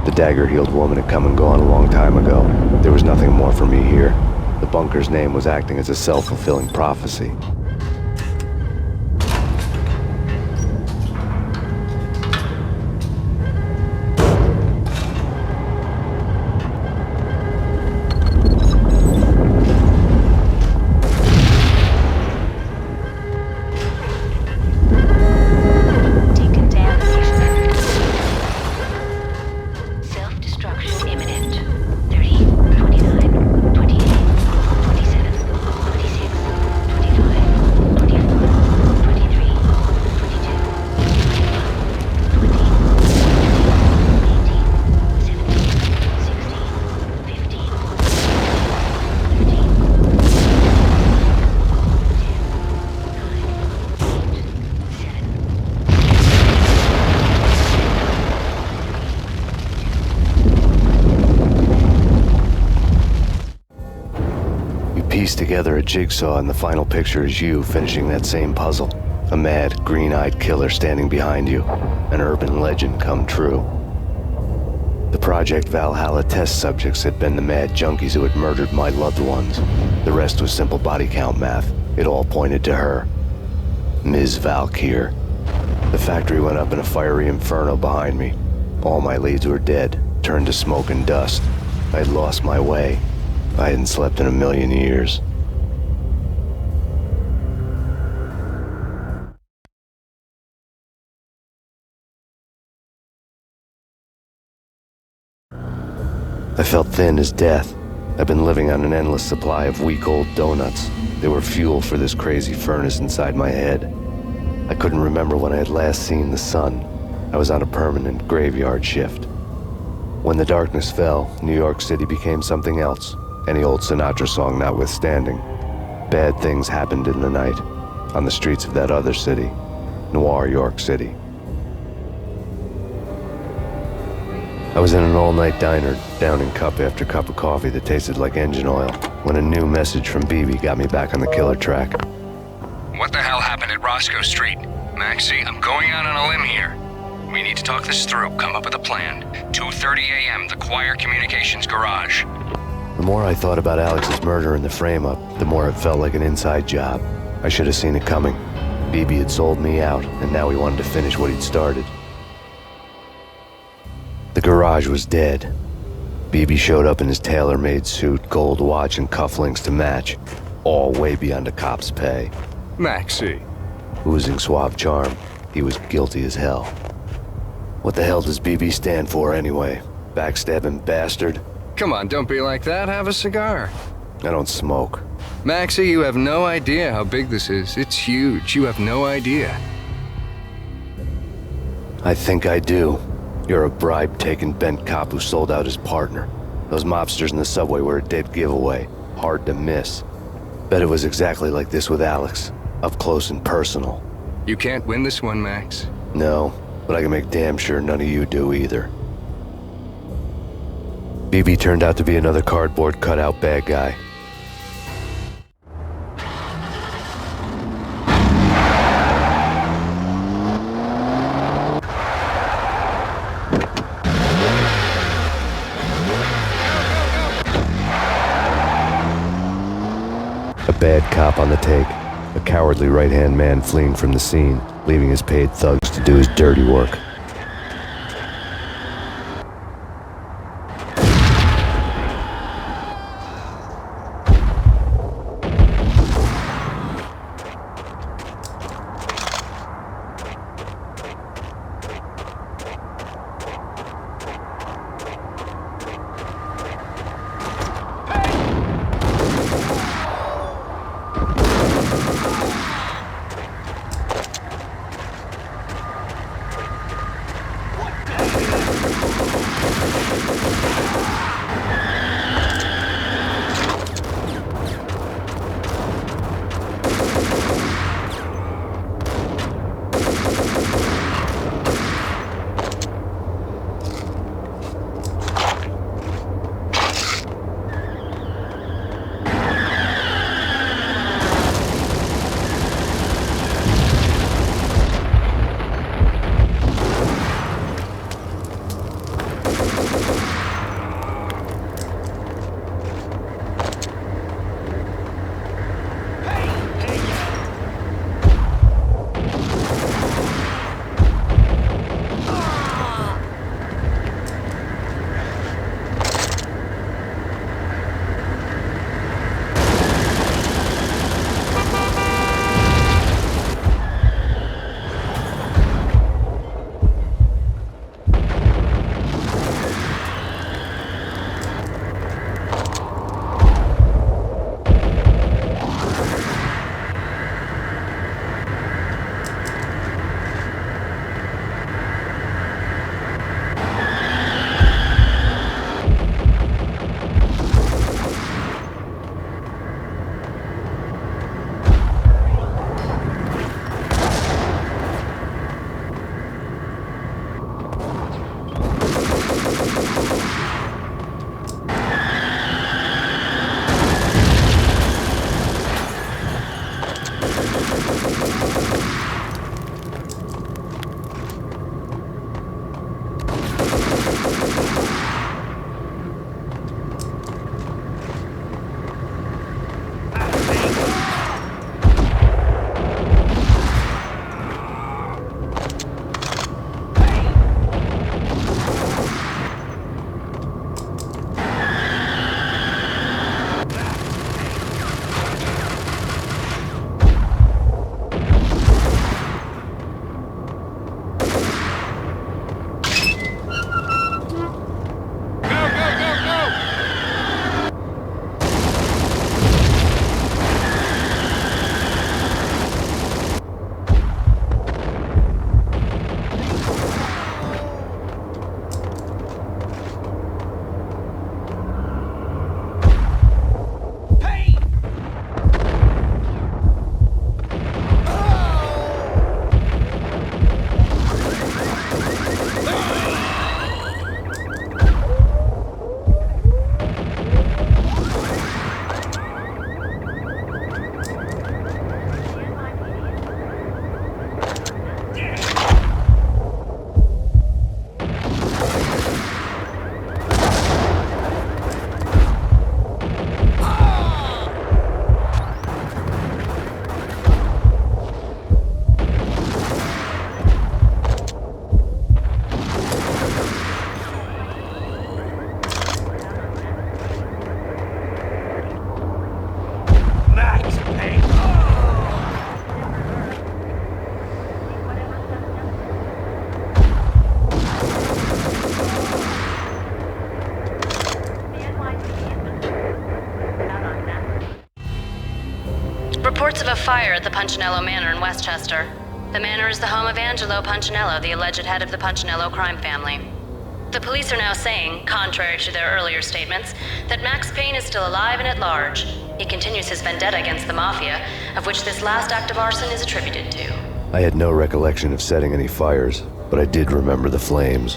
C: The dagger-heeled woman had come and gone a long time ago. There was nothing more for me here. The bunker's name was acting as a self-fulfilling prophecy. piece together a jigsaw, and the final picture is you finishing that same puzzle. A mad, green-eyed killer standing behind you. An urban legend come true. The Project Valhalla test subjects had been the mad junkies who had murdered my loved ones. The rest was simple body count math. It all pointed to her. Ms. Valkyr. The factory went up in a fiery inferno behind me. All my leads were dead, turned to smoke and dust. I'd lost my way. I hadn't slept in a million years. I felt thin as death. I've been living on an endless supply of week-old donuts. They were fuel for this crazy furnace inside my head. I couldn't remember when I had last seen the sun. I was on a permanent graveyard shift. When the darkness fell, New York City became something else, any old Sinatra song notwithstanding. Bad things happened in the night, on the streets of that other city, Noir York City. I was in an all-night diner, downing cup after cup of coffee that tasted like engine oil, when a new message from BB got me back on the killer track.
T: What the hell happened at Roscoe Street? Maxie, I'm going out on a limb here. We need to talk this through, come up with a plan. 2:30 a.m., the Choir Communications Garage.
C: The more I thought about Alex's murder and the frame-up, the more it felt like an inside job. I should have seen it coming. BB had sold me out, and now he wanted to finish what he'd started. The garage was dead. BB showed up in his tailor-made suit, gold watch, and cufflinks to match, all way beyond a cop's pay.
T: Maxie.
C: Oozing suave charm, he was guilty as hell. What the hell does BB stand for anyway? Backstabbing bastard?
T: Come on, don't be like that. Have a cigar.
C: I don't smoke.
T: Maxie, you have no idea how big this is. It's huge. You have no idea.
C: I think I do. You're a bribe-taking bent cop who sold out his partner. Those mobsters in the subway were a dead giveaway. Hard to miss. Bet it was exactly like this with Alex. Up close and personal.
T: You can't win this one, Max.
C: No, but I can make damn sure none of you do either. BB turned out to be another cardboard cutout bad guy. A bad cop on the take, a cowardly right-hand man fleeing from the scene, leaving his paid thugs to do his dirty work.
A: fire at the Punchinello Manor in Westchester. The manor is the home of Angelo Punchinello, the alleged head of the Punchinello crime family. The police are now saying, contrary to their earlier statements, that Max Payne is still alive and at large. He continues his vendetta against the Mafia, of which this last act of arson is attributed to.
C: I had no recollection of setting any fires, but I did remember the flames.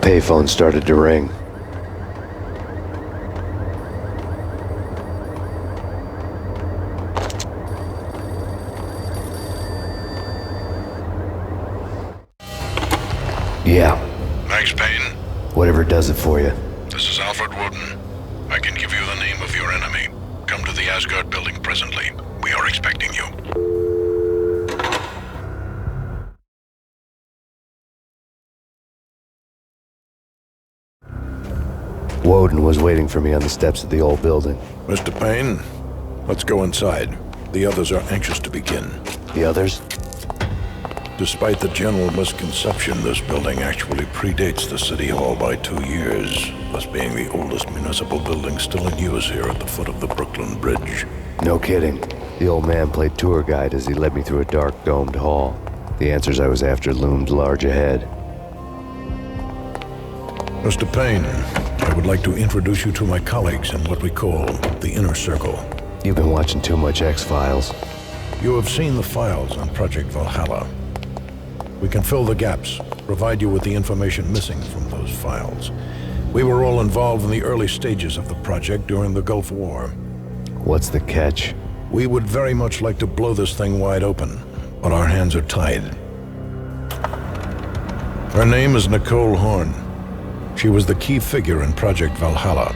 C: Payphone started to ring. Yeah.
S: Max Payne?
C: Whatever does it for you.
S: This is Alfred Woden. I can give you the name of your enemy. Come to the Asgard building presently. We are expecting you.
C: Woden was waiting for me on the steps of the old building.
L: Mr. Payne, let's go inside. The others are anxious to begin.
C: The others?
L: Despite the general misconception, this building actually predates the City Hall by 2 years, thus being the oldest municipal building still in use here at the foot of the Brooklyn Bridge.
C: No kidding. The old man played tour guide as he led me through a dark domed hall. The answers I was after loomed large ahead.
L: Mr. Payne, I would like to introduce you to my colleagues in what we call the Inner Circle.
C: You've been watching too much X-Files.
L: You have seen the files on Project Valhalla. We can fill the gaps, provide you with the information missing from those files. We were all involved in the early stages of the project during the Gulf War.
C: What's the catch?
L: We would very much like to blow this thing wide open, but our hands are tied. Her name is Nicole Horn. She was the key figure in Project Valhalla.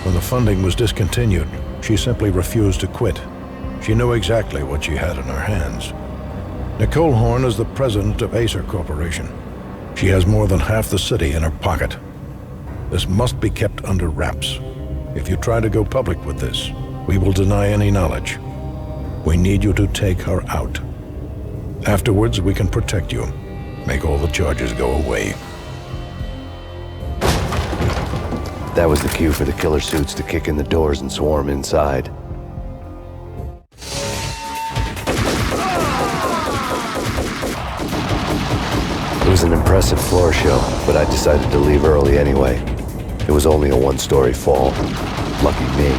L: When the funding was discontinued, she simply refused to quit. She knew exactly what she had in her hands. Nicole Horn is the president of Acer Corporation. She has more than half the city in her pocket. This must be kept under wraps. If you try to go public with this, we will deny any knowledge. We need you to take her out. Afterwards, we can protect you. Make all the charges go away.
C: That was the cue for the killer suits to kick in the doors and swarm inside. It was an impressive floor show, but I decided to leave early anyway. It was only a one-story fall. Lucky me.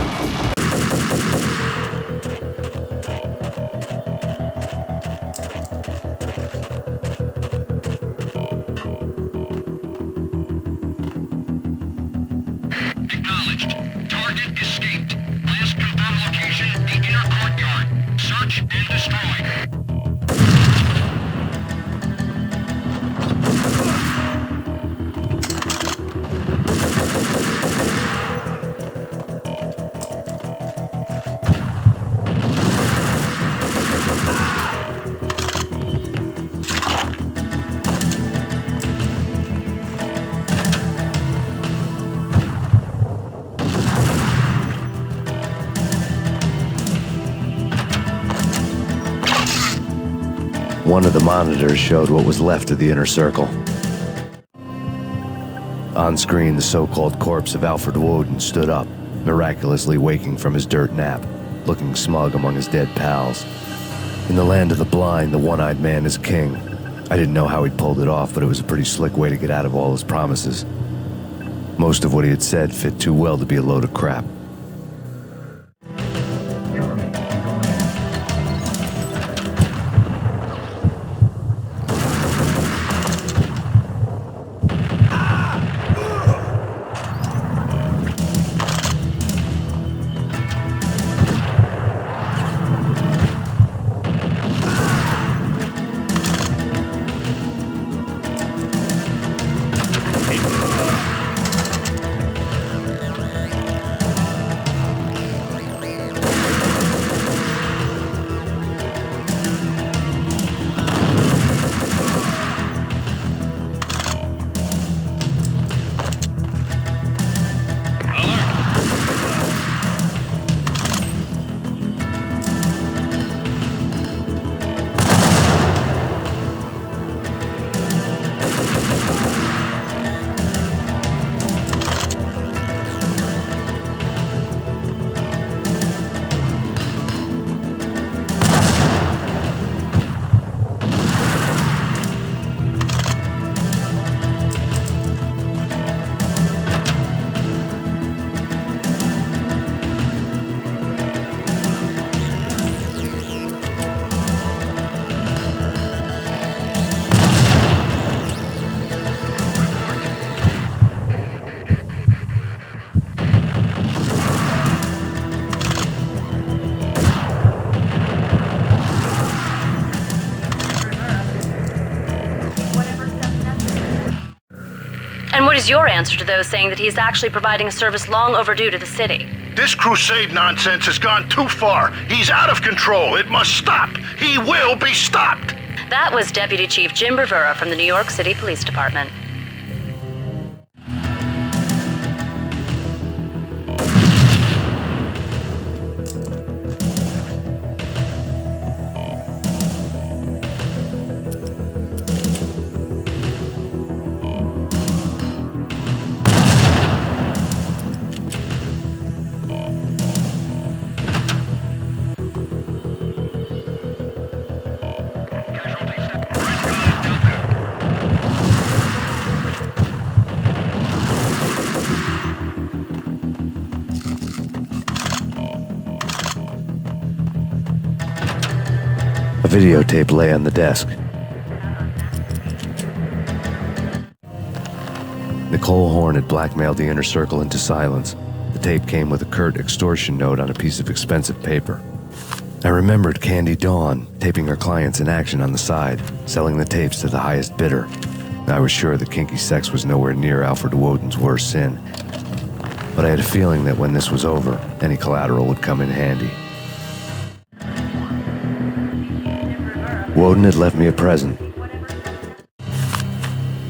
S: Acknowledged. Target escaped. Last confirmed location, the inner courtyard. Search and destroy.
C: One of the monitors showed what was left of the inner circle. On screen, the so-called corpse of Alfred Woden stood up, miraculously waking from his dirt nap, looking smug among his dead pals. In the land of the blind, the one-eyed man is king. I didn't know how he'd pulled it off, but it was a pretty slick way to get out of all his promises. Most of what he had said fit too well to be a load of crap.
A: And what is your answer to those saying that he's actually providing a service long overdue to the city?
I: This crusade nonsense has gone too far. He's out of control. It must stop. He will be stopped.
A: That was Deputy Chief Jim Rivera from the New York City Police Department.
C: A videotape lay on the desk. Nicole Horn had blackmailed the inner circle into silence. The tape came with a curt extortion note on a piece of expensive paper. I remembered Candy Dawn taping her clients in action on the side, selling the tapes to the highest bidder. I was sure that kinky sex was nowhere near Alfred Woden's worst sin. But I had a feeling that when this was over, any collateral would come in handy. Woden had left me a present.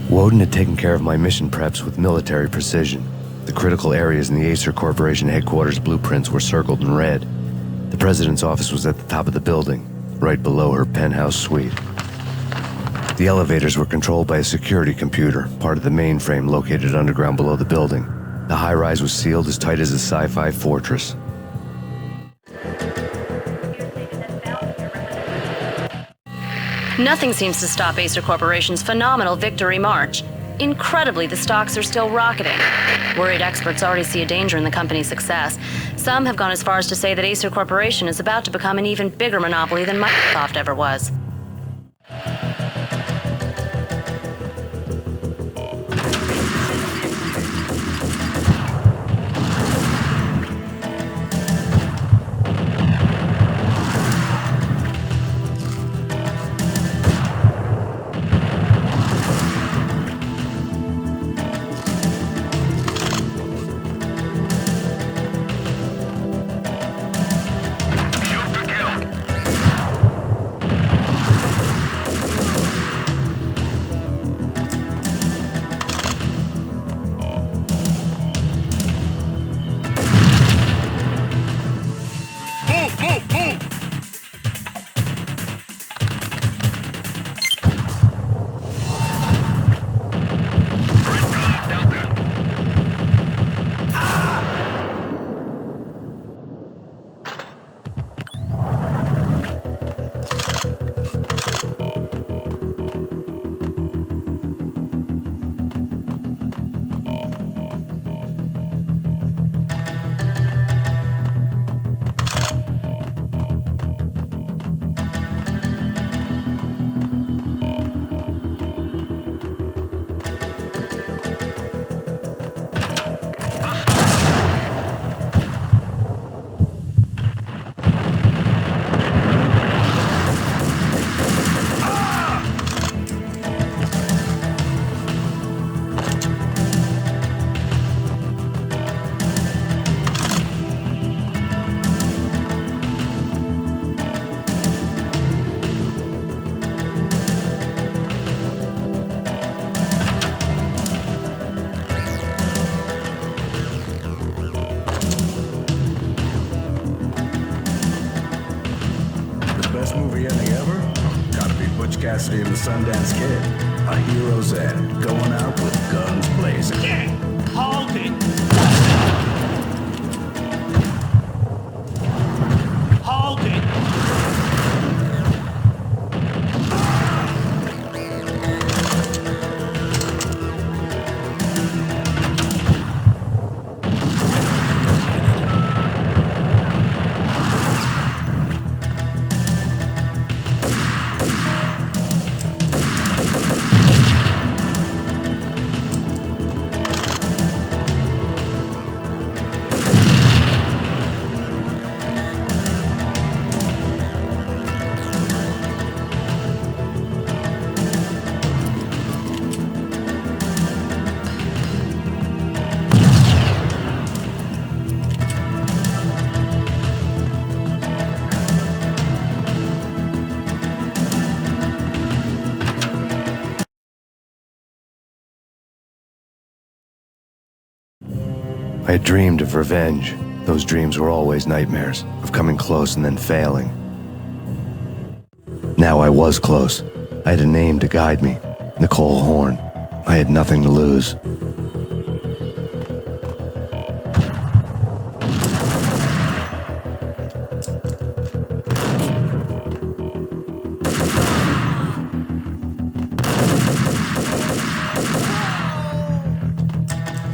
C: Woden had taken care of my mission preps with military precision. The critical areas in the Acer Corporation headquarters blueprints were circled in red. The president's office was at the top of the building, right below her penthouse suite. The elevators were controlled by a security computer, part of the mainframe located underground below the building. The high-rise was sealed as tight as a sci-fi fortress.
A: Nothing seems to stop Acer Corporation's phenomenal victory march. Incredibly, the stocks are still rocketing. Worried experts already see a danger in the company's success. Some have gone as far as to say that Acer Corporation is about to become an even bigger monopoly than Microsoft ever was.
H: Cassidy and the Sundance Kid. A hero's end, going out with guns blazing.
P: Hold it! Hold it!
C: I had dreamed of revenge. Those dreams were always nightmares, of coming close and then failing. Now I was close. I had a name to guide me, Nicole Horn. I had nothing to lose.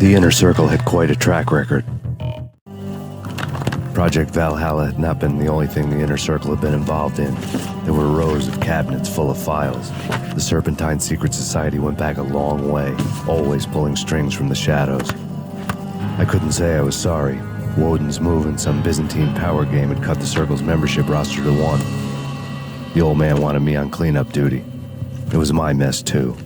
C: The Inner Circle had quite a track record. Project Valhalla had not been the only thing the Inner Circle had been involved in. There were rows of cabinets full of files. The Serpentine Secret Society went back a long way, always pulling strings from the shadows. I couldn't say I was sorry. Woden's move in some Byzantine power game had cut the Circle's membership roster to 1. The old man wanted me on cleanup duty. It was my mess, too.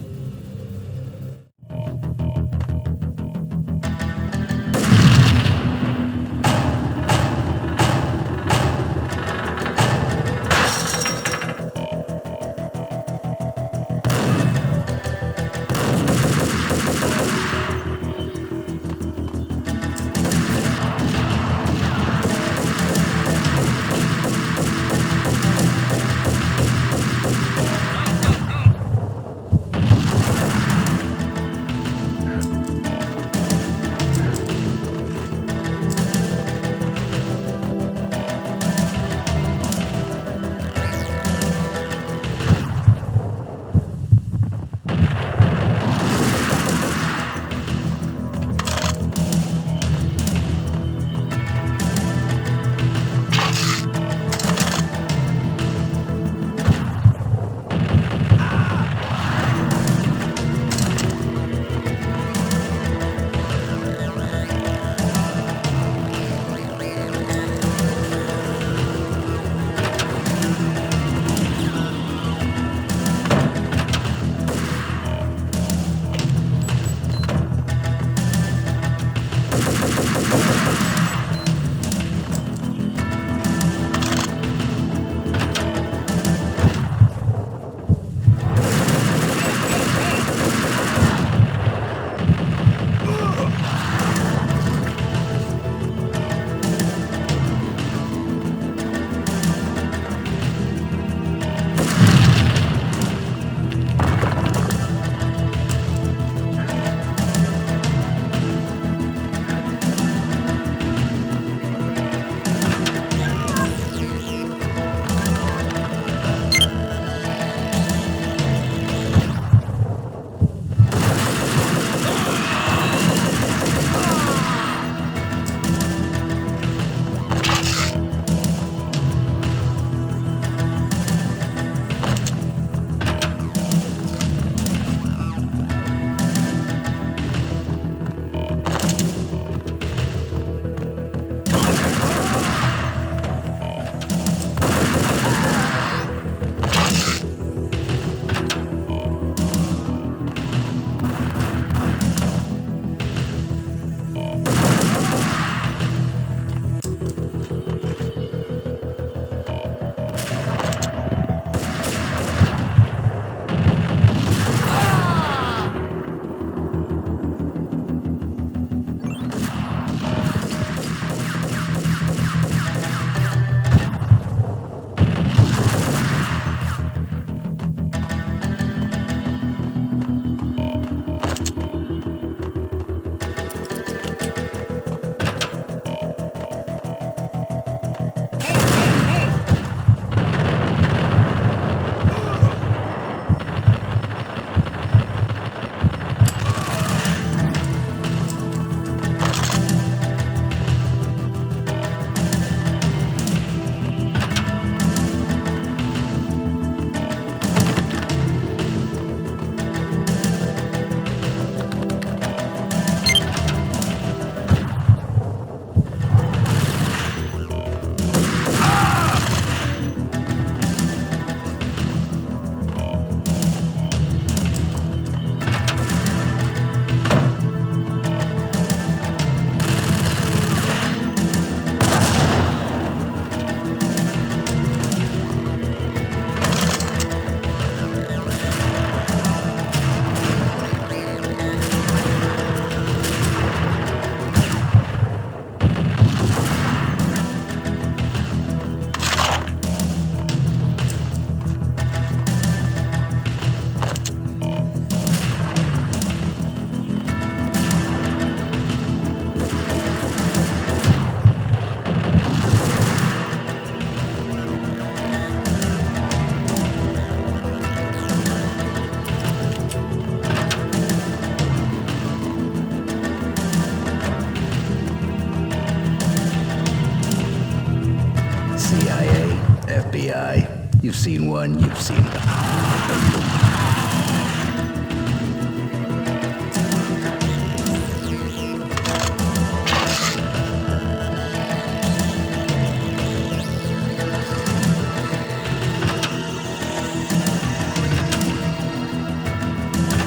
H: CIA, FBI. You've seen one, you've seen them.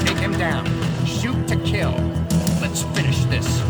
F: Take him down. Shoot to kill. Let's finish this.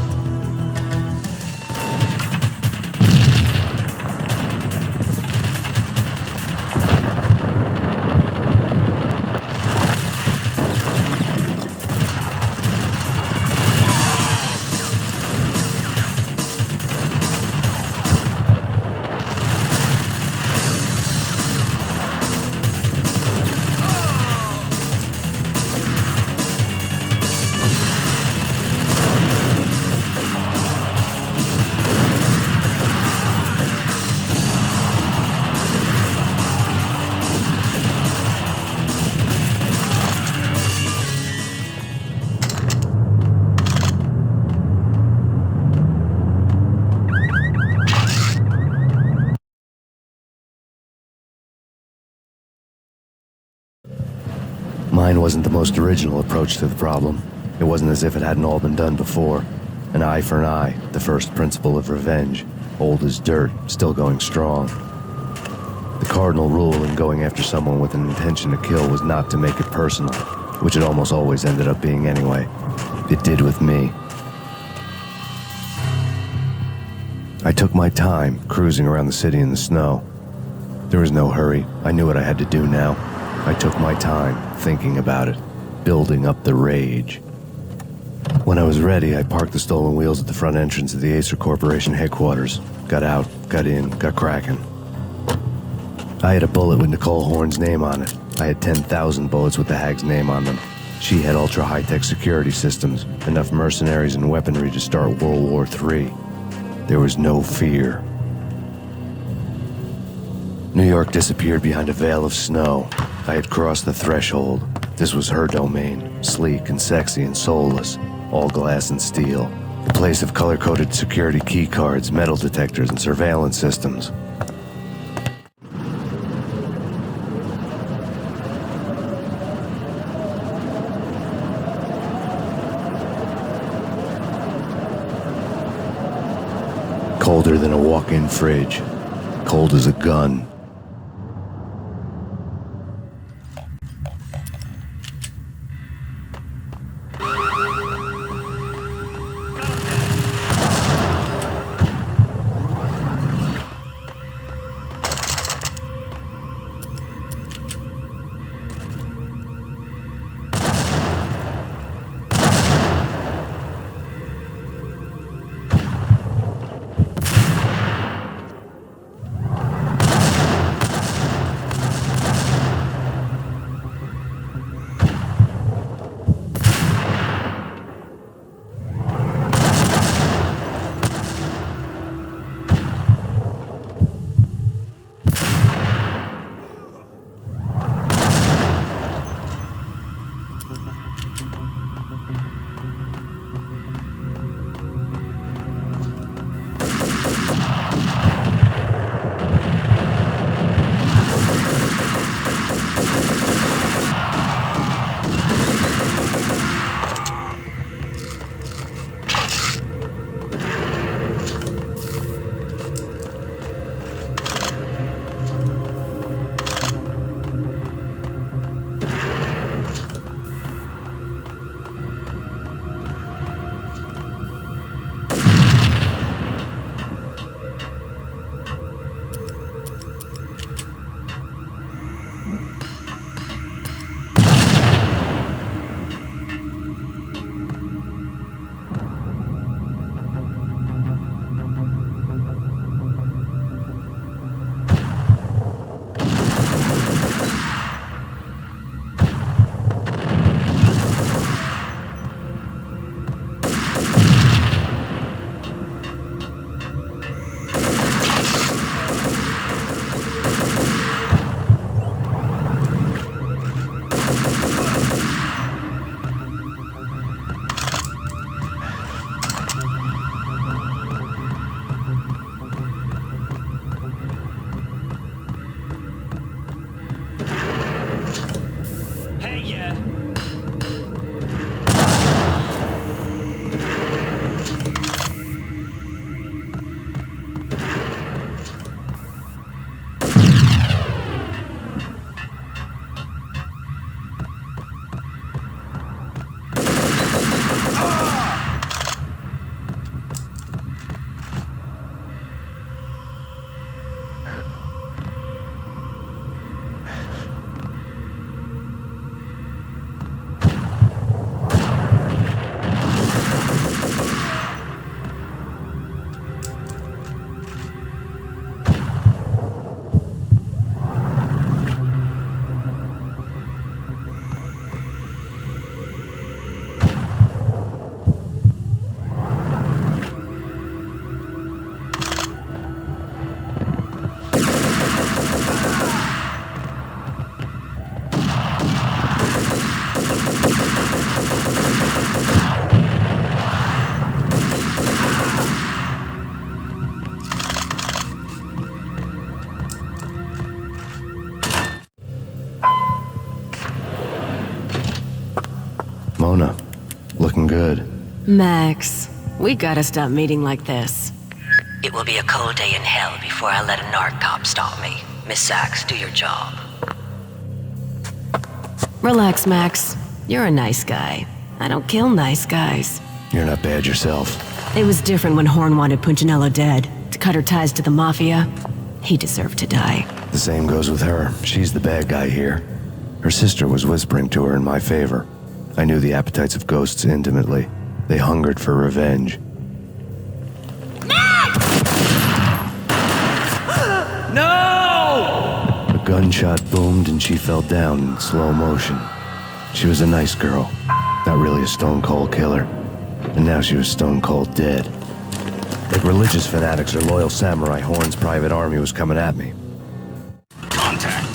C: Mine wasn't the most original approach to the problem. It wasn't as if it hadn't all been done before. An eye for an eye, the first principle of revenge. Old as dirt, still going strong. The cardinal rule in going after someone with an intention to kill was not to make it personal, which it almost always ended up being anyway. It did with me. I took my time, cruising around the city in the snow. There was no hurry. I knew what I had to do now. I took my time, thinking about it, building up the rage. When I was ready, I parked the stolen wheels at the front entrance of the Acer Corporation headquarters. Got out, got in, got cracking. I had a bullet with Nicole Horn's name on it. I had 10,000 bullets with the hag's name on them. She had ultra-high-tech security systems, enough mercenaries and weaponry to start World War III. There was no fear. New York disappeared behind a veil of snow. I had crossed the threshold. This was her domain, sleek and sexy and soulless, all glass and steel. The place of color-coded security key cards, metal detectors, and surveillance systems. Colder than a walk-in fridge. Cold as a gun.
B: Max, we gotta stop meeting like this.
J: It will be a cold day in hell before I let a narc cop stop me. Miss Sachs, do your job.
B: Relax, Max. You're a nice guy. I don't kill nice guys.
C: You're not bad yourself.
B: It was different when Horn wanted Punchinello dead. To cut her ties to the Mafia. He deserved to die.
C: The same goes with her. She's the bad guy here. Her sister was whispering to her in my favor. I knew the appetites of ghosts intimately. They hungered for revenge.
P: No!
C: A gunshot boomed and she fell down in slow motion. She was a nice girl, not really a stone-cold killer. And now she was stone-cold dead. Like religious fanatics or loyal samurai, Horn's private army was coming at me.
H: Contact.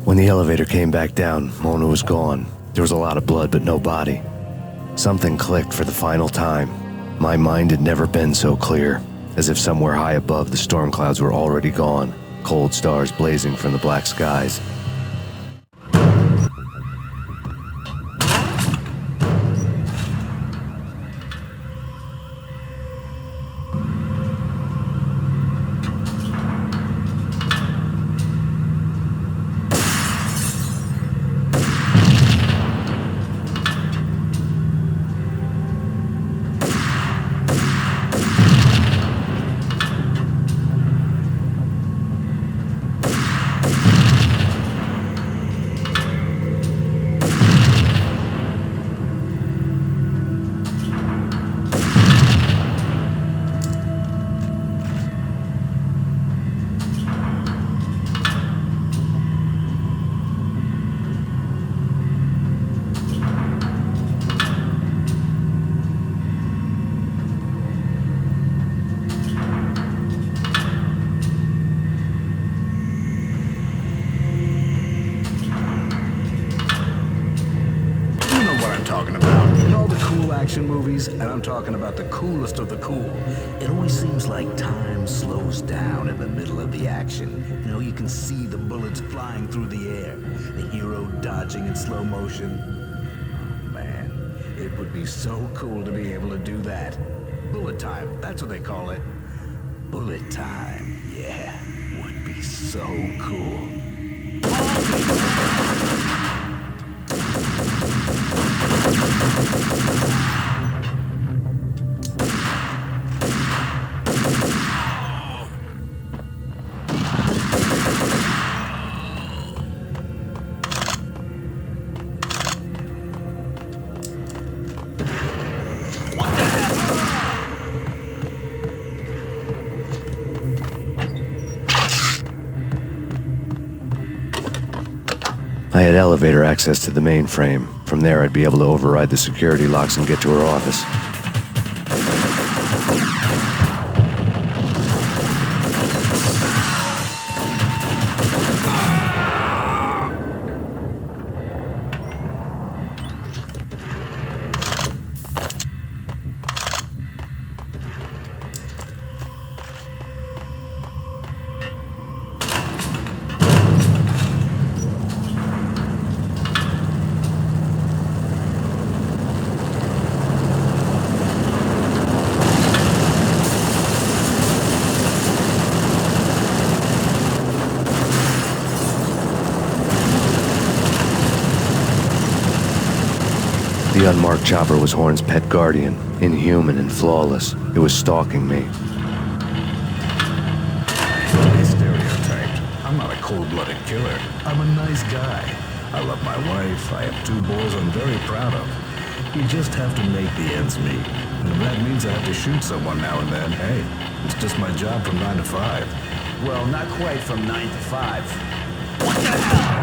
C: When the elevator came back down, Mona was gone. There was a lot of blood, but no body. Something clicked for the final time. My mind had never been so clear, as if somewhere high above the storm clouds were already gone, cold stars blazing from the black skies.
H: Action movies, and I'm talking about the coolest of the cool. It always seems like time slows down in the middle of the action. You know, you can see the bullets flying through the air, the hero dodging in slow motion. Oh, man, it would be so cool to be able to do that. Bullet time, that's what they call it. Bullet time, yeah, would be so cool.
C: I had elevator access to the mainframe. From there, I'd be able to override the security locks and get to her office. The unmarked chopper was Horn's pet guardian, inhuman and flawless. It was stalking me.
H: Stereotyped. I'm not a cold-blooded killer. I'm a nice guy. I love my wife. I have 2 boys I'm very proud of. You just have to make the ends meet. And if that means I have to shoot someone now and then, hey, it's just my job from 9 to 5.
P: Well, not quite from 9 to 5. What the hell?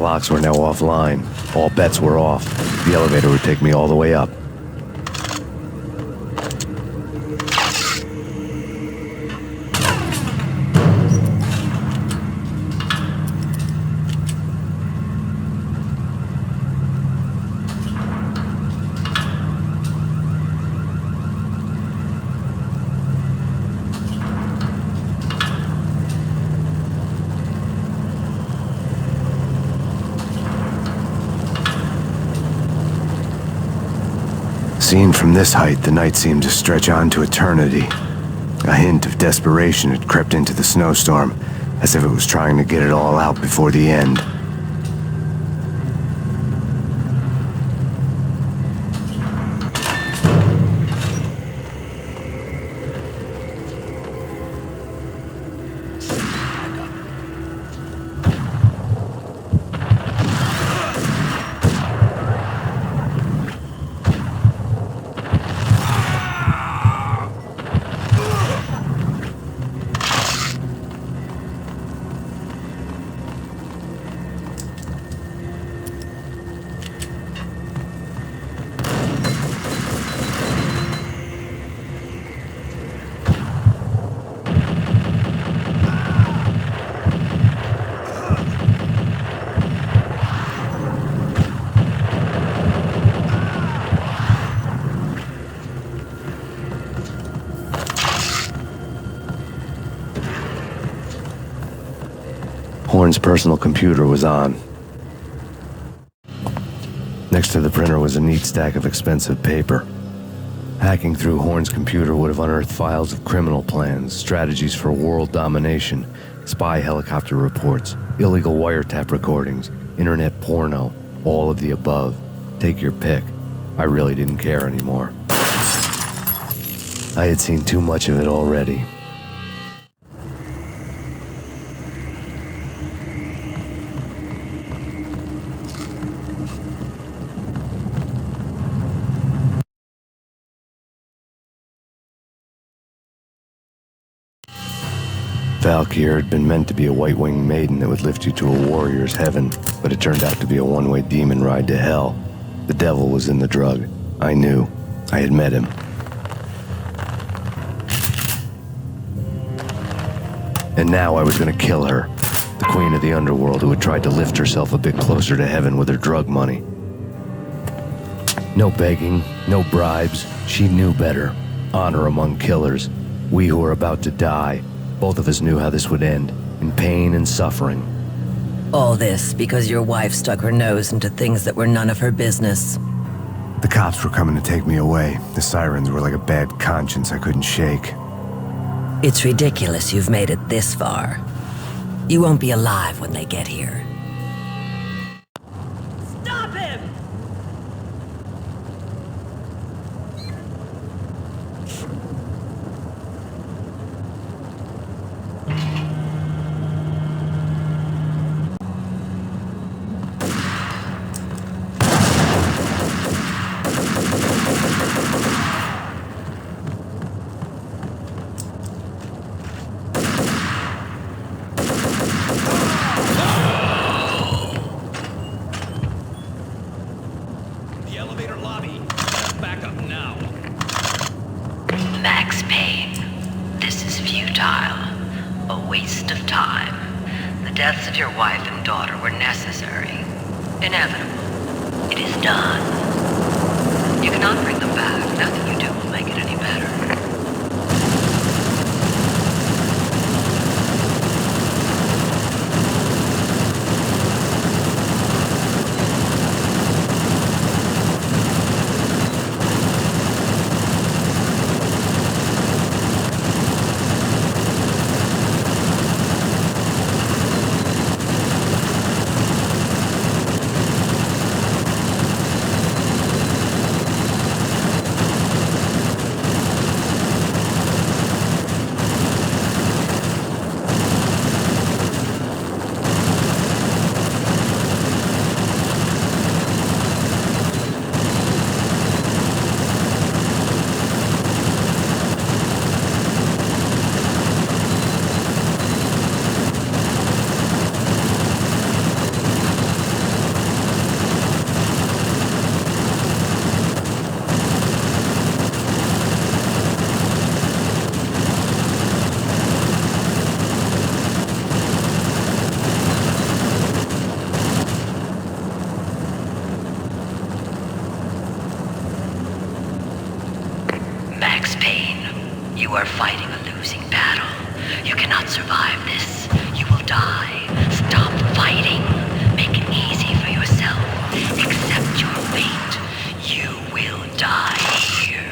C: locks were now offline. All bets were off. The elevator would take me all the way up. Seen from this height, the night seemed to stretch on to eternity. A hint of desperation had crept into the snowstorm, as if it was trying to get it all out before the end. Horn's personal computer was on. Next to the printer was a neat stack of expensive paper. Hacking through Horn's computer would have unearthed files of criminal plans, strategies for world domination, spy helicopter reports, illegal wiretap recordings, internet porno, all of the above. Take your pick. I really didn't care anymore. I had seen too much of it already. Valkyr had been meant to be a white-winged maiden that would lift you to a warrior's heaven, but it turned out to be a one-way demon ride to hell. The devil was in the drug. I knew. I had met him. And now I was gonna kill her, the queen of the underworld who had tried to lift herself a bit closer to heaven with her drug money. No begging, no bribes. She knew better. Honor among killers. We who were about to die. Both of us knew how this would end, in pain and suffering.
J: All this because your wife stuck her nose into things that were none of her business.
C: The cops were coming to take me away. The sirens were like a bad conscience I couldn't shake.
J: It's ridiculous you've made it this far. You won't be alive when they get here.
V: Stop him!
E: Max Payne, this is futile. A waste of time. The deaths of your wife and daughter were necessary. Inevitable. It is done. You cannot bring them back. Nothing you do will make it any better. Max Payne, you are fighting a losing battle. You cannot survive this. You will die. Stop fighting. Make it easy for yourself. Accept your fate. You will die here.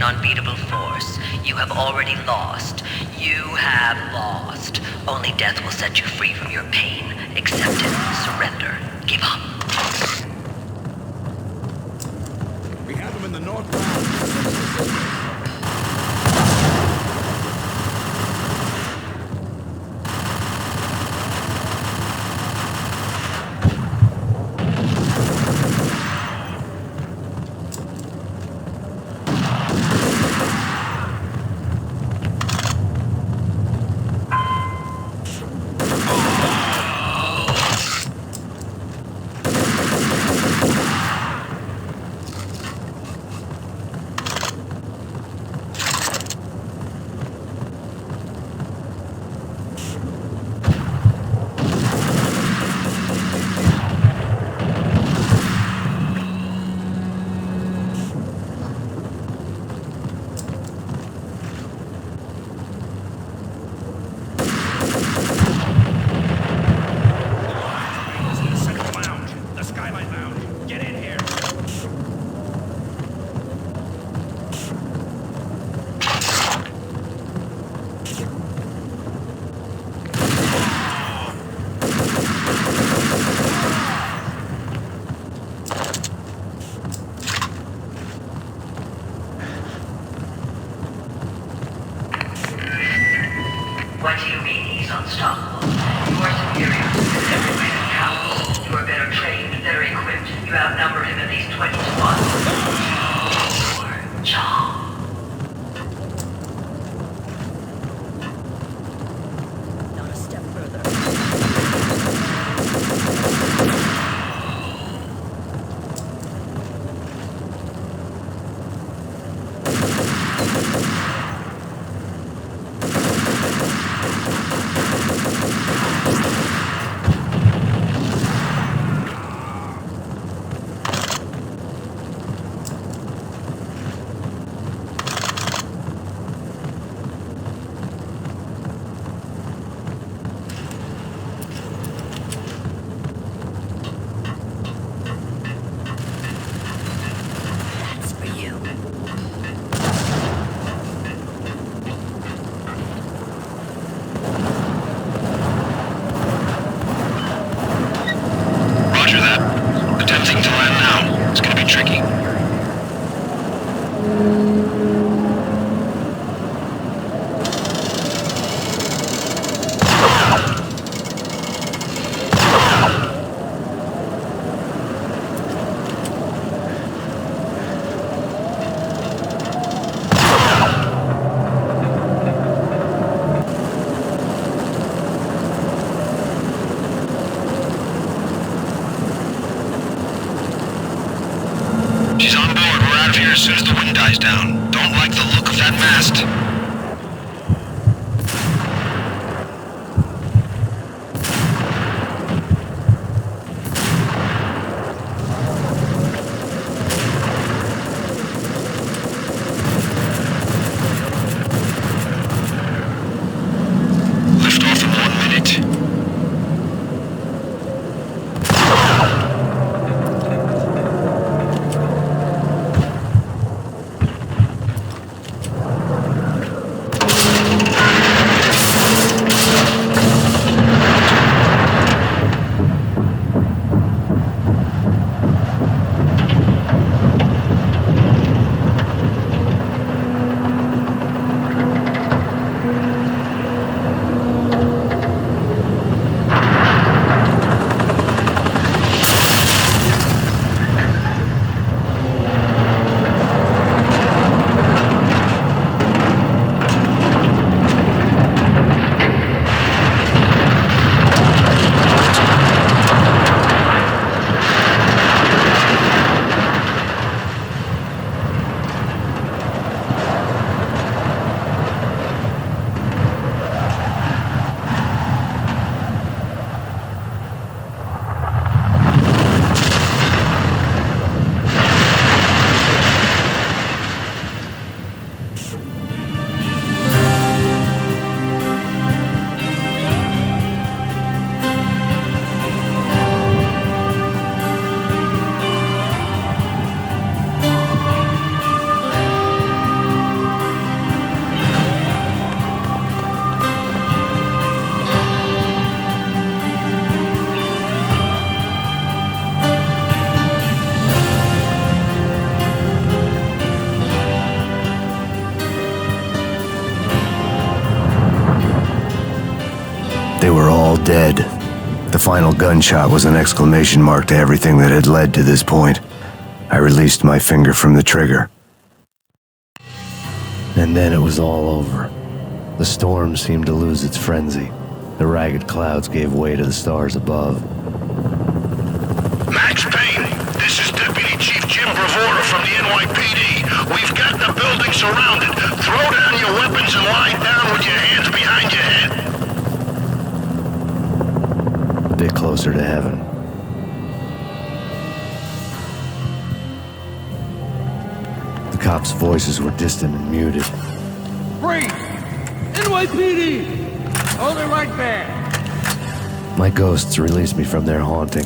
E: Unbeatable force. You have already lost. You have lost. Only death will set you free from your pain. Accept it. Surrender. Give up.
H: We have him in the north round.
E: What do you mean he's unstoppable? You are superior to him in every way that counts. You are better trained, better equipped. You outnumber him at least 20 to 1. Your job.
J: Not a step further.
I: As soon as the wind dies down. Don't like the look of that mast. Lift off in 1 minute.
C: all dead. The final gunshot was an exclamation mark to everything that had led to this point. I released my finger from the trigger. And then it was all over. The storm seemed to lose its frenzy. The ragged clouds gave way to the stars above.
S: Max Payne, this is Deputy Chief Jim Bravura from the NYPD. We've got the building surrounded. Throw down your weapons and lie down with your hands behind your head.
C: A bit closer to heaven. The cops' voices were distant and muted.
F: Freeze! NYPD! Hold it right there!
C: My ghosts released me from their haunting.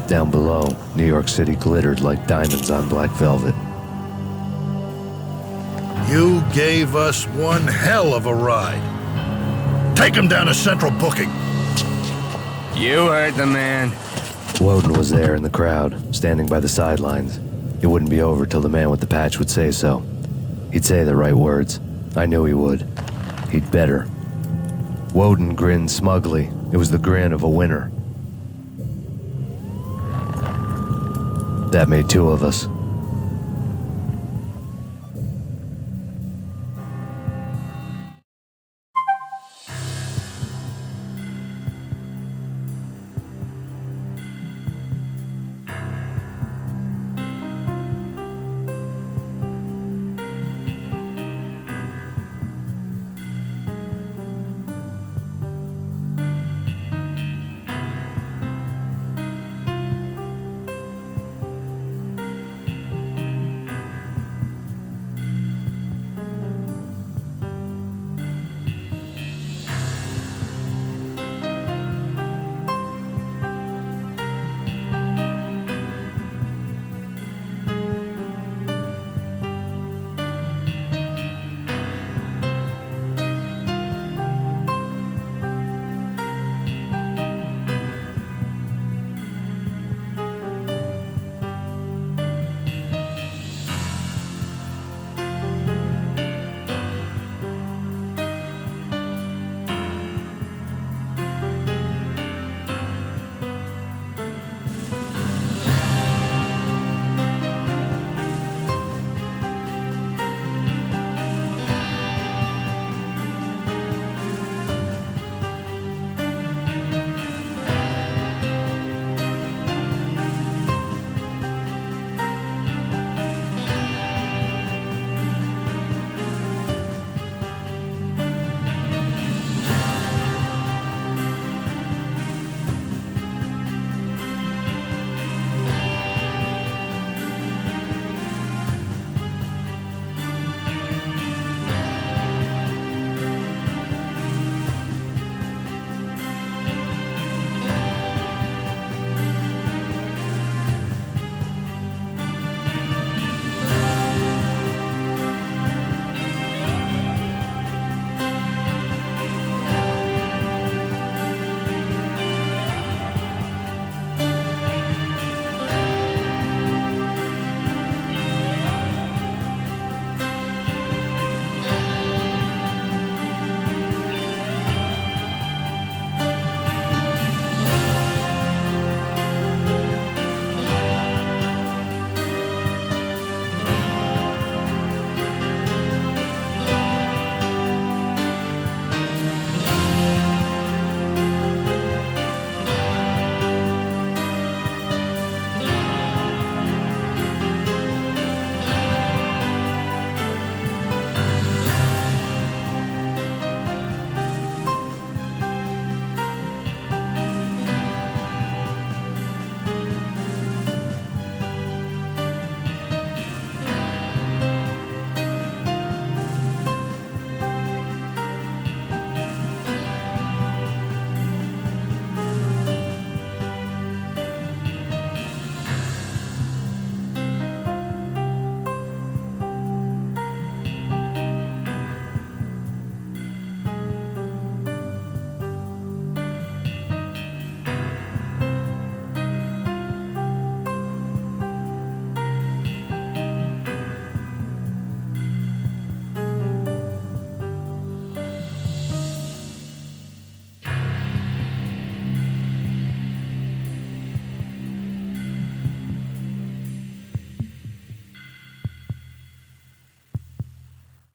C: Down below, New York City glittered like diamonds on black velvet.
L: You gave us one hell of a ride. Take him down to Central Booking.
U: You heard the man.
C: Woden was there in the crowd, standing by the sidelines. It wouldn't be over till the man with the patch would say so. He'd say the right words. I knew he would. He'd better. Woden grinned smugly. It was the grin of a winner. That made two of us.